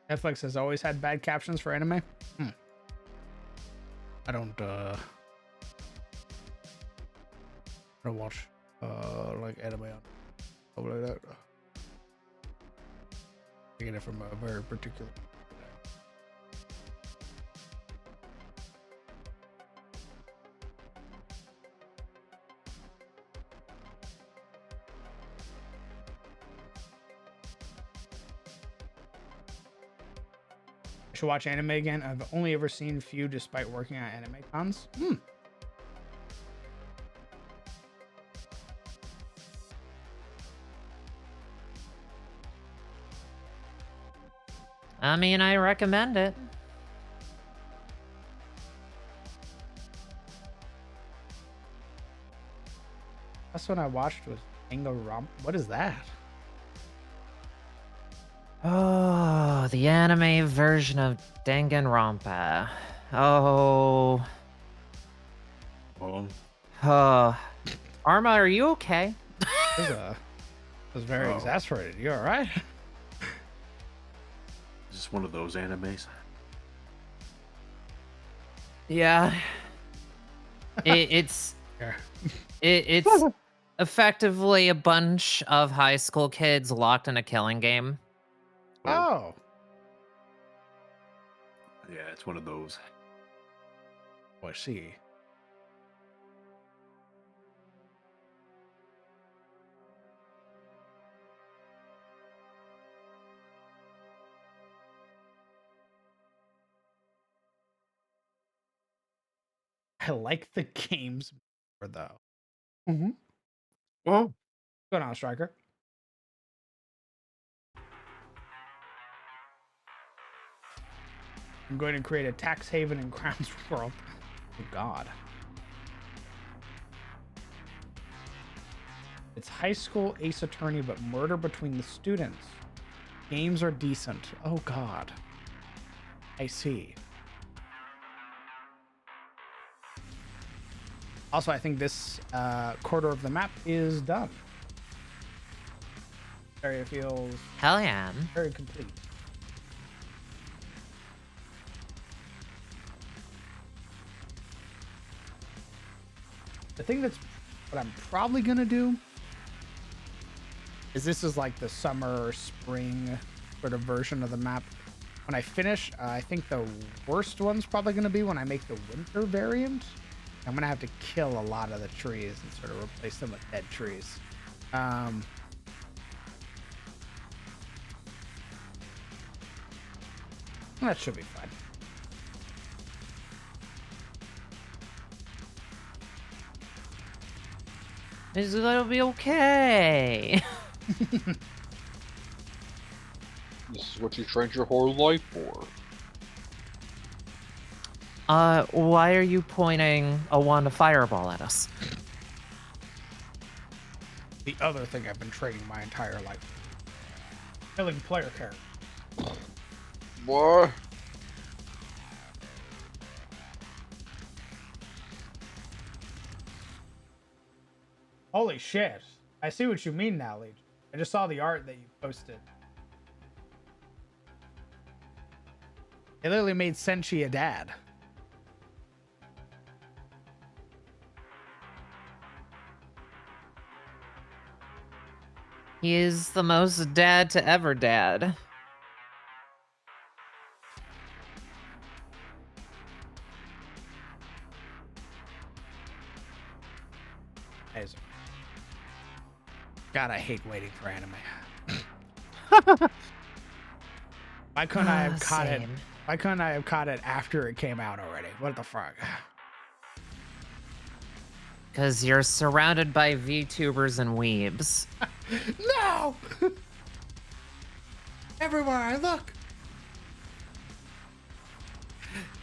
Netflix has always had bad captions for anime. I don't watch like anime on stuff like that. Taking it from a very particular. Should watch anime again. I've only ever seen few despite working at anime cons. I mean, I recommend it. Last one I watched was Danganronpa. What is that? Oh, the anime version of Danganronpa. Oh. Arma, are you okay? I was very exasperated. You all right? Is this one of those animes? Yeah. It's Yeah. it's effectively a bunch of high school kids locked in a killing game. Oh. Yeah, it's one of those. Oh, I see. I like the games more though. Well, What's going on, Striker? I'm going to create a tax haven in Crown's World. Oh God. It's high school Ace Attorney, but murder between the students. Games are decent. Oh God. I see. Also, I think this quarter of the map is done. Area feels Hell yeah. very complete. The thing that's what I'm probably gonna do is this is like the summer or spring sort of version of the map. When I finish, I think the worst one's probably gonna be when I make the winter variant. I'm gonna have to kill a lot of the trees and sort of replace them with dead trees. That should be fine. It's gonna be okay. This is what you trained your whole life for. Why are you pointing a wand of fireball at us? The other thing I've been training my entire life. Killing player characters. What? Holy shit. I see what you mean now, Legion. I just saw the art that you posted. It literally made Senshi a dad. He is the most dad to ever dad. Amazing. God, I hate waiting for anime. Why couldn't I have caught it? Same. Why couldn't I have caught it after it came out already? What the fuck? Because you're surrounded by VTubers and weebs. No! Everywhere I look.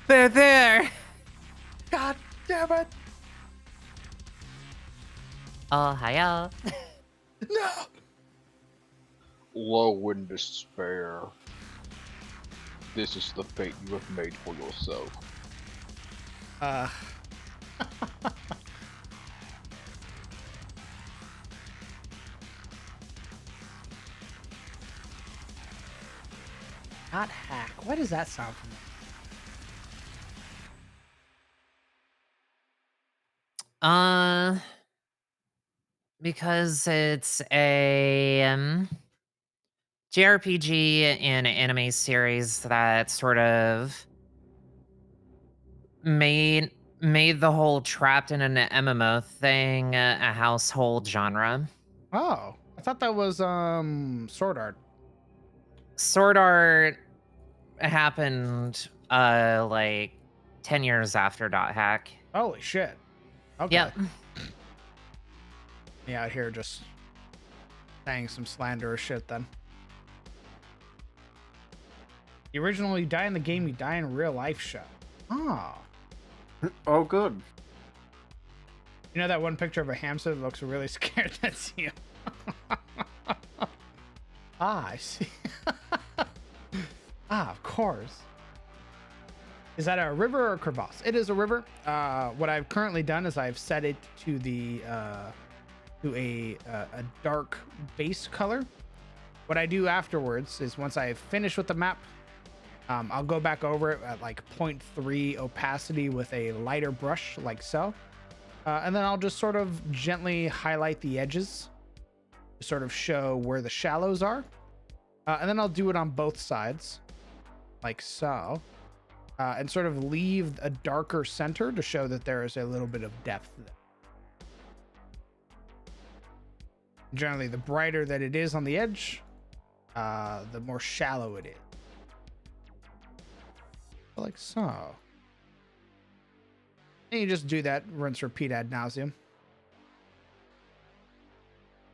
They're there! God damn it. Oh, hiya. No! Low in despair. This is the fate you have made for yourself. Not hack. Why does that sound familiar? Because it's a JRPG and anime series that sort of made the whole trapped in an MMO thing a household genre. Oh, I thought that was Sword Art. Sword Art happened like 10 years after Dot Hack. Holy shit. Okay. Yep. Me out here just saying some slanderous shit then. The original you die in the game, you die in real life show. Oh. Oh, good. You know that one picture of a hamster that looks really scared? That's you. Ah, I see. Ah, of course. Is that a river or a crevasse? It is a river. What I've currently done is I've set it to the to a dark base color. What I do afterwards is once I finish with the map, I'll go back over it at like 0.3 opacity with a lighter brush like so. And then I'll just sort of gently highlight the edges to sort of show where the shallows are. And then I'll do it on both sides like so. And sort of leave a darker center to show that there is a little bit of depth there. Generally, the brighter that it is on the edge, the more shallow it is. Like so. And you just do that, rinse, repeat ad nauseum.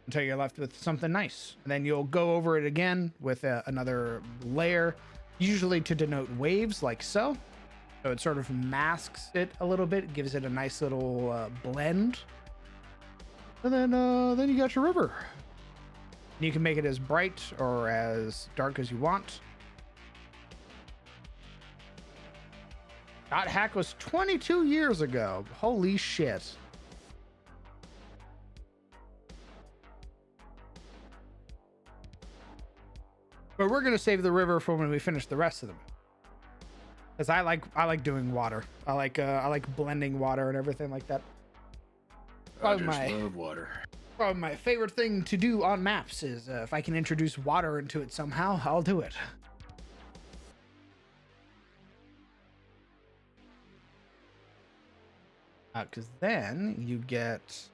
Until you're left with something nice. And then you'll go over it again with another layer, usually to denote waves like so. So it sort of masks it a little bit, gives it a nice little blend. And then you got your river. And you can make it as bright or as dark as you want. Dot Hack was 22 years ago. Holy shit. But we're gonna save the river for when we finish the rest of them. Because I like doing water. I like blending water and everything like that. I just love water. Probably my favorite thing to do on maps is if I can introduce water into it somehow, I'll do it. Because then you get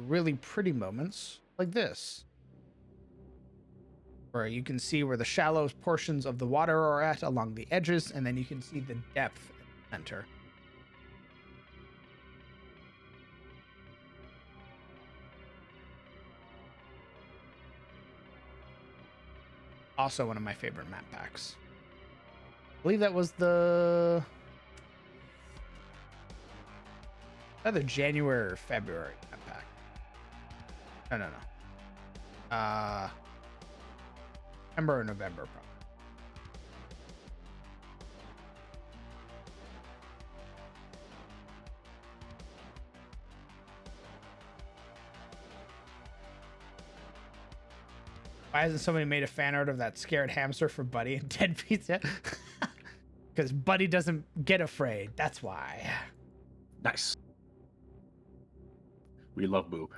really pretty moments like this, where you can see where the shallow portions of the water are at along the edges, and then you can see the depth at the center. Also one of my favorite map packs. believe that was the either January or February pack. No. September or November, probably. Why hasn't somebody made a fan art of that scared hamster for Buddy and Dead Pizza? Because Buddy doesn't get afraid. That's why. Nice. We love Boo.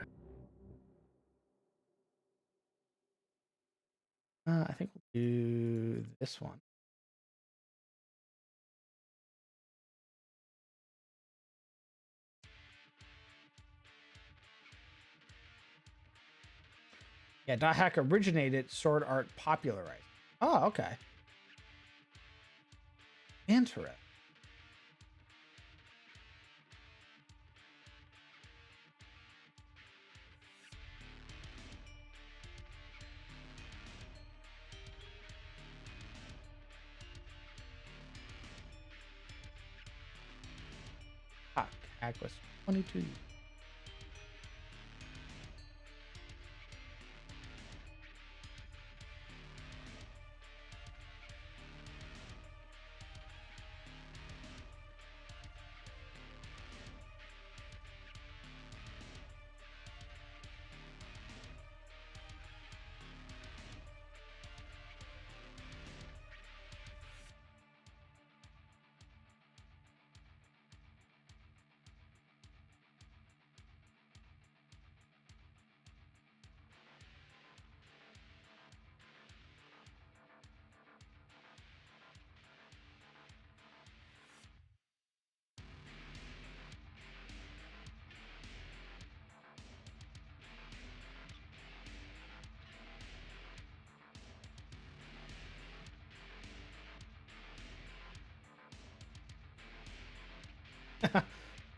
I think we'll do this one. Yeah, Dot Hack originated, Sword Art popularized. Oh, okay. Interesting. Dot Hack was 22.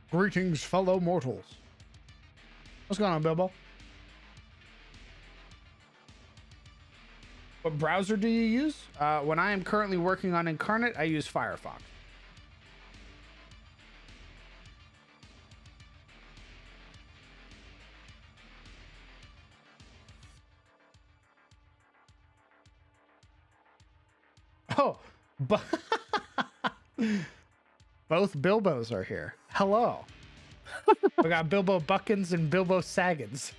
Greetings, fellow mortals. What's going on, Bilbo? What browser do you use? When I am currently working on Incarnate, I use Firefox. Oh, but both Bilbos are here. Hello. We got Bilbo Buckins and Bilbo Saggins.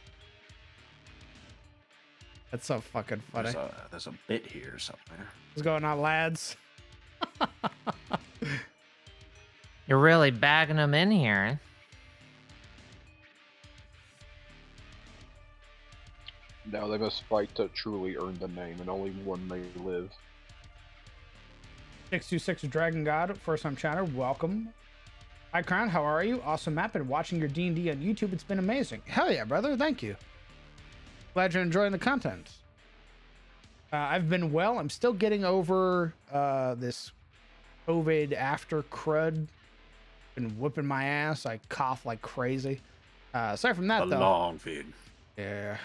That's so fucking funny. There's a bit here somewhere. What's going on, lads? You're really bagging them in here. Now they must fight to truly earn the name, and only one may live. 626 Dragon God, first time chatter, welcome. Hi Crown, how are you? Awesome map, and watching your D&D on YouTube, it's been amazing. Hell yeah, brother, thank you. Glad you're enjoying the content. I've been well. I'm still getting over this COVID after crud. Been whooping my ass. I cough like crazy. Aside from that, The though. long feed. Yeah.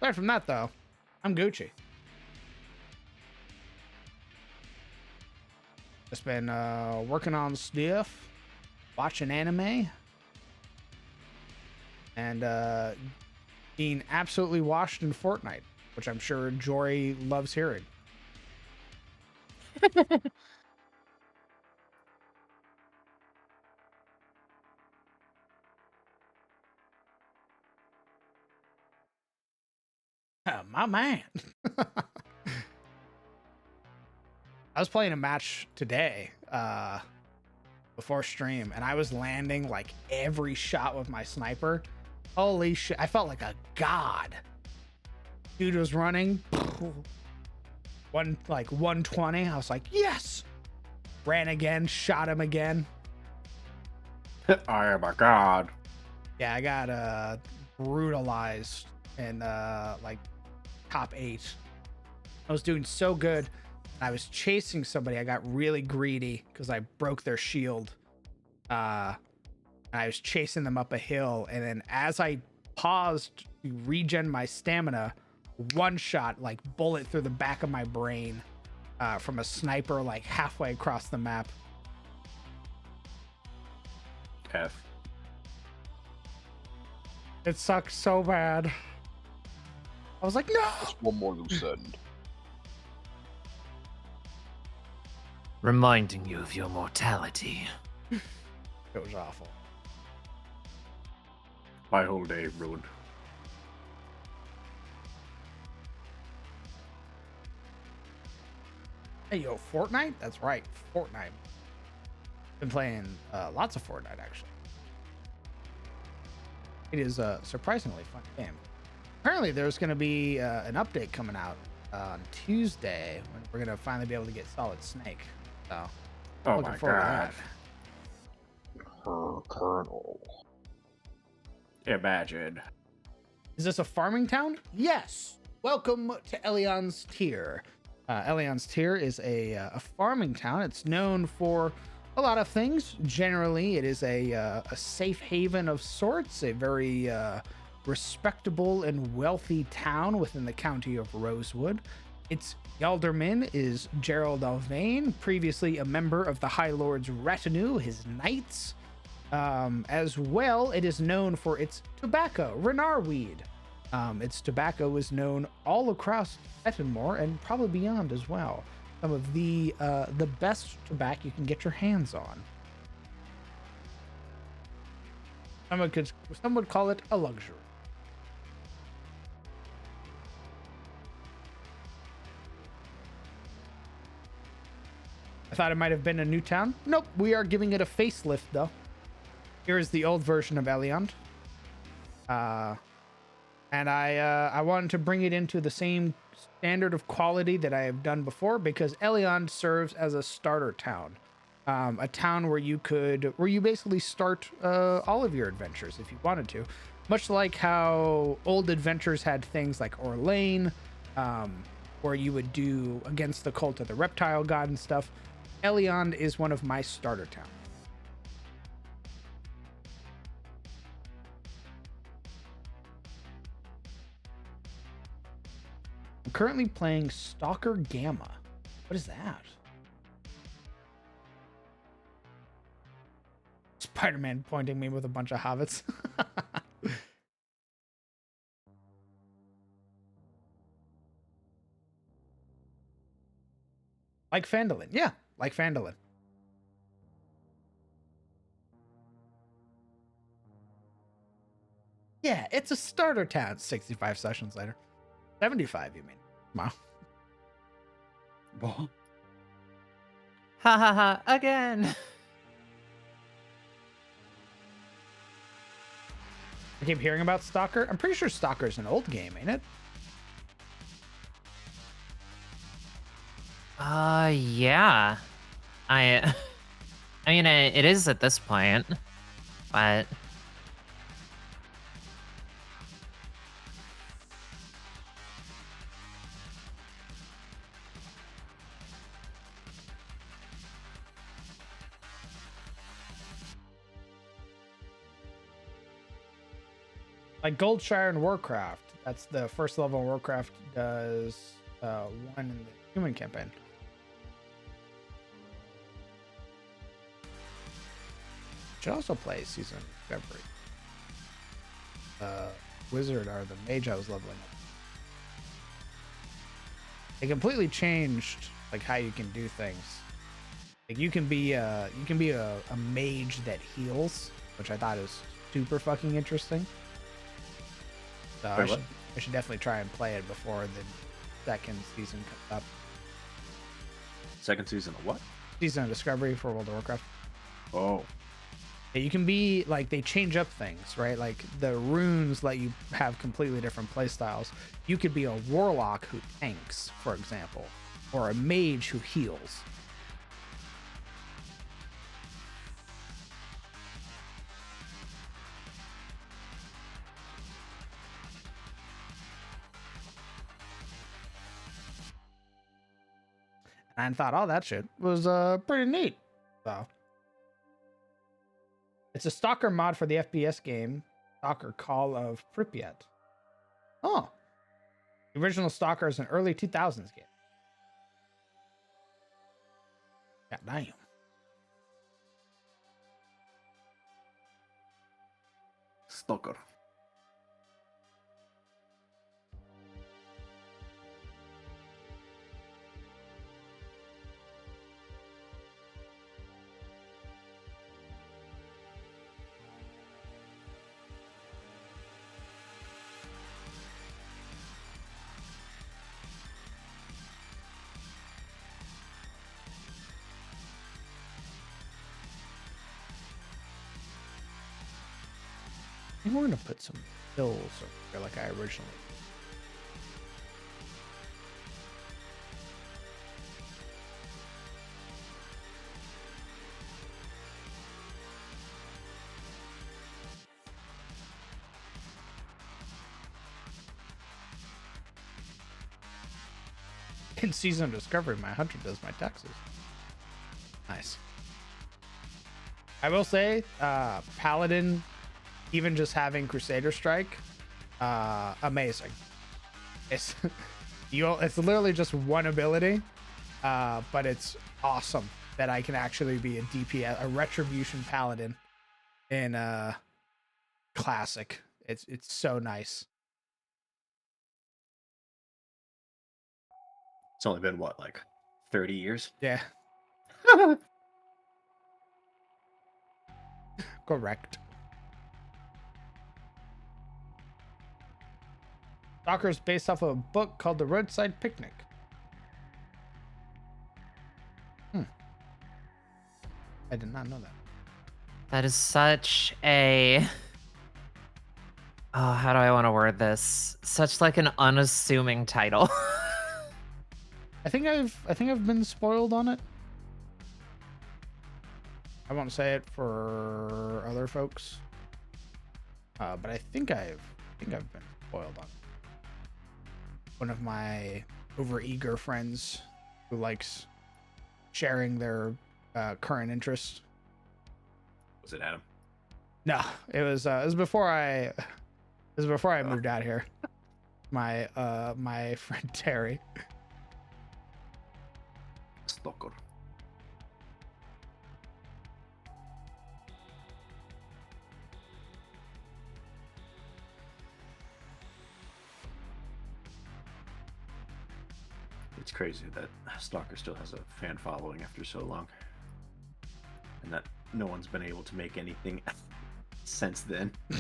Aside from that, though, I'm Gucci. Just been working on stuff, watching anime, and being absolutely washed in Fortnite, which I'm sure Jory loves hearing. My man. I was playing a match today before stream, and I was landing like every shot with my sniper. Holy shit, I felt like a god. Dude was running 120. I was like, yes. Ran again, shot him again. I am a god. Yeah, I got brutalized in like top 8. I was doing so good. I was chasing somebody. I got really greedy because I broke their shield. I was chasing them up a hill, and then as I paused to regen my stamina, one shot, like bullet through the back of my brain from a sniper, like halfway across the map. F. It sucked so bad. I was like, no. Just one more loose end. Reminding you of your mortality. It was awful. My whole day ruined. Hey, yo, Fortnite? That's right, Fortnite. Been playing lots of Fortnite, actually. It is a surprisingly fun game. Apparently, there's going to be an update coming out on Tuesday when we're going to finally be able to get Solid Snake. So, Oh looking my forward god. to Her Colonel. Imagine. Is this a farming town? Yes. Welcome to Elion's Tier. Elion's Tier is a farming town. It's known for a lot of things. Generally, it is a safe haven of sorts, a very respectable and wealthy town within the county of Rosewood. Its Alderman is Gerald Alvain, previously a member of the High Lord's retinue, his knights. As well, it is known for its tobacco, Renar weed. Its tobacco is known all across Ettenmore and probably beyond as well. Some of the best tobacco you can get your hands on. Some would call it a luxury. I thought it might have been a new town. Nope, we are giving it a facelift though. Here is the old version of Eliond. And I wanted to bring it into the same standard of quality that I have done before, because Eliond serves as a starter town, a town where you basically start all of your adventures if you wanted to, much like how old adventures had things like Orlane, where you would do against the cult of the reptile god and stuff. Eliond is one of my starter towns. I'm currently playing Stalker Gamma. What is that? Spider-Man pointing me with a bunch of hobbits. Like Phandalin. Yeah, like Phandalin. Yeah, it's a starter town. 65 sessions later. 75, you mean? Wow. Well, Ha ha ha, again. I keep hearing about Stalker. I'm pretty sure Stalker's an old game, ain't it? Yeah. I mean, it is at this point, but Like Goldshire and Warcraft. That's the first level Warcraft does one in the human campaign. Should also play Season Discovery. Wizard or the mage I was leveling up. They completely changed like how you can do things. Like you can be a mage that heals, which I thought is super fucking interesting. So Wait, I should definitely try and play it before the second season comes up. second season of what? Season of Discovery for World of Warcraft. Oh. Yeah, you can be like, they change up things, right? Like the runes let you have completely different playstyles. You could be a warlock who tanks, for example, or a mage who heals. And I thought, oh, that shit was pretty neat. So it's a stalker mod for the FPS game Stalker Call of Pripyat. Oh, The original Stalker is an early 2000s game. God damn. Stalker. I think we're gonna put some hills over here like I originally. In Season of Discovery, my hunter does my taxes. Nice. I will say, Paladin, even just having Crusader Strike, amazing. It's it's literally just one ability, but it's awesome that I can actually be a DPS, a Retribution Paladin in Classic. It's so nice. It's only been what, like 30 years? Yeah, correct. Stalker is based off of a book called The Roadside Picnic. I did not know that. That is such a. Oh, how do I want to word this? Such like an unassuming title. I think I've been spoiled on it. I won't say it for other folks, but I think I've been spoiled on it. One of my overeager friends who likes sharing their current interests. Was it Adam? No, it was before I moved out here. My my friend Terry. Stalker. It's crazy that Stalker still has a fan following after so long. And that no one's been able to make anything since then. I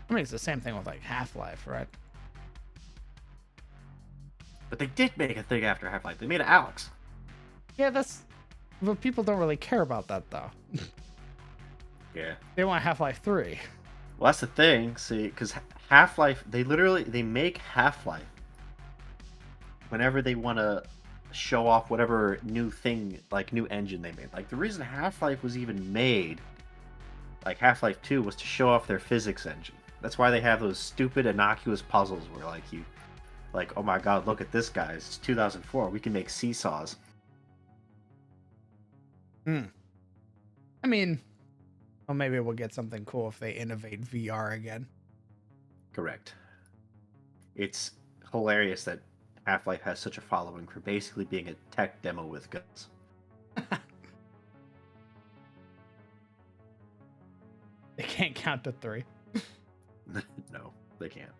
mean, it's the same thing with like Half-Life, right? But they did make a thing after Half-Life. They made it Alex. Yeah, but people don't really care about that though. Yeah. They want Half-Life 3. Well, that's the thing. See, because Half-Life, they make Half-Life whenever they want to show off whatever new thing, like new engine they made. Like the reason Half-Life was even made, like Half-Life 2, was to show off their physics engine. That's why they have those stupid innocuous puzzles where like, oh my god, look at this, guys. It's 2004. We can make seesaws. I mean, well, maybe we'll get something cool if they innovate VR again. Correct. It's hilarious that Half-Life has such a following for basically being a tech demo with guns. They can't count to 3. No, they can't.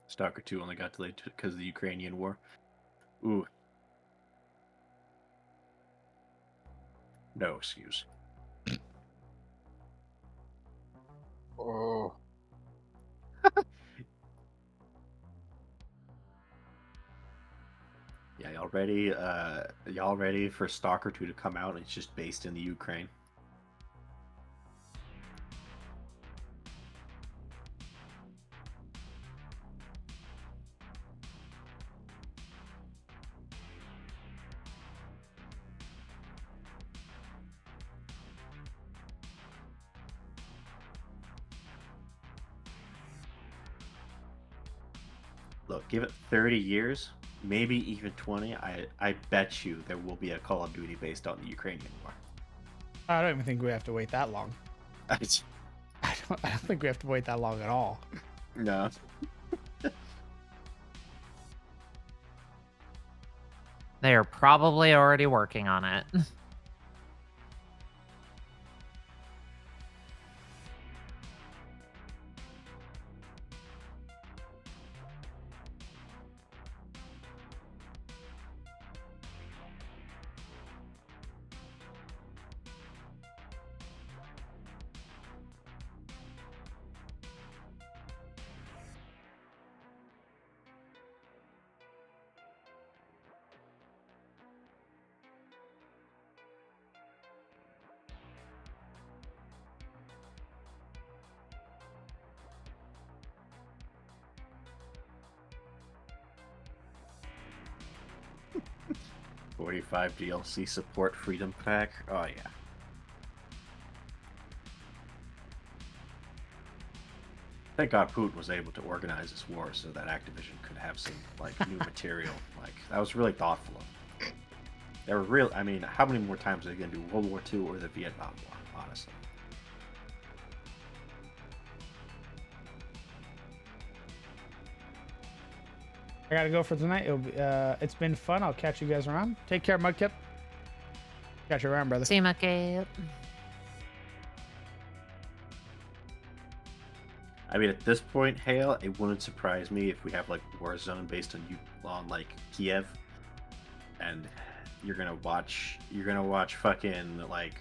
Stalker 2 only got delayed because of the Ukrainian war. Ooh. No excuse. Oh, Yeah, y'all ready? Y'all ready for Stalker 2 to come out? It's just based in the Ukraine. Look, give it 30 years, maybe even 20. I bet you there will be a Call of Duty based on the Ukrainian war. I don't even think we have to wait that long. It's, I don't think we have to wait that long at all. no. They are probably already working on it. $45 DLC support freedom pack. Oh yeah. Thank God Putin was able to organize this war so that Activision could have some like new material. Like that was really thoughtful of them. They were real. I mean, how many more times are they gonna do World War II or the Vietnam War? Honestly. I gotta go for tonight. It's been fun. I'll catch you guys around. Take care, Mudkip. Catch you around, brother. See you, Mucky. I mean, at this point, Hale, it wouldn't surprise me if we have like Warzone based on like Kiev, and you're gonna watch fucking like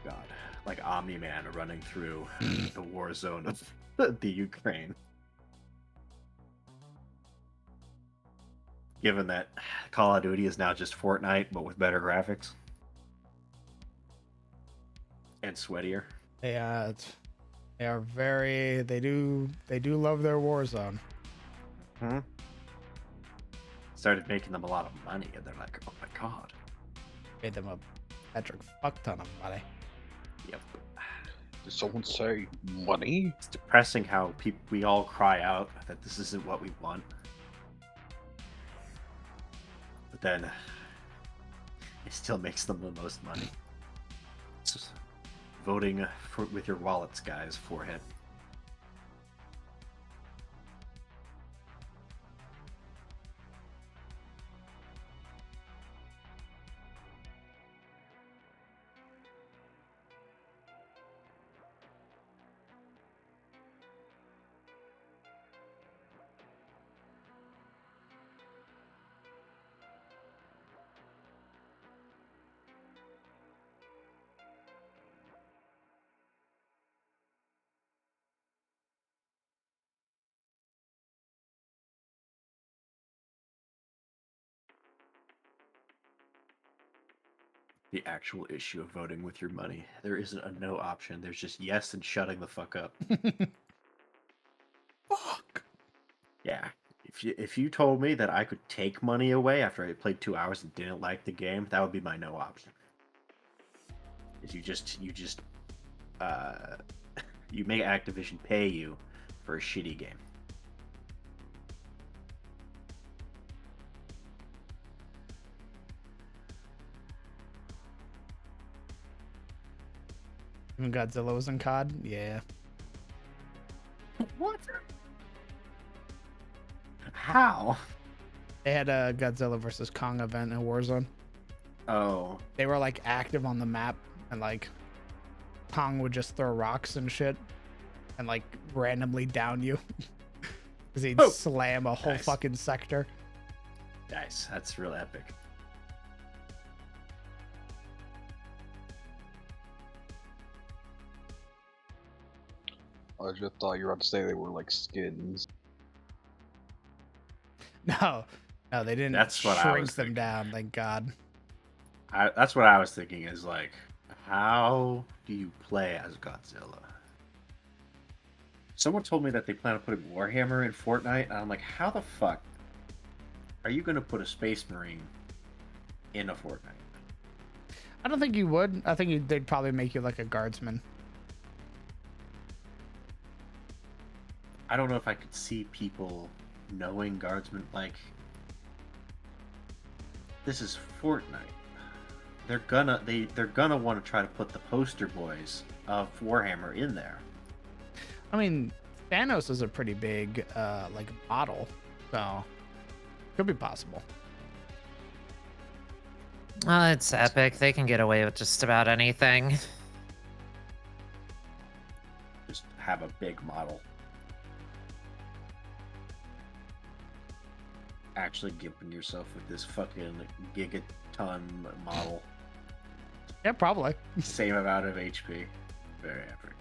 God, like Omni-Man running through the war zone of the Ukraine. Given that Call of Duty is now just Fortnite, but with better graphics and sweatier. Yeah, they are very. They do love their Warzone. Hmm. Started making them a lot of money, and they're like, "Oh my God." Made them a metric fuck ton of money. Yep. did someone say money? It's depressing how we all cry out that this isn't what we want. But then it still makes them the most money. It's just voting with your wallets, guys. Forehead. The actual issue of voting with your money. There isn't a no option. There's just yes and shutting the fuck up. Fuck. Yeah. If you told me that I could take money away after I played 2 hours and didn't like the game, that would be my no option. Is you make Activision pay you for a shitty game. Even Godzilla was in COD. Yeah. What? How? They had a Godzilla versus Kong event in Warzone. Oh. They were like active on the map, and like Kong would just throw rocks and shit, and like randomly down you. Because he'd Oh! slam a whole Nice. fucking sector. Nice. That's real epic. I just thought you were about to say they were like skins. No, they didn't That's what I shrink was them thinking. down. Thank God. That's what I was thinking is like, how do you play as Godzilla? Someone told me that they plan on putting Warhammer in Fortnite, and I'm like, how the fuck are you going to put a Space Marine in a Fortnite? I don't think you would. I think they'd probably make you like a guardsman. I don't know if I could see people knowing Guardsmen, like, this is Fortnite. They're gonna want to try to put the poster boys of Warhammer in there. I mean, Thanos is a pretty big like model, so could be possible. It's epic. They can get away with just about anything. Just have a big model. Actually giving yourself with this fucking gigaton model. Yeah, probably. Same amount of HP. Very epic.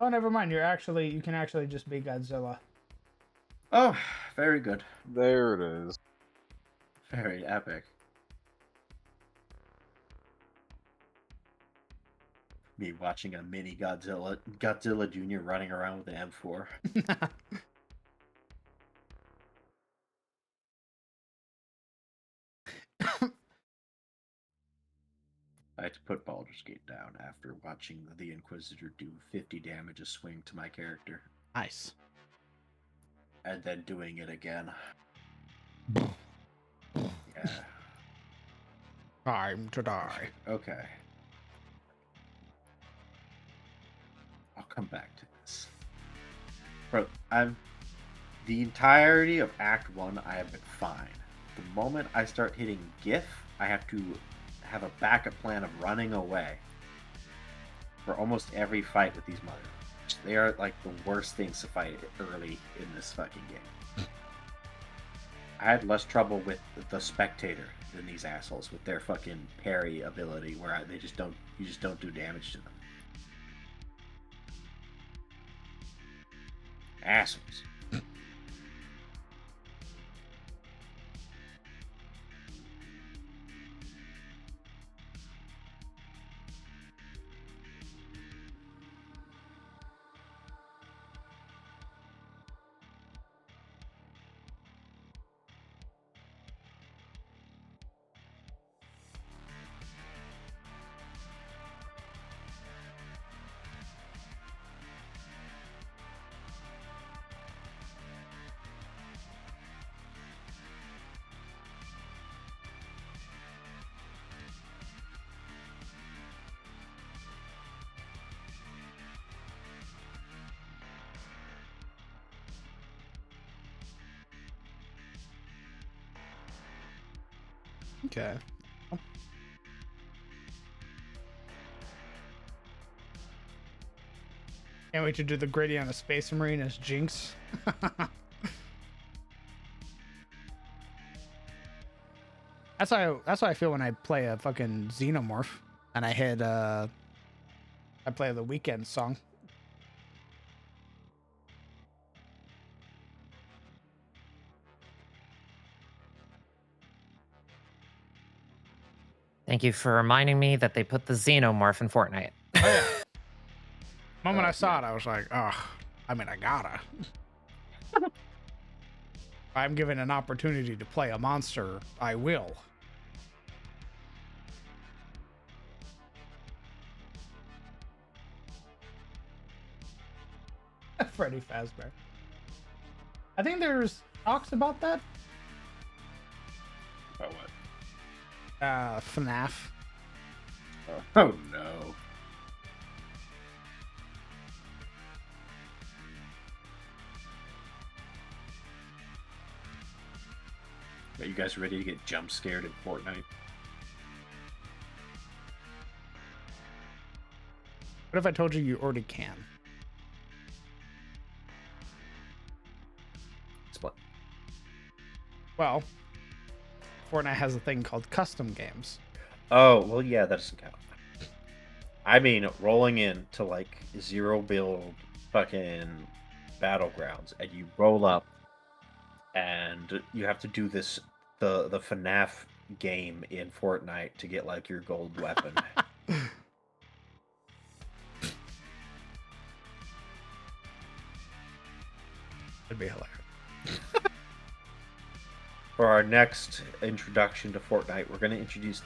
Oh, never mind. You can actually just be Godzilla. Oh, very good. There it is. Very epic. Me watching a mini Godzilla Jr. running around with an M4. I had to put Baldur's Gate down after watching the Inquisitor do 50 damage a swing to my character. Nice. And then doing it again. Yeah. Time to die. Okay. I'll come back to this. Bro, the entirety of Act 1, I have been fine. The moment I start hitting GIF, I have to have a backup plan of running away for almost every fight with these motherfuckers. They are like the worst things to fight early in this fucking game. I had less trouble with the spectator than these assholes with their fucking parry ability, where you just don't do damage to them. Assholes. Okay. Can't wait to do the gritty on a Space Marine as Jinx. That's how I feel when I play a fucking Xenomorph and I hit I play the Weekend song. Thank you for reminding me that they put the Xenomorph in Fortnite. Oh yeah. The moment I saw it, I was like, oh, I mean, I gotta. If I'm given an opportunity to play a monster, I will. Freddy Fazbear. I think there's talks about that. About what? FNAF. Oh no. Are you guys ready to get jump scared in Fortnite? What if I told you already can? Split. Well, Fortnite has a thing called custom games. Oh, well, yeah, that doesn't count. I mean, rolling into like zero build fucking battlegrounds, and you roll up, and you have to do the FNAF game in Fortnite to get like your gold weapon. That'd be hilarious. For our next introduction to Fortnite, we're going to introduce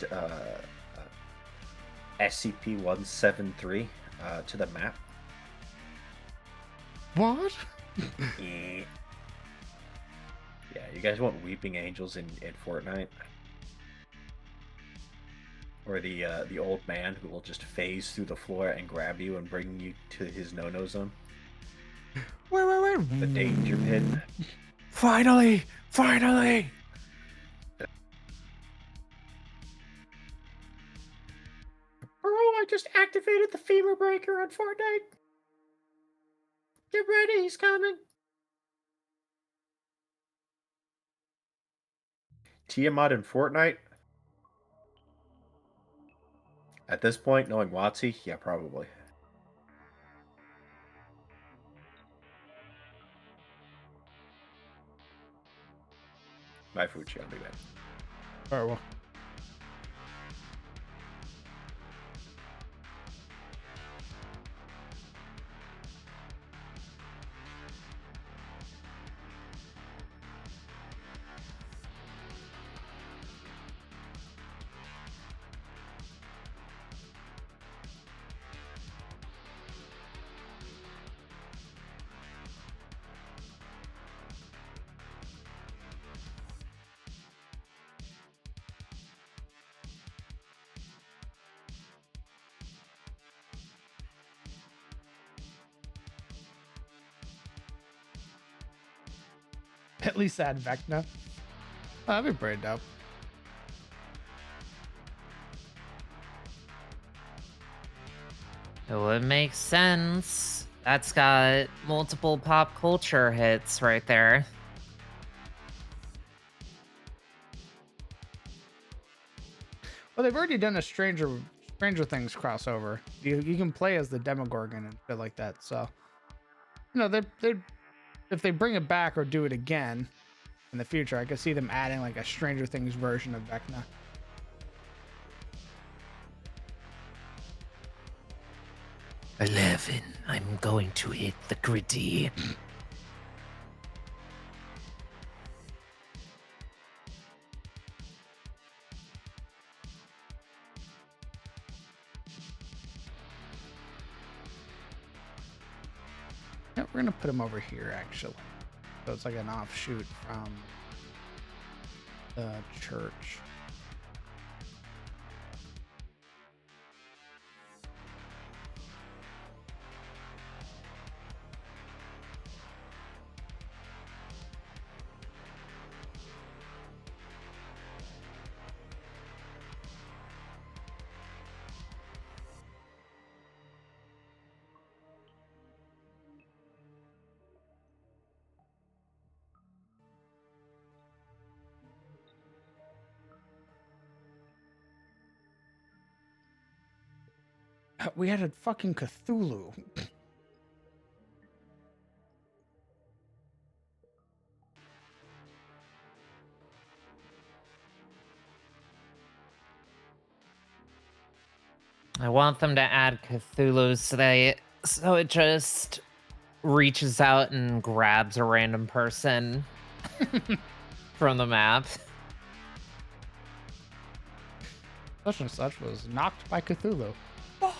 SCP-173 to the map. What? Yeah, you guys want Weeping Angels in Fortnite? Or the old man who will just phase through the floor and grab you and bring you to his no-no zone? Wait. The danger pit. Finally! Bro, I just activated the femur breaker on Fortnite. Get ready, he's coming. Tiamat in Fortnite? At this point, knowing WotC, yeah, probably. My Fuchi, I'll be back. Alright, well. At least add Vecna. Oh, that'd be pretty dope. It would make sense. That's got multiple pop culture hits right there. Well, they've already done a Stranger Things crossover. You can play as the Demogorgon and shit like that. So, you know, they if they bring it back or do it again in the future, I could see them adding like a Stranger Things version of Vecna. I'm going to hit the gritty. Yeah, we're gonna put him over here actually. So it's like an offshoot from the church. We had a fucking Cthulhu. I want them to add Cthulhu so it just reaches out and grabs a random person from the map. Such and such was knocked by Cthulhu. Fuck.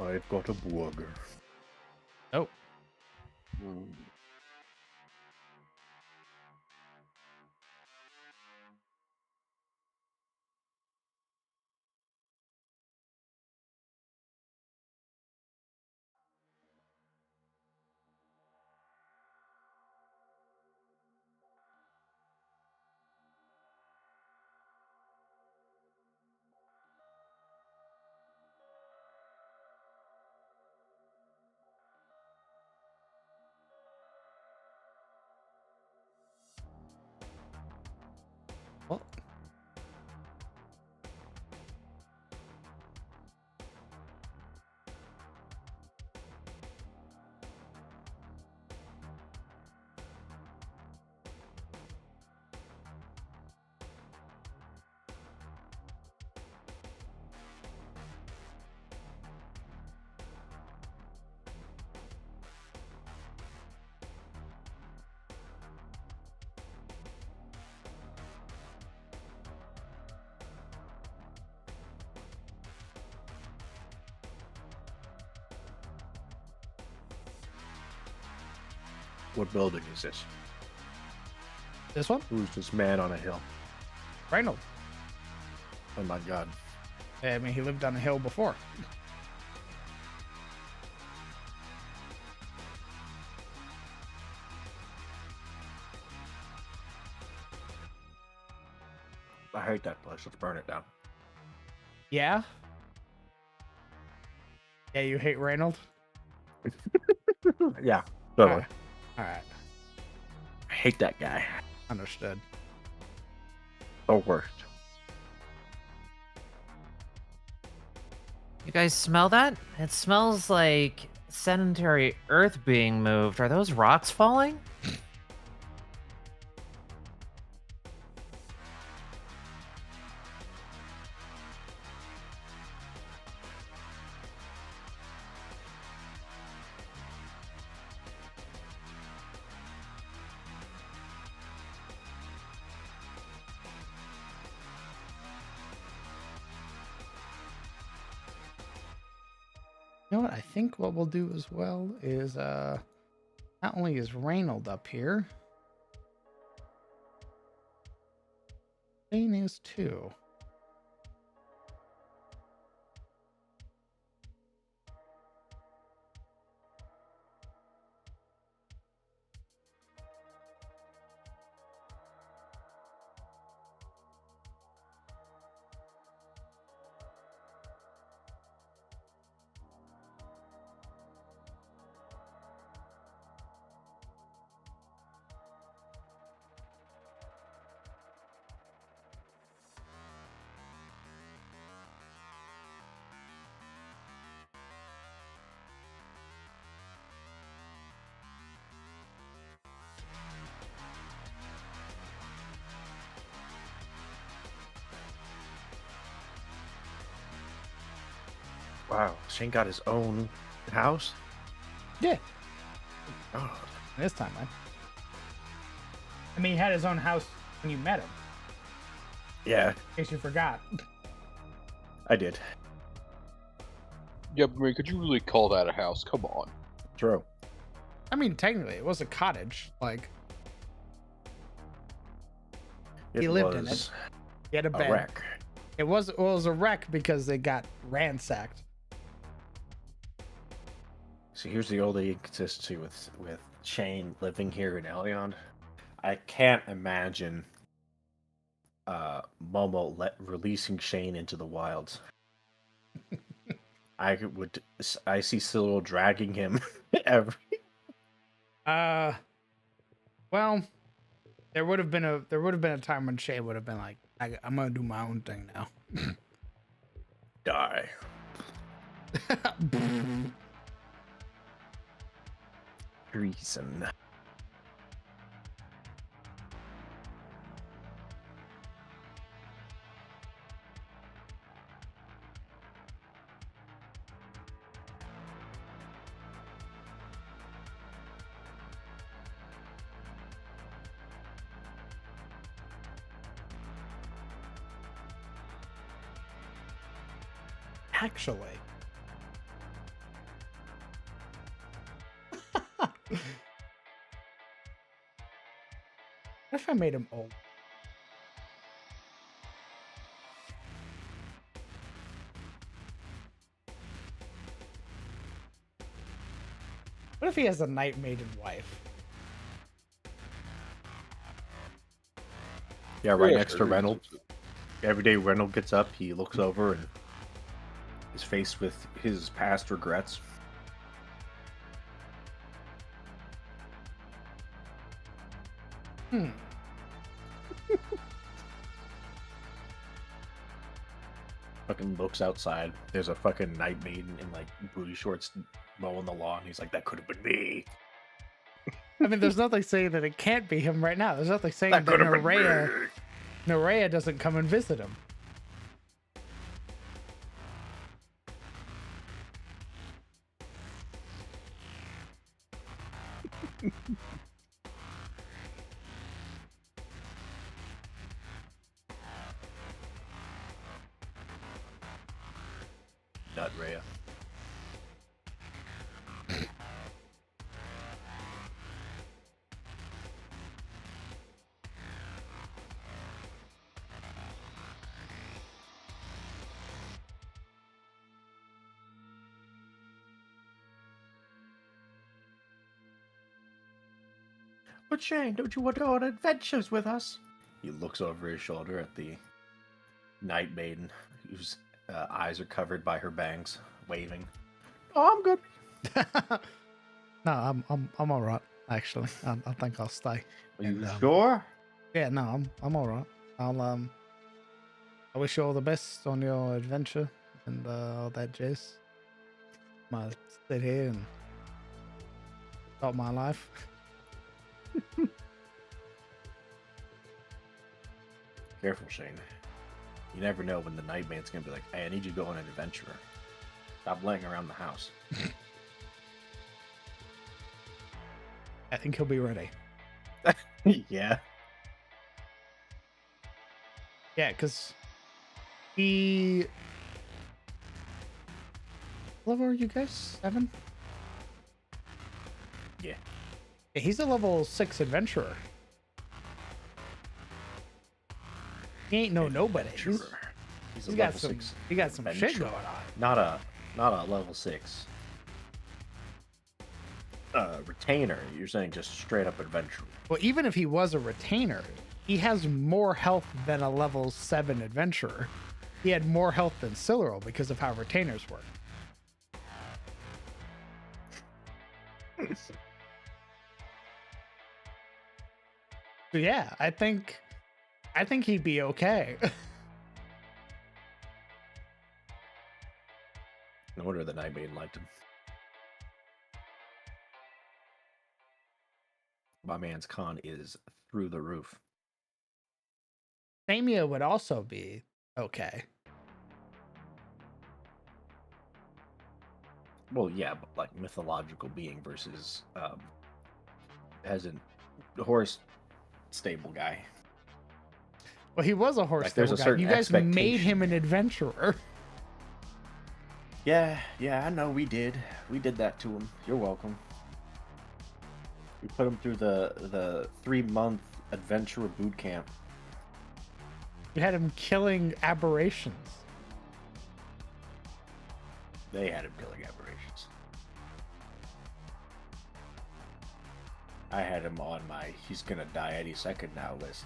I've got a burger. Oh, Mm. well, What building is this? this one, Who's this man on a hill? Reynolds. Oh my god. I mean, he lived on a hill before. I hate that place. Let's burn it down. Yeah. Yeah, you hate Reynolds. Yeah, All totally. right. All right. I hate that guy. Understood. The worst. You guys smell that? It smells like sedentary earth being moved. Are those rocks falling? You know what? I think what we'll do as well is not only is Reynolds up here, Shane is too. Wow, Shane got his own house? Yeah, Oh, this time, man. I mean, he had his own house when you met him. yeah, In case you forgot. I did. Yeah, but I mean, could you really call that a house? Come on. True. I mean, technically, it was a cottage. Like, he lived in it. was he had a a bed. wreck. It was a wreck because they got ransacked. See, here's the only inconsistency with Shane living here in Elion. I can't imagine Momo releasing Shane into the wilds. I see Cyril dragging him every. Well, there would have been a time when Shay would have been like, I'm gonna do my own thing now. Die. Treason. Actually, if I made him old? What if he has a night maiden wife? Yeah, right Yeah, next to sure, Reynolds. Every day Reynolds gets up, he looks over and is faced with his past regrets. Hmm. Fucking looks outside. There's a fucking night maiden in like booty shorts mowing the lawn. He's like, that could have been me. I mean, there's nothing saying that it can't be him right now. There's nothing saying That that could have been me. Nerea doesn't come and visit him. Not Rhea. But Shane, don't you want to go on adventures with us? He looks over his shoulder at the night maiden, whose eyes are covered by her bangs, waving. Oh, I'm good. No, I'm all right. Actually, I think I'll stay. Are you And, sure? Yeah, no, I'm all right. I wish you all the best on your adventure and all that jazz. I'll sit here and start my life. Careful, Shane. You never know when the night man's gonna be like, hey, I need you to go on an adventure. Stop laying around the house. I think he'll be ready. Yeah. Yeah, because he... What level are you guys? 7? Yeah. Yeah, he's a level 6 adventurer. He ain't no nobody. He's a He's got level some. 6 He got some shit adventurer. going on. Not a level 6 retainer. You're saying just straight up adventure. Well, even if he was a retainer, he has more health than a level 7 adventurer. He had more health than Cyril because of how retainers work. So yeah, I think he'd be okay. No wonder the night maiden liked him. My man's con is through the roof. Samia would also be okay. Well, yeah, but like mythological being versus peasant horse stable guy. Well, he was a horse Like, there's stable a guy. certain You guys made expectation. him an adventurer. Yeah, I know we did. We did that to him. You're welcome. We put him through the 3-month adventurer boot camp. You had him killing aberrations. They had him killing aberrations. I had him on my he's gonna die any second now list.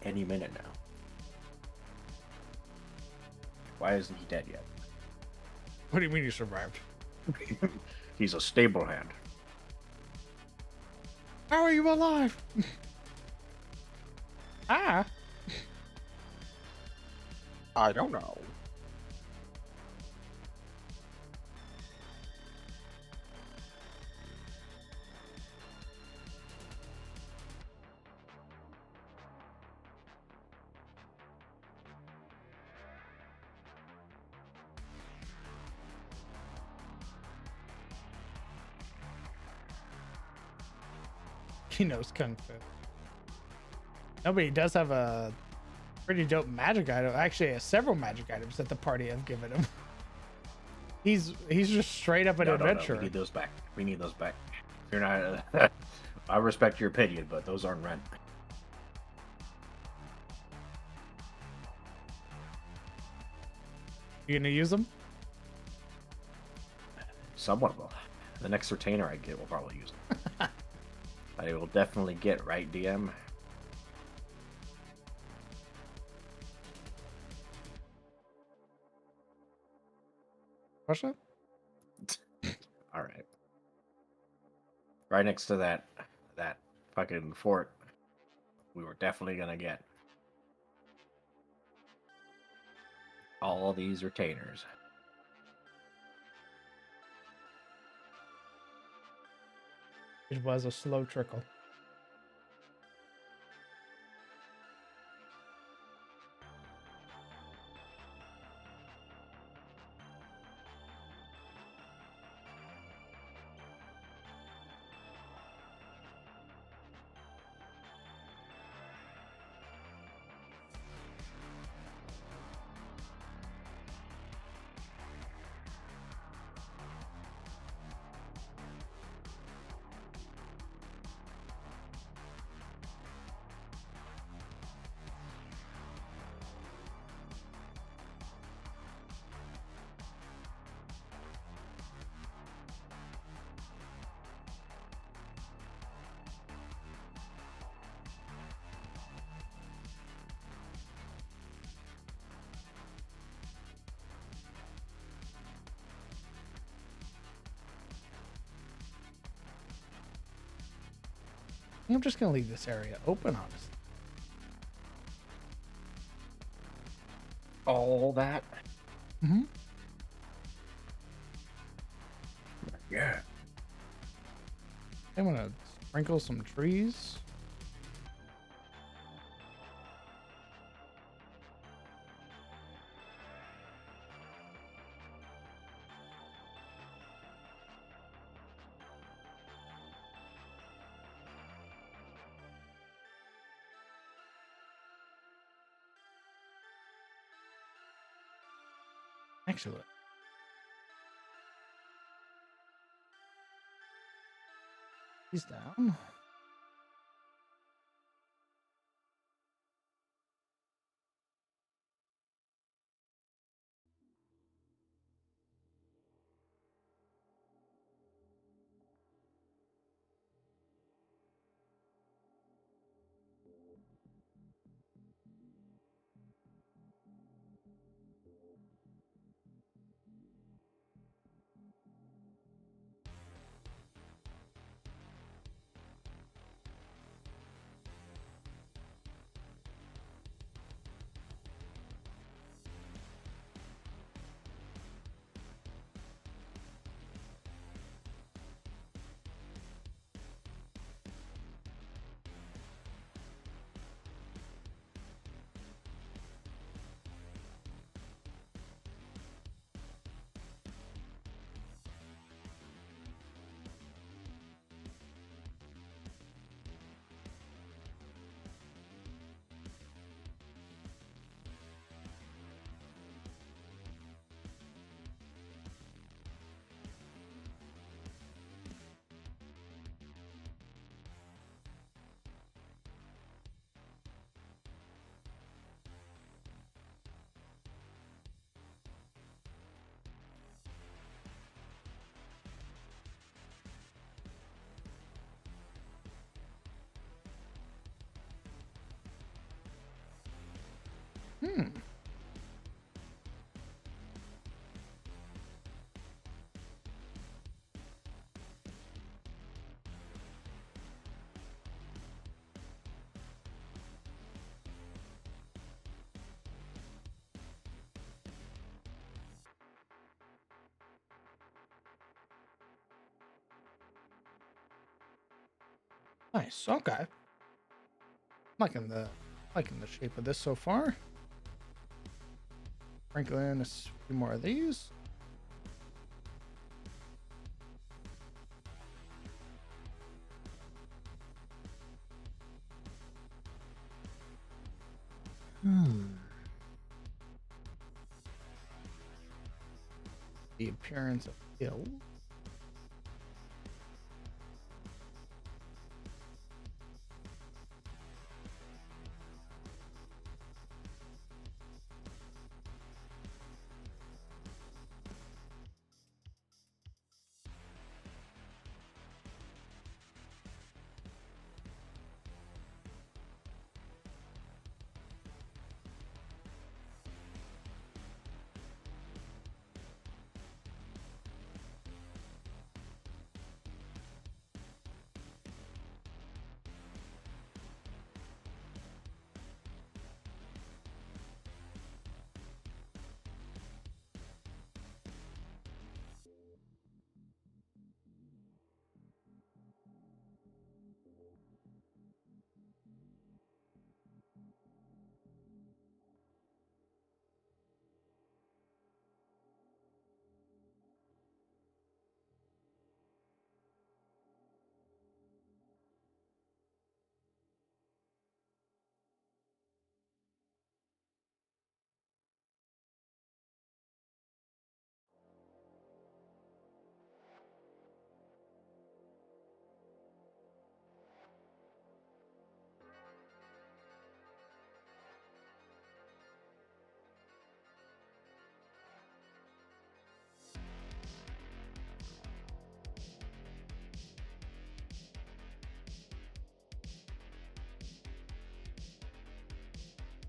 Any minute now. Why isn't he dead yet? What do you mean you survived? He's a stable hand. How are you alive? Ah. I don't know. He knows Kung Fu. No, but he does have a pretty dope magic item. Actually, he has several magic items that the party have given him. He's just straight up an No, adventurer. we need those back. We need those back. You're not. I respect your opinion, but those aren't rent. You gonna use them? Somewhat will. The next retainer I get will probably use them. I will definitely get, right, DM? Question? All right. Right next to that fucking fort, we were definitely gonna get all these retainers. It was a slow trickle. I'm just gonna leave this area open, honestly. All that? Mm-hmm. Yeah. I'm gonna sprinkle some trees. Actually, he's down. Hmm. Nice. Okay. Liking the shape of this so far. Sprinkle in a few more of these. The appearance of hill.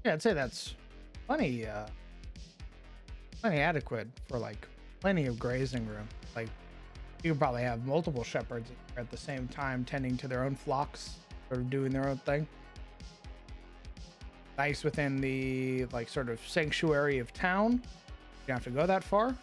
Yeah, I'd say that's plenty, plenty adequate for like plenty of grazing room. Like you could probably have multiple shepherds at the same time tending to their own flocks, sort of doing their own thing. Nice within the like sort of sanctuary of town. You don't have to go that far.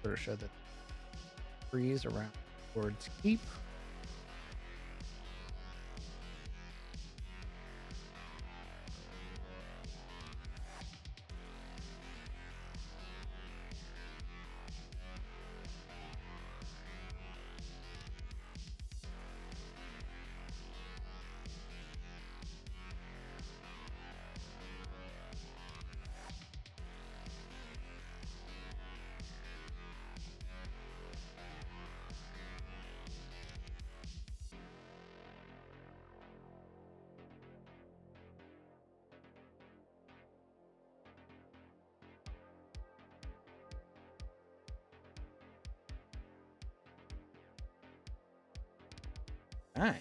Sort of show the trees around towards keep. Aye.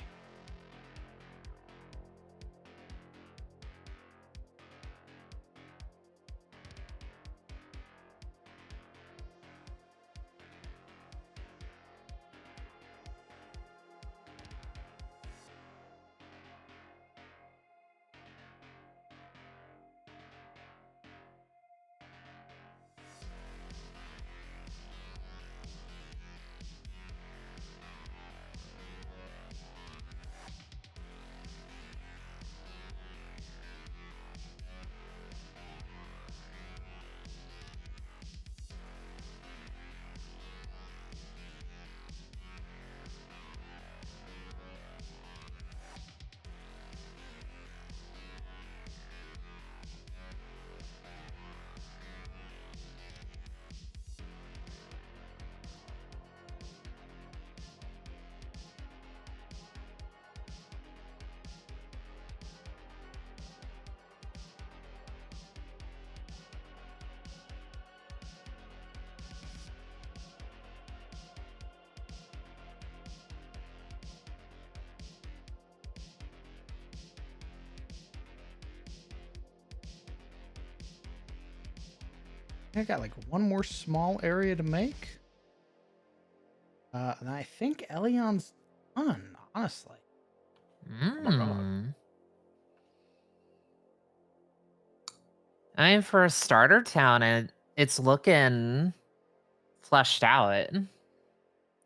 I got like one more small area to make. And I think Elion's done, honestly. Oh my God. I mean, for a starter town, it's looking fleshed out.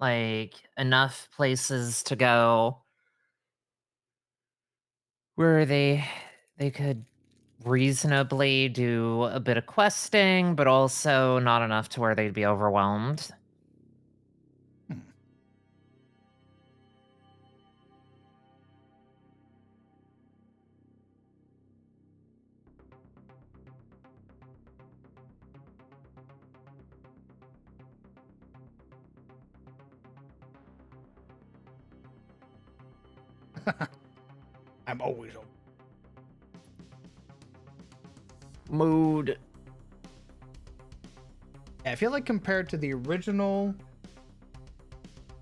Like enough places to go where they could reasonably do a bit of questing, but also not enough to where they'd be overwhelmed. I'm always open. Mood. Yeah, I feel like compared to the original,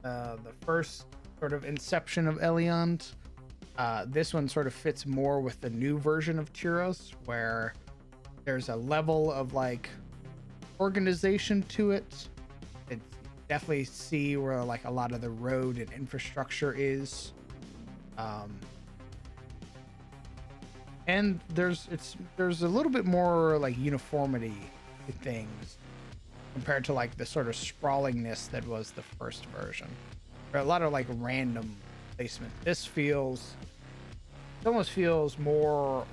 the first sort of inception of Eliant, this one sort of fits more with the new version of Tyros, where there's a level of like organization to it. It definitely see where like a lot of the road and infrastructure is. And there's a little bit more like uniformity to things compared to like the sort of sprawlingness that was the first version. There are a lot of like random placement. This feels, it almost feels more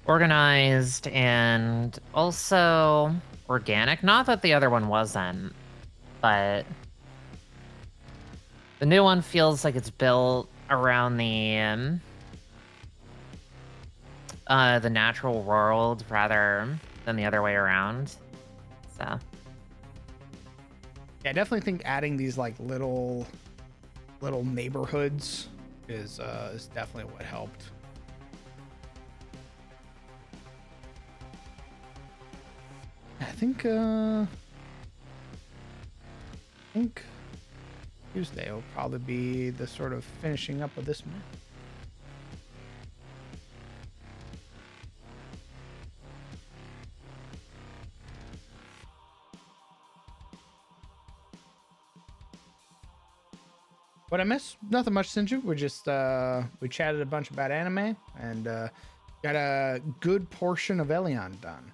organized and also organic. Not that the other one wasn't, but the new one feels like it's built around the natural world rather than the other way around. So yeah, I definitely think adding these like little neighborhoods is definitely what helped. I think Tuesday will probably be the sort of finishing up of this map. What I miss? Nothing much, Sinju. We're just we chatted a bunch about anime and got a good portion of Elion done.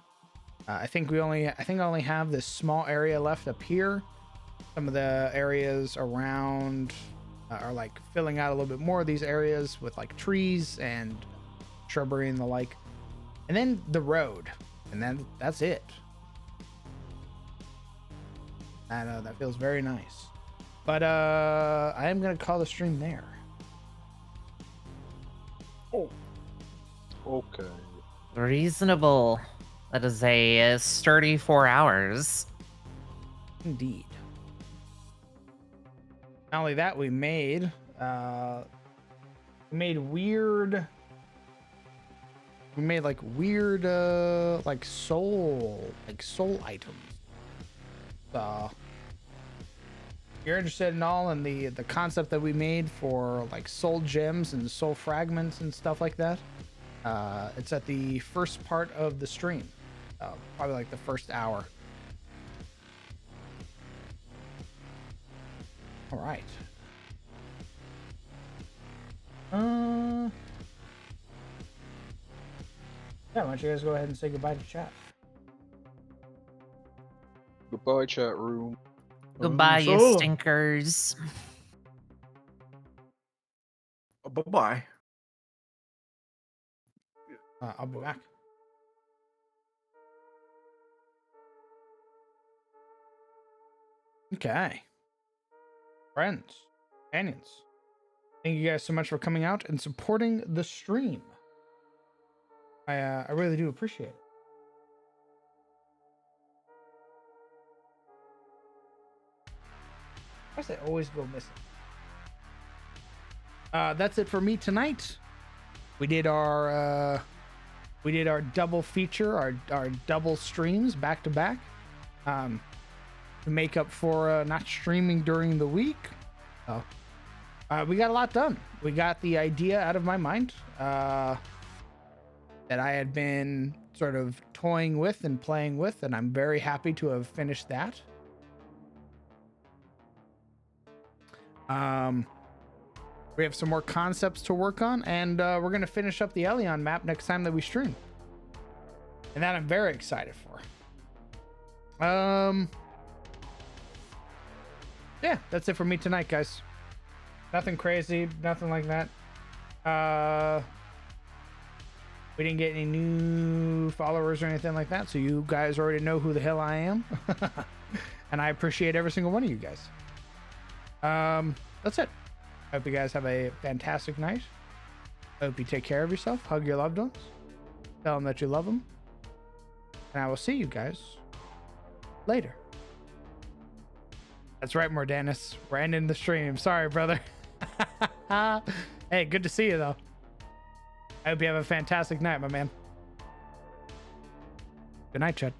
I think I only have this small area left up here. Some of the areas around are like filling out a little bit more of these areas with like trees and shrubbery and the like. And then the road, and then that's it. That feels very nice. But I am gonna call the stream there. Oh. Okay. reasonable. That is a sturdy 4 hours. Indeed. Not only that, we made weird. We made like weird like soul items. If you're interested in all in the concept that we made for like soul gems and soul fragments and stuff like that, it's at the first part of the stream, probably like the first hour. All right. Yeah, why don't you guys go ahead and say goodbye to chat? Goodbye, chat room. Goodbye, you So- stinkers. Bye-bye. I'll be back. Okay. Friends, companions, thank you guys so much for coming out and supporting the stream. I really do appreciate it. Why does it always go missing? That's it for me tonight. We did our double feature, our double streams back to back, to make up for not streaming during the week. We got a lot done. We got the idea out of my mind that I had been sort of toying with and playing with, and I'm very happy to have finished that. We have some more concepts to work on, and we're going to finish up the Elion map next time that we stream. And that I'm very excited for. Yeah, that's it for me tonight, guys. Nothing crazy, nothing like that. We didn't get any new followers or anything like that, so you guys already know who the hell I am. And I appreciate every single one of you guys. That's it. I hope you guys have a fantastic night. I hope you take care of yourself. Hug your loved ones. Tell them that you love them. And I will see you guys later. That's right, Mordanis. We're ending the stream. Sorry, brother. Hey, good to see you, though. I hope you have a fantastic night, my man. Good night, Chad.